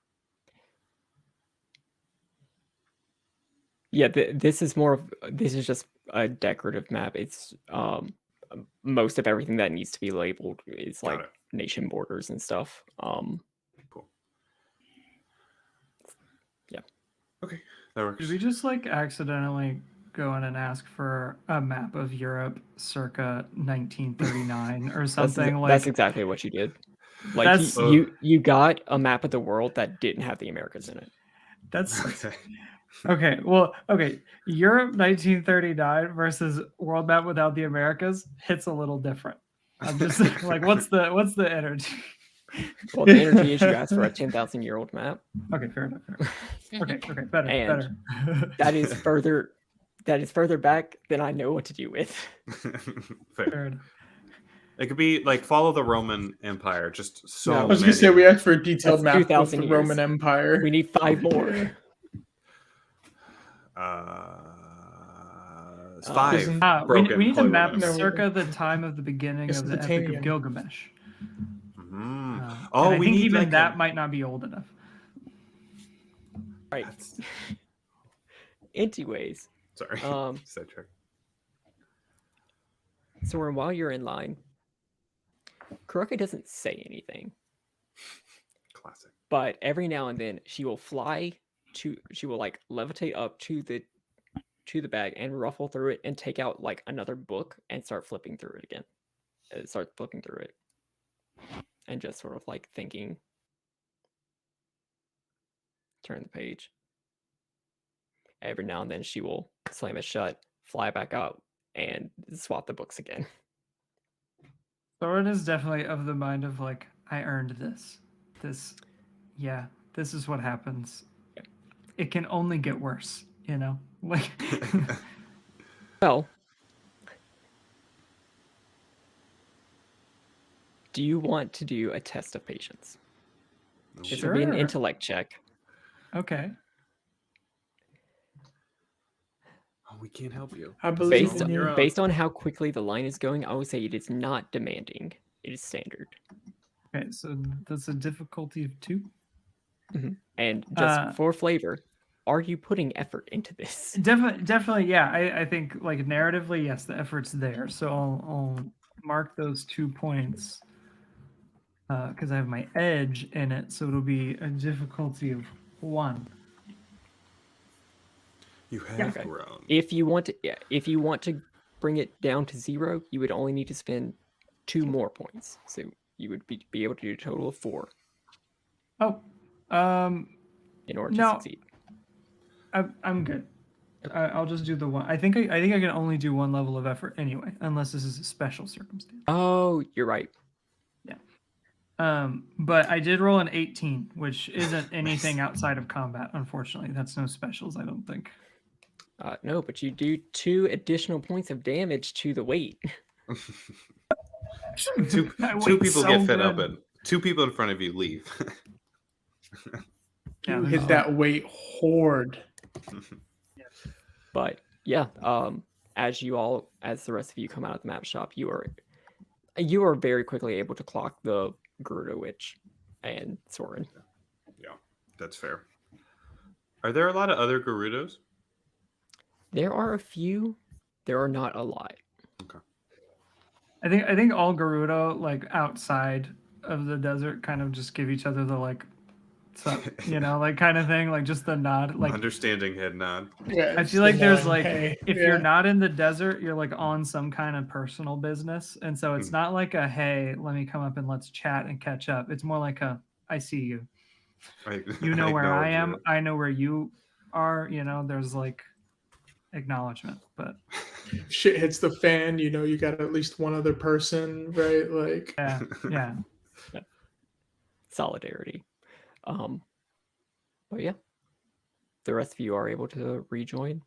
Yeah, this is just a decorative map. It's most of everything that needs to be labeled is like nation borders and stuff. Cool. Yeah. Okay, that works. Did we just like accidentally go in and ask for a map of Europe circa 1939 or something? That's exactly what you did. Like you got a map of the world that didn't have the Americas in it. That's okay. Well, okay. Europe 1939 versus world map without the Americas hits a little different. I'm just like, what's the energy? Well, the energy is you asked for a 10,000-year-old map. Okay, fair enough. Okay, better. And better. that is further back than I know what to do with. Fair. It could be like follow the Roman Empire. Just so. No. I was gonna say we asked for a detailed That's map of 2,000 the years. Roman Empire. We need 5 more. It's 5. Isn't- we broken need to Holy map Roman Empire. circa the time of the beginning of the Epic of Mesopotamian. Gilgamesh. Mm. And I we think need even like that might not be old enough. Right. That's- Anyways, Sorry. um, Sidetrack. so while you're in line, Kuroki doesn't say anything, Classic. but every now and then she will like levitate up to the bag and ruffle through it and take out like another book and start flipping through it again. Start flipping through it and just sort of like thinking. Turn the page. Every now and then she will slam it shut, fly back out, and swap the books again. Thorin is definitely of the mind of like, I earned this. This is what happens. It can only get worse, you know? Like Well, do you want to do a test of patience? This will be an Sure. intellect check. Okay. Oh, we can't help you. I believe on in your you. own. Based on how quickly the line is going, I would say it is not demanding. It is standard. Okay, so that's a difficulty of 2. And just Uh, for flavor, are you putting effort into this? Definitely, yeah. I think like narratively, yes, the effort's there. So I'll mark those 2 points because I have my edge in it. So it'll be a difficulty of 1. You have Okay. grown. If you want to bring it down to 0, you would only need to spend 2 more points. So you would be able to do a total of 4 Oh, in order to No. succeed. I'm good. I'll just do the 1. I think I can only do 1 level of effort anyway, unless this is a special circumstance. Oh, you're right. But I did roll an 18, which isn't anything outside of combat. Unfortunately, that's no specials. I don't think. No, but you do 2 additional points of damage to the weight. two That two went people so get fed up, good. and 2 people in front of you leave. Yeah, You there's hit that weight hard. But yeah, as the rest of you come out of the map shop, you are very quickly able to clock the Gerudo Witch and Soren. Yeah, that's fair. Are there a lot of other Gerudos? There are a few. There are not a lot. I think all Gerudo like outside of the desert kind of just give each other the like, sup, like kind of thing, like just the nod. Like Understanding head nod. Yeah, I it's feel the like there's long, like hey, if yeah. you're not in the desert, you're like on some kind of personal business, and so it's not like a hey, let me come up and let's chat and catch up. It's more like a I see you. You know where I am. I know where you are. There's like acknowledgement, but Shit hits the fan, you got at least one other person, right? Like, yeah. Solidarity. But yeah, the rest of you are able to rejoin.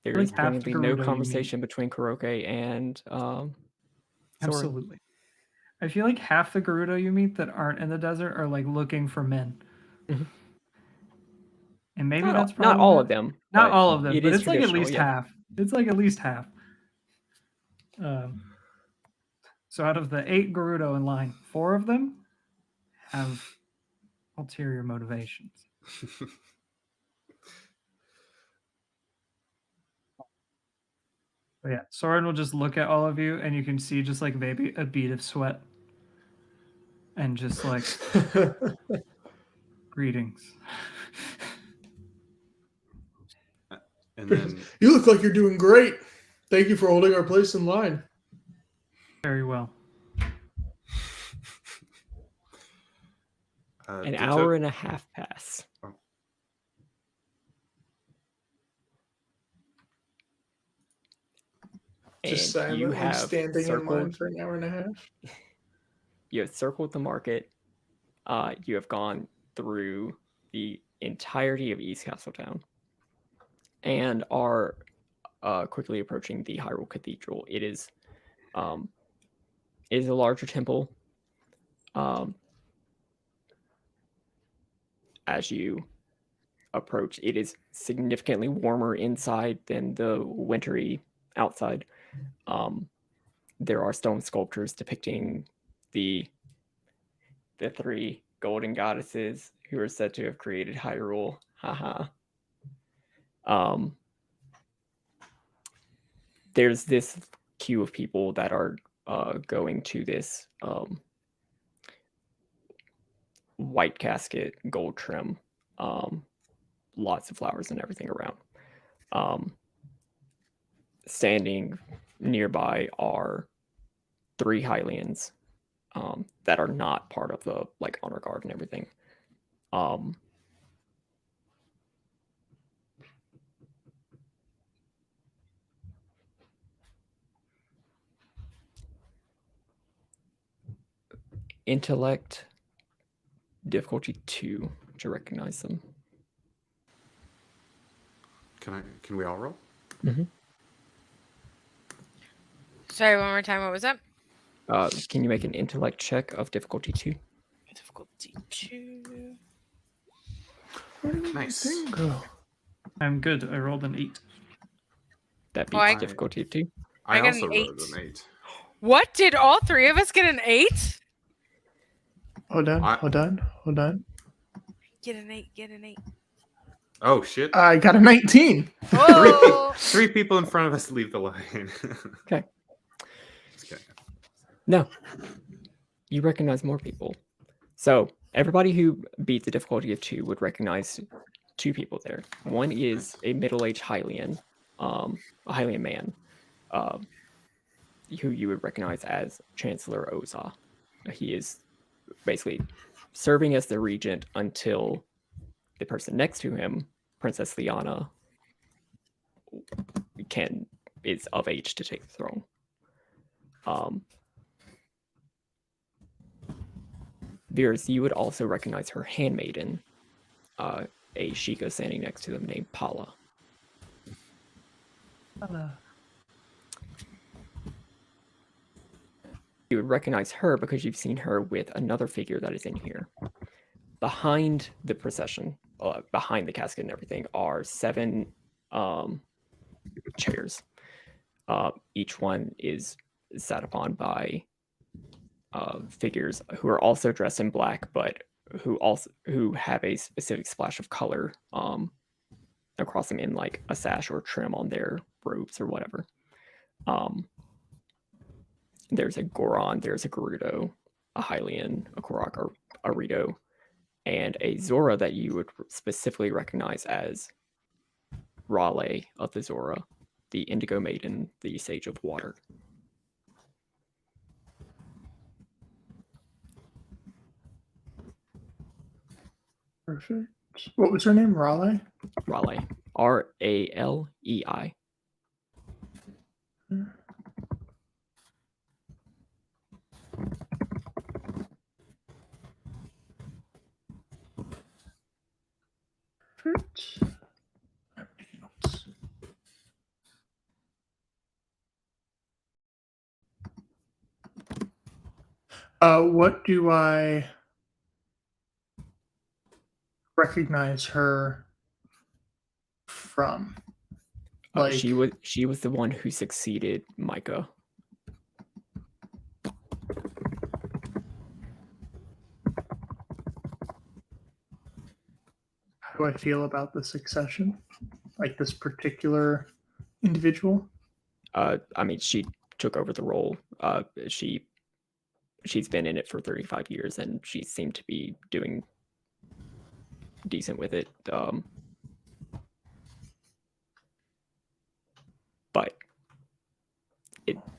There Like is half the currently Gerudo no you meet. conversation between Kuroke and Soren. Absolutely. I feel like half the Gerudo you meet that aren't in the desert are like looking for men. Mhm. And maybe Not, that's not probably all of them. Not but all of them, it but is it's like at traditional, least yeah. half. It's like at least half. So out of the 8 Gerudo in line, 4 of them have ulterior motivations. But yeah, Soren will just look at all of you, and you can see just like maybe a bead of sweat, and just like greetings. And then you look like you're doing great. Thank you for holding our place in line. Very well. An hour and a half pass. Oh. Just And you silently have standing in line circled. for an hour and a half. You have circled the market. You have gone through the entirety of East Castletown, and are quickly approaching the Hyrule Cathedral. It is It is a larger temple. As you approach, it is significantly warmer inside than the wintry outside. There are stone sculptures depicting the three golden goddesses who are said to have created Hyrule. Haha. There's this queue of people that are going to this white casket, gold trim, lots of flowers and everything around. Standing nearby are 3 Hylians that are not part of the like honor guard and everything. Intellect difficulty 2 to recognize them. Can we all roll? Mm-hmm. Sorry, one more time. What was that? Can you make an intellect check of difficulty 2? Difficulty 2. Where did my Nice. thing go? I'm good. I rolled an 8. That Oh, I- beats difficulty 2. I got also an rolled 8. an 8. What? Did all 3 of us get an 8? Hold on, I- hold on, hold on. Get an 8. Get an 8. Oh shit! I got a 19. Oh! 3 people in front of us leave the line. Okay. Just kidding. No. You recognize more people. So everybody who beat the difficulty of 2 would recognize 2 people there. One is a middle-aged Hylian, a Hylian man, who you would recognize as Chancellor Oza. He is basically serving as the regent until the person next to him, Princess Liana, is of age to take the throne. Virs, you would also recognize her handmaiden, a Sheikah standing next to them named Pala. Hello. You would recognize her because you've seen her with another figure that is in here. Behind the procession, behind the casket and everything, are 7 chairs. Each one is sat upon by figures who are also dressed in black, but who have a specific splash of color across them in like a sash or trim on their robes or whatever. There's a Goron, there's a Gerudo, a Hylian, a Korok, a Rito, and a Zora that you would specifically recognize as Raleigh of the Zora, the Indigo Maiden, the Sage of Water. Perfect. What was her name? Raleigh? Raleigh. Ralei. Perfect. What do I recognize her from? Like, She was the one who succeeded Micah. how do I feel about the succession? Like this particular individual? I mean, she took over the role. She's been in it for 35 years, and she seemed to be doing decent with it. But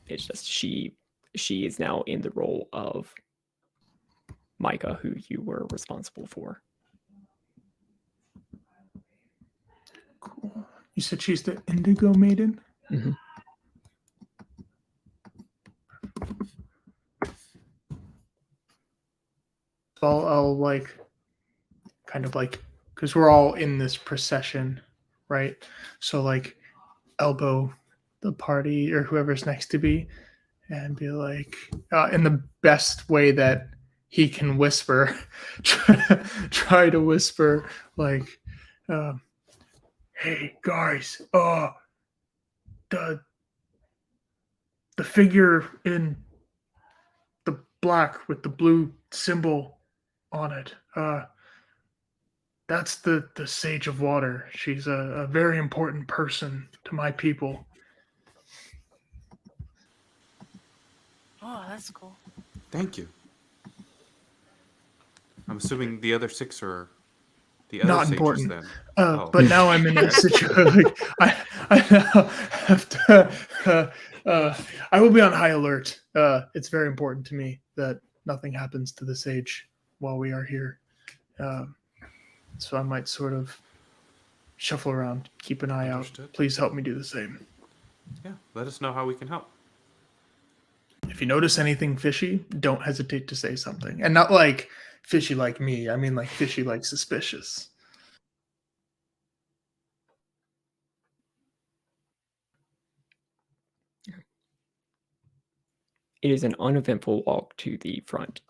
it's just she is now in the role of Micah, who you were responsible for. Cool. You said she's the Indigo Maiden? Mm-hmm. So I'll like, kind of like, because we're all in this procession, right? So like, elbow the party or whoever's next to me and be like, in the best way that he can whisper, try to whisper like, "Hey guys, the figure in the black with the blue symbol on it, that's the Sage of Water. She's a very important person to my people." Oh, that's cool. Thank you. I'm assuming the other 6 are the other Not sages important. then. But now I'm in a situation. Like, I now have to. I will be on high alert. It's very important to me that nothing happens to the sage while we are here. So I might sort of shuffle around, keep an eye Understood. out. Please help me do the same. Yeah, let us know how we can help. If you notice anything fishy, don't hesitate to say something. And not like fishy like me. I mean like fishy like suspicious. It is an uneventful walk to the front.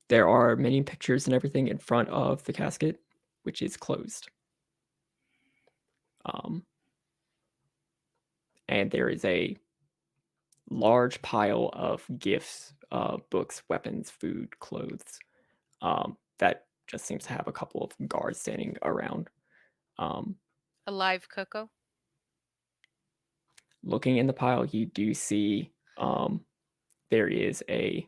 There are many pictures and everything in front of the casket, which is closed. And there is a large pile of gifts, books, weapons, food, clothes, that just seems to have a couple of guards standing around. A live Coco. Looking in the pile, you do see there is a,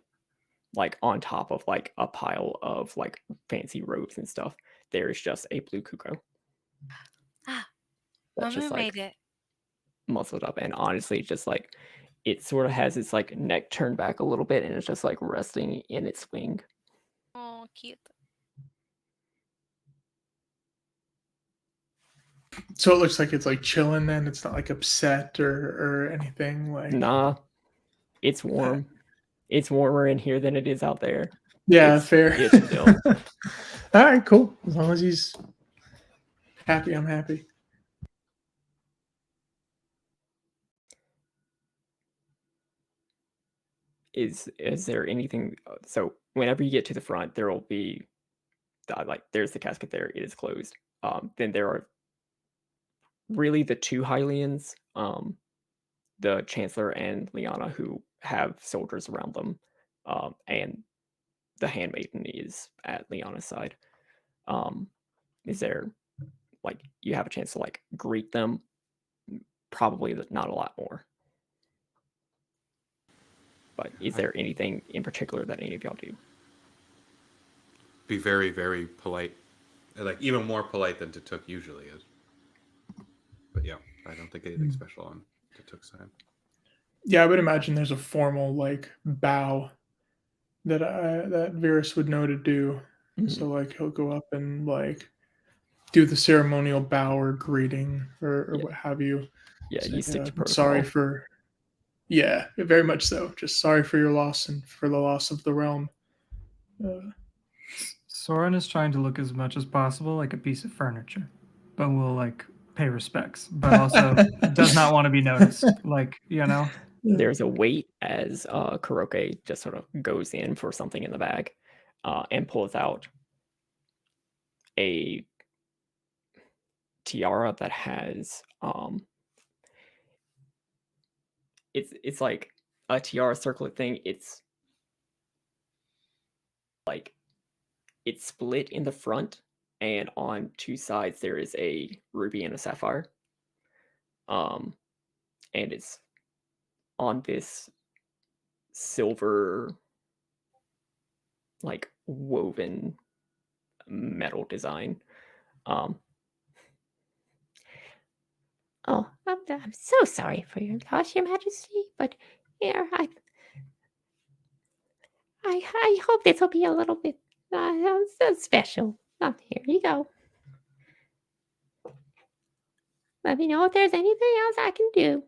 like, on top of like a pile of like fancy robes and stuff, there is just a blue cuckoo Ah, that's Mamu just like made it. muzzled up, and honestly just like it sort of has its like neck turned back a little bit and it's just like resting in its wing. Oh, cute. So it looks like it's like chilling then. It's not like upset or anything like. Nah, it's warm. It's warmer in here than it is out there. Yeah, It's- fair. it's chill. All right, cool. As long as he's happy, I'm happy. Is there anything? So whenever you get to the front, there will be like there's the casket there. It is closed. Then there are really the two Hylians, the Chancellor and Liana, who have soldiers around them, and the handmaiden is at Liana's side. Is there, like, you have a chance to like greet them? Probably not a lot more. But is there anything in particular that any of y'all do? Be very, very polite. Like, even more polite than Tatuk usually is. But yeah, I don't think anything special on Tatuk's side. Yeah, I would imagine there's a formal like bow that that Virus would know to do. So like he'll go up and like do the ceremonial bow or greeting or Yeah. what have you. Yeah, you stick to protocol. Sorry for. Yeah, very much so. Just sorry for your loss and for the loss of the realm. Soren is trying to look as much as possible like a piece of furniture, but will like pay respects, but also does not want to be noticed. Like, you know? There's a wait as Kuroke just sort of goes in for something in the bag and pulls out a tiara that has it's like a tiara circlet thing. It's like it's split in the front, and on two sides there is a ruby and a sapphire. And it's on this silver, like, woven metal design. Oh, I'm so sorry for your loss, Your Majesty, but here, I hope this will be a little bit so special. Here you go. Let me know if there's anything else I can do.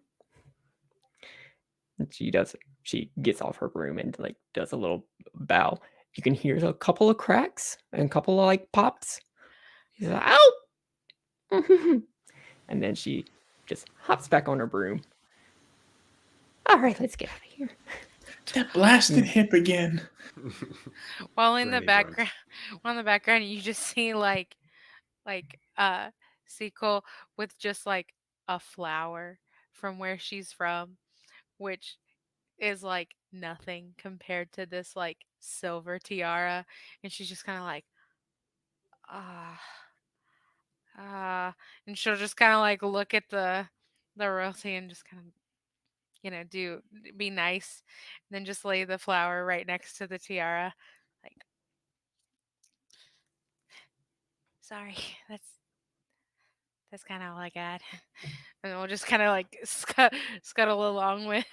She gets off her broom and like does a little bow. You can hear a couple of cracks and a couple of like pops. She's like, "Ow!" And then she just hops back on her broom. All right, let's get out of here. That blasted hip again. While in the Granny background, runs. while in the background, you just see like Sequel with just like a flower from where she's from, which is like nothing compared to this like silver tiara, and she's just kind of like ah and she'll just kind of like look at the royalty and just kind of be nice, and then just lay the flower right next to the tiara, like sorry, that's kind of all I got. And we'll just kind of like scuttle along with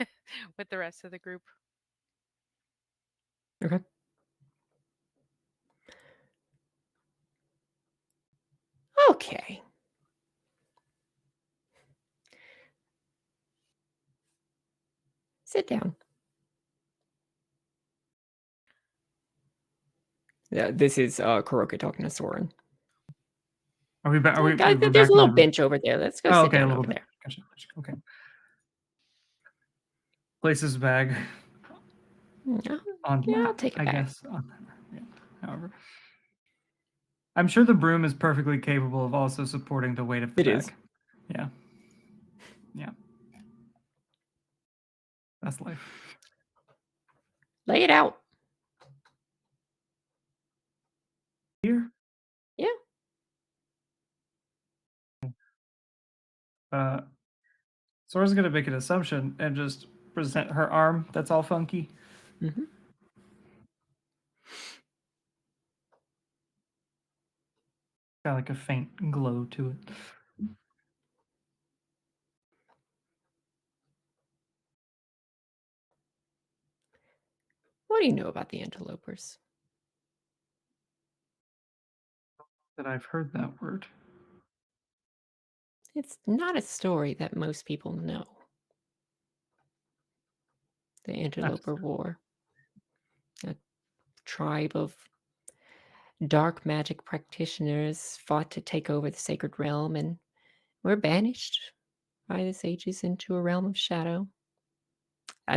with the rest of the group. Okay. Okay. Sit down. Yeah, this is Kuroki talking to Soren. Are we back? Are we? Guys, We're there's back a little on? bench over there. Let's go Oh, sit okay, a down little over bit. there. Gotcha. Okay. Place his bag on. Yeah, I'll take it I back. guess. Yeah, however, I'm sure the broom is perfectly capable of also supporting the weight of the It bag. is. Yeah. That's life. Lay it out. Here. Yeah. Sora's gonna make an assumption and just present her arm. That's all funky. Mm-hmm. Got like a faint glow to it. What do you know about the interlopers? That I've heard that word. It's not a story that most people know. The Interloper War. A tribe of dark magic practitioners fought to take over the sacred realm and were banished by the sages into a realm of shadow.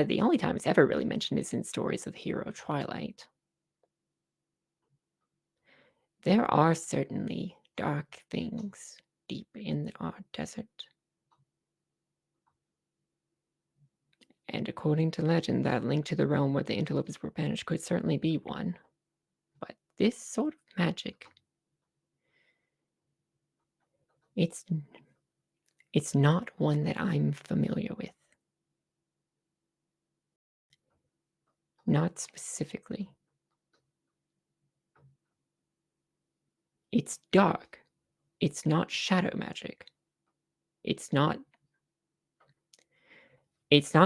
The only time it's ever really mentioned is in stories of the hero Twilight. There are certainly dark things deep in our desert. And according to legend, that link to the realm where the interlopers were banished could certainly be one. But this sort of magic, it's not one that I'm familiar with. Not specifically. It's dark. It's not shadow magic. It's not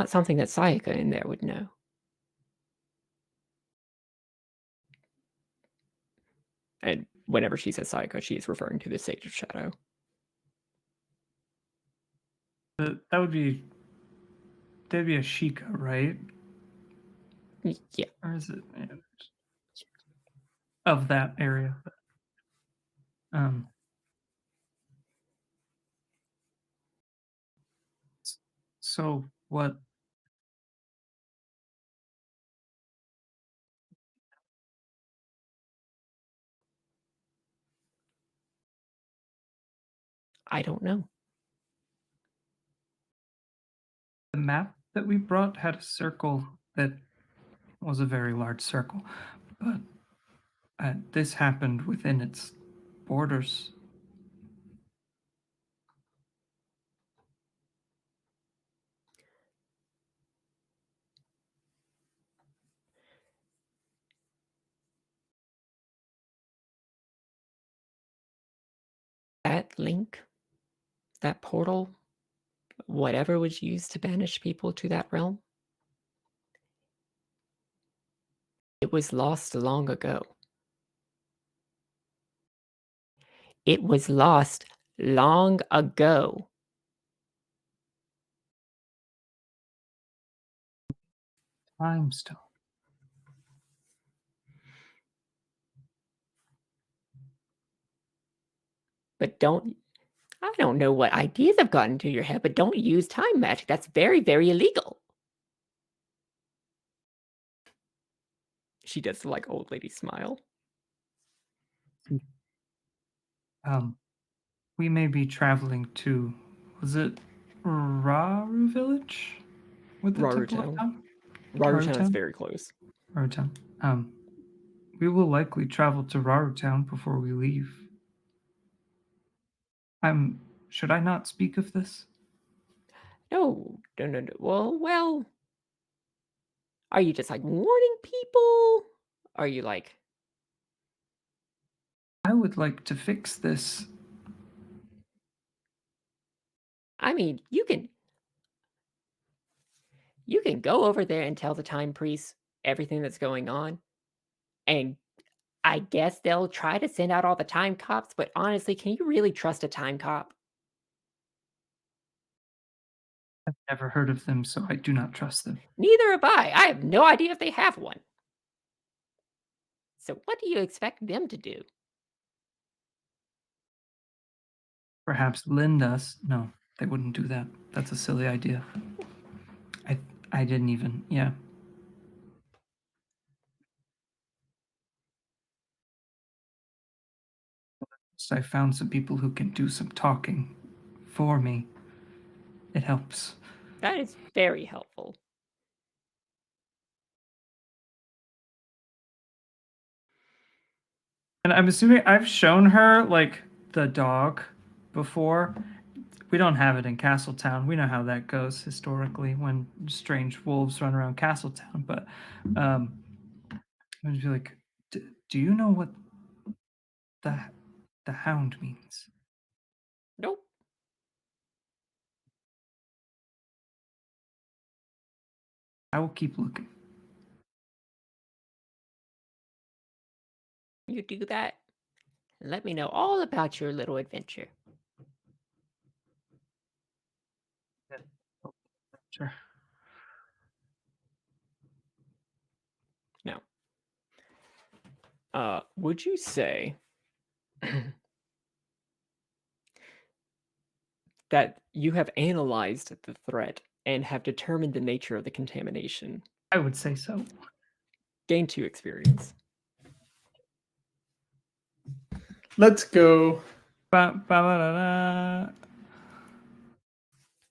something that Sayaka in there would know. And whenever she says Sayaka, she is referring to the Sage of Shadow. That would be. That'd be a Sheikah, right? Yeah. Or is it of that area? So what? I don't know. The map that we brought had a circle that was a very large circle, but this happened within its borders. That link, that portal, whatever was used to banish people to that realm, it was lost long ago. It was lost long ago. Time stone. But don't I don't know what ideas have gotten into your head, but don't use time magic. That's very, very illegal. She does the like old lady smile. We may be traveling to, was it Raru Village? With the Temple of Rarutown. Town? Rarutown is Rarutown? very close. Rarutown. We will likely travel to Rarutown before we leave. Should I not speak of this? No. Well, are you just like warning people? Are you like, I would like to fix this. I mean, you can go over there and tell the time priest everything that's going on, and I guess they'll try to send out all the time cops, but honestly, can you really trust a time cop? I've never heard of them, so I do not trust them. Neither have I. I have no idea if they have one. So what do you expect them to do? Perhaps lend us. No, they wouldn't do that. That's a silly idea. I didn't even. Yeah. So I found some people who can do some talking for me. It helps. That is very helpful. And I'm assuming I've shown her like the dog before. We don't have it in Castletown. We know how that goes historically when strange wolves run around Castletown. But I'm gonna be like, do you know what the hound means? Nope. I will keep looking. You do that. And let me know all about your little adventure. Sure. Now, would you say that you have analyzed the threat and have determined the nature of the contamination? I would say so. Gain 2 experience. Let's go. Ba-ba-da-da.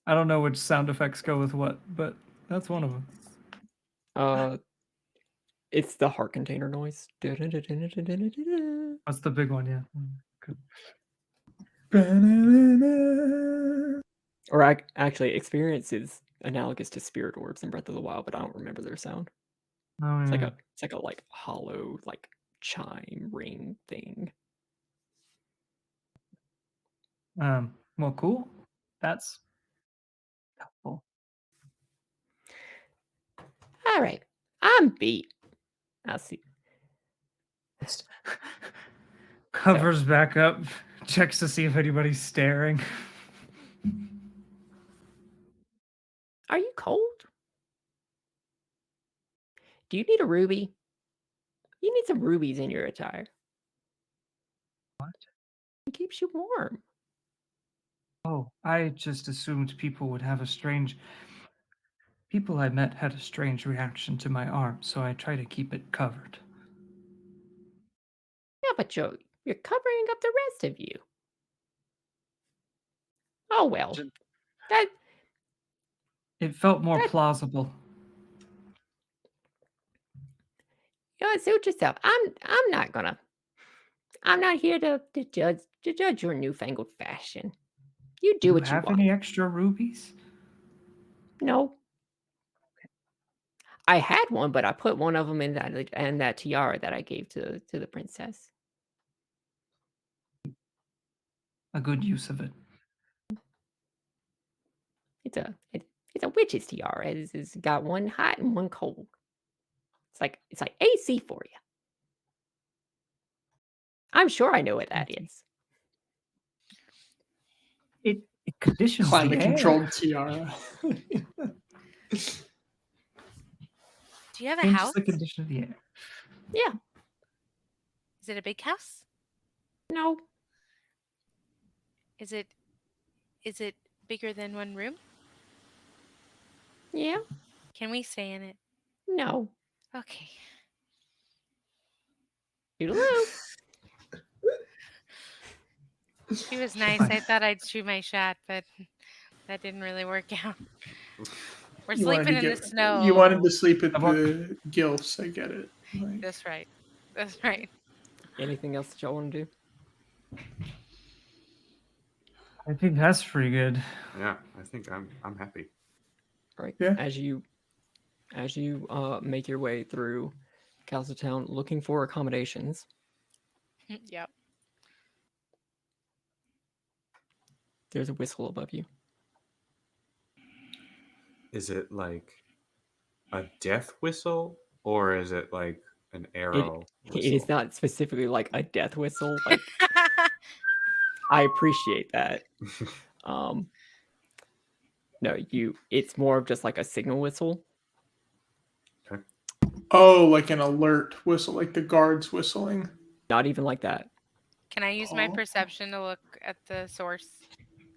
I don't know which sound effects go with what, but that's one of them. It's the heart container noise. That's the big one, yeah. Good. Or actually, experience is analogous to spirit orbs in Breath of the Wild, but I don't remember their sound. Oh, It's yeah. like a like hollow like chime ring thing. Well, cool. That's helpful. All right. I'm beat. I'll see. Covers back up, checks to see if anybody's staring. Are you cold? Do you need a ruby? You need some rubies in your attire. What? It keeps you warm. Oh, I just assumed people would have a strange. People I met had a strange reaction to my arm, so I try to keep it covered. Yeah, but you're covering up the rest of you. Oh well. That It felt more That- plausible. you know, suit yourself. I'm not here to judge your newfangled fashion. You do Do you what you have want. any extra rubies? No. I had one, but I put one of them in that tiara that I gave to the princess. A good use of it. It's a witch's tiara. It's got one hot and one cold. It's like AC for you. I'm sure I know what that is. It conditions the Climate air. controlled tiara. Do you have a Changes house? the condition of the air. Yeah. Is it a big house? No. Is it Is it bigger than one room? Yeah? Can we stay in it? No. Okay. Toodaloo. She was nice. I thought I'd shoot my shot, but that didn't really work out. We're You wanted sleeping to in the get. snow. You wanted to sleep at How about- the gilfs. I get it. Like, That's right. That's right. Anything else that y'all want to do? I think that's pretty good. Yeah, I think I'm happy. All right. Yeah. As you make your way through Castletown looking for accommodations, Yep. there's a whistle above you. Is it like a death whistle or is it like an arrow It is whistle? not specifically like a death whistle. Like I appreciate that. No, it's more of just like a signal whistle. oh, like an alert whistle, like the guards whistling. Not even like that. Can I use my Oh. perception to look at the source?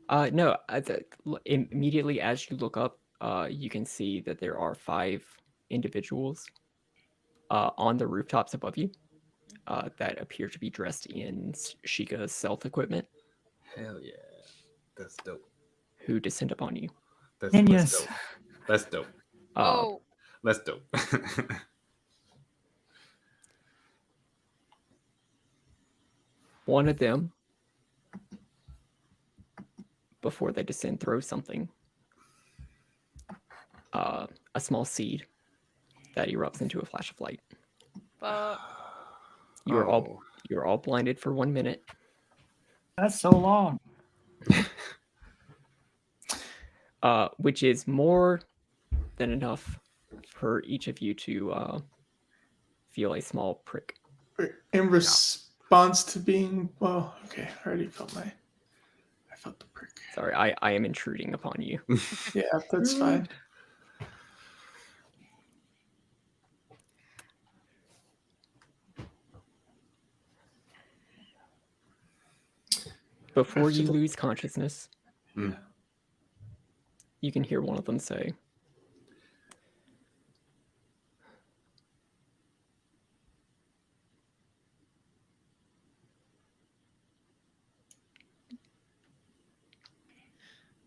No, immediately as you look up, you can see that there are 5 individuals on the rooftops above you that appear to be dressed in Sheikah's stealth equipment. Hell yeah. That's dope. Who descend upon you. That's Genius. dope. That's dope. Oh, That's dope. One of them, before they descend, throws something. A small seed that erupts into a flash of light. but You're all blinded for 1 minute. That's so long. Which is more than enough for each of you to feel a small prick. In response to being okay, I already felt I felt the prick. Sorry, I am intruding upon you. Yeah, that's fine. Before you lose consciousness, Mm. you can hear one of them say,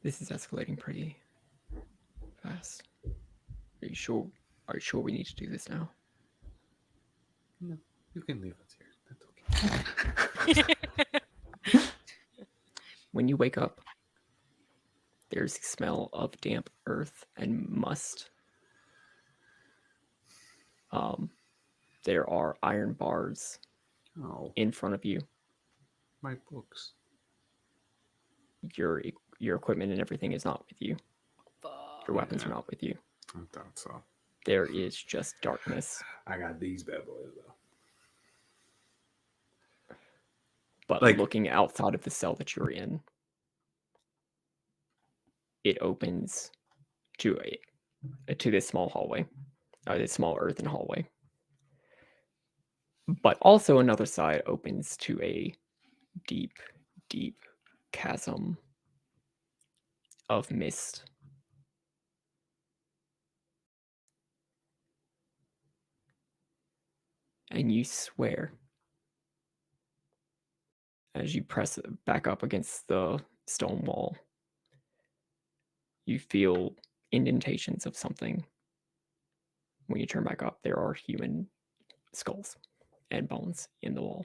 "This is escalating pretty fast. Are you sure? Are you sure we need to do this now?" No, you can leave us here. That's okay. When you wake up, there's the smell of damp earth and must. There are iron bars Oh, in front of you. my books. Your equipment and everything is not with you. Your weapons are not with you. I thought so. There is just darkness. I got these bad boys though. But Like- looking outside of the cell that you're in, it opens to this small hallway, this small earthen hallway. But also another side opens to a deep, deep chasm of mist. And you swear, as you press it back up against the stone wall, you feel indentations of something. When you turn back up, there are human skulls and bones in the wall.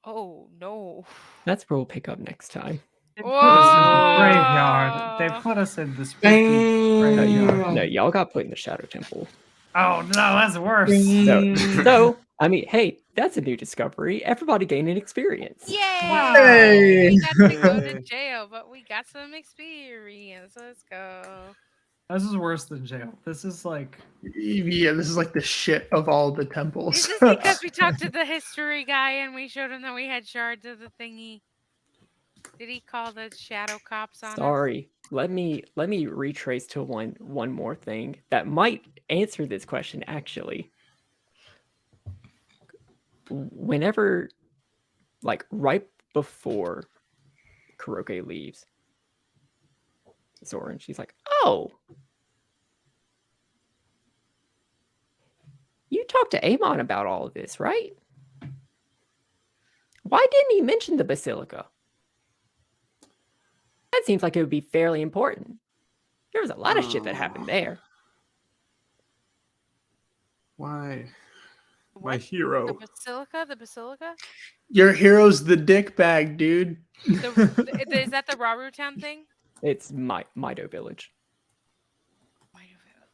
oh no. That's where we'll pick up next time. They put us in the graveyard. They Whoa. put us in the spooky graveyard. No, y'all got put in the Shadow Temple. Oh no, that's worse. So, I mean, hey, that's a new discovery. Everybody gained an experience. Yay! Hey! We got to go to jail, but we got some experience. Let's go. This is worse than jail. This is like Yeah, this is like the shit of all the temples. Is this because we talked to the history guy and we showed him that we had shards of the thingy? Did he call the shadow cops on us? Sorry. Let me retrace to one more thing that might answer this question actually. Whenever, like right before Kuroke leaves. Zora, and she's like, "Oh, you talked to Amon about all of this, right? Why didn't he mention the Basilica? That seems like it would be fairly important. There was a lot of shit that happened there." Why? My What? The hero. basilica? The basilica? Your hero's the dick bag, dude. Is that the Raru Town thing? It's Mido Village,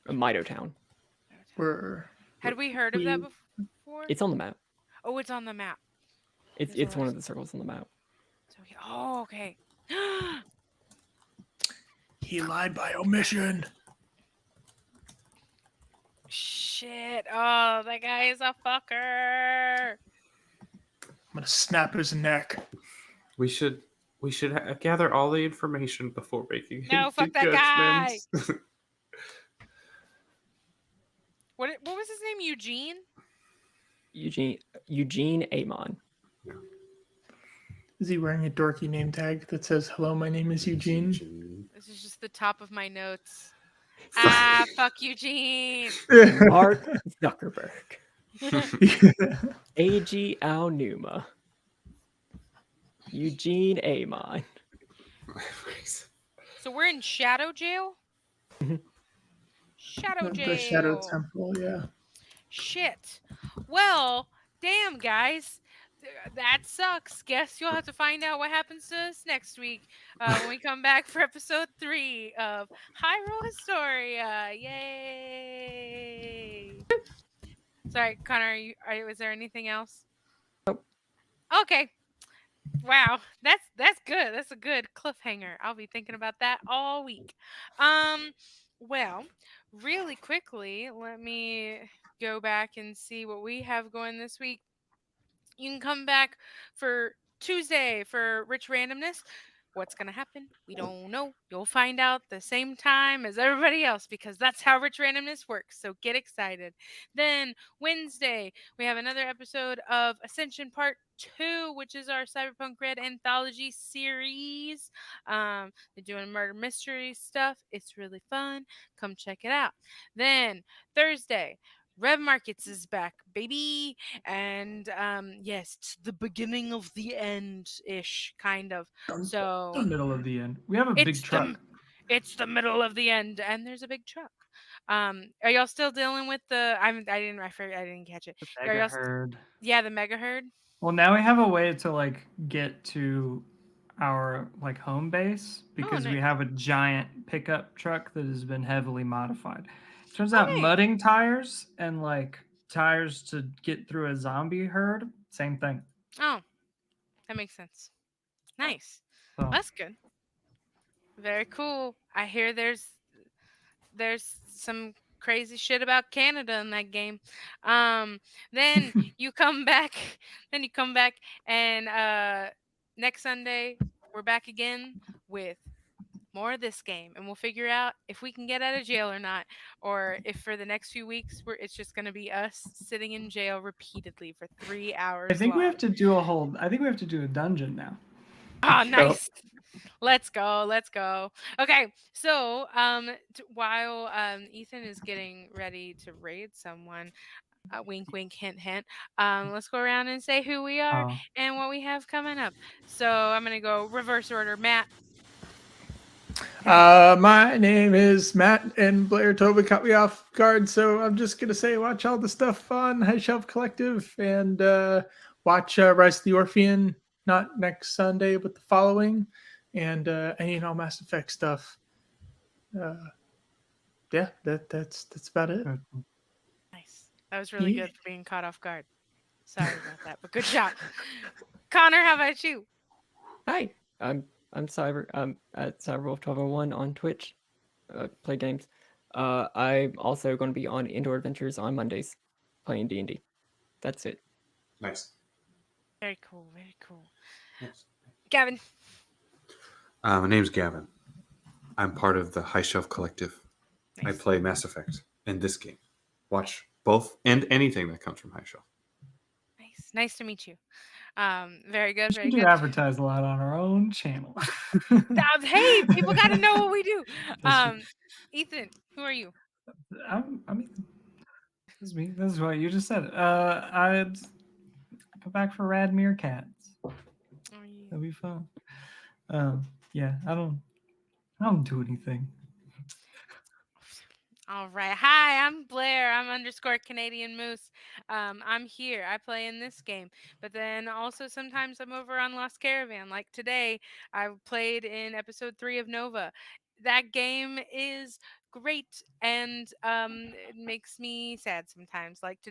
Mido Town. We're, Had we heard of that before? It's on the map. Oh, it's on the map. It's one of the circles on the map. So okay. he lied by omission. Shit. Oh, that guy is a fucker. I'm gonna snap his neck. We should gather all the information before making No, any fuck that guy. judgments. What was his name? Eugene? Eugene Amon. Is he wearing a dorky name tag that says, "Hello, my name is Eugene"? This is just the top of my notes. Fuck Eugene. Mark Zuckerberg. A.G. Aonuma. Eugene Amon. So we're in Shadow Jail? Shadow Jail. The Shadow Temple, yeah. Shit. Well, damn, guys. That sucks. Guess you'll have to find out what happens to us next week when we come back for episode 3 of Hyrule Historia. Yay! Sorry, Connor. Was there anything else? Nope. Okay. Wow, that's good. That's a good cliffhanger. I'll be thinking about that all week. Well, really quickly, let me go back and see what we have going this week. You can come back for Tuesday for Rich Randomness. What's going to happen? We don't know. You'll find out the same time as everybody else because that's how Rich Randomness works. So get excited. Then Wednesday, we have another episode of Ascension Part 2, which is our Cyberpunk Red Anthology series. They're doing murder mystery stuff. It's really fun. Come check it out. Then Thursday, Rev Markets is back, baby. And yes, it's the beginning of the end-ish, kind of. So The middle of the end. We have a big truck. It's the middle of the end, and there's a big truck. Are y'all still dealing with the? I didn't catch it. The Are mega y'all herd. Yeah, the mega herd. Well, now we have a way to like get to our like home base because we nice. have a giant pickup truck that has been heavily modified. Turns out nice. mudding tires and like tires to get through a zombie herd, same thing. Oh, that makes sense. Nice. So, That's good. Very cool. I hear there's some crazy shit about Canada in that game. Then you come back. And next Sunday we're back again with more of this game, and we'll figure out if we can get out of jail or not, or if for the next few weeks it's just going to be us sitting in jail repeatedly for 3 hours. I think we long. have to do a dungeon now. Ah, nice. Let's go. Okay, so while Ethan is getting ready to raid someone, wink, wink, hint, hint. Let's go around and say who we are and what we have coming up. So I'm gonna go reverse order. Matt. My name is Matt, and Blair totally caught me off guard, so I'm just gonna say watch all the stuff on High Shelf Collective and watch Rise of the Orphean, not next Sunday, but the following, and any and all Mass Effect stuff. Yeah, that's about it. Nice. That was really good for being caught off guard. Sorry about that, but good job. Connor, how about you? Hi, I'm Cyber. I'm at CyberWolf1201 on Twitch. Play games. I'm also going to be on Indoor Adventures on Mondays, playing D&D. That's it. Nice. Very cool. Very cool. Yes. Gavin. My name's Gavin. I'm part of the High Shelf Collective. Nice. I play Mass Effect in this game. Watch both and anything that comes from High Shelf. Nice to meet you. Very good, very We do good. advertise a lot on our own channel. Hey, people got to know what we do. That's Ethan, who are you? I mean, this is me. This is what you just said. I'd come back for Radmere Cats. Oh, yeah. That'd be fun. Yeah, I don't do anything. All right. Hi, I'm Blair. I'm underscore Canadian Moose. I'm here. I play in this game. But then also sometimes I'm over on Lost Caravan. Like today, I played in episode 3 of Nova. That game is great and it makes me sad sometimes. Like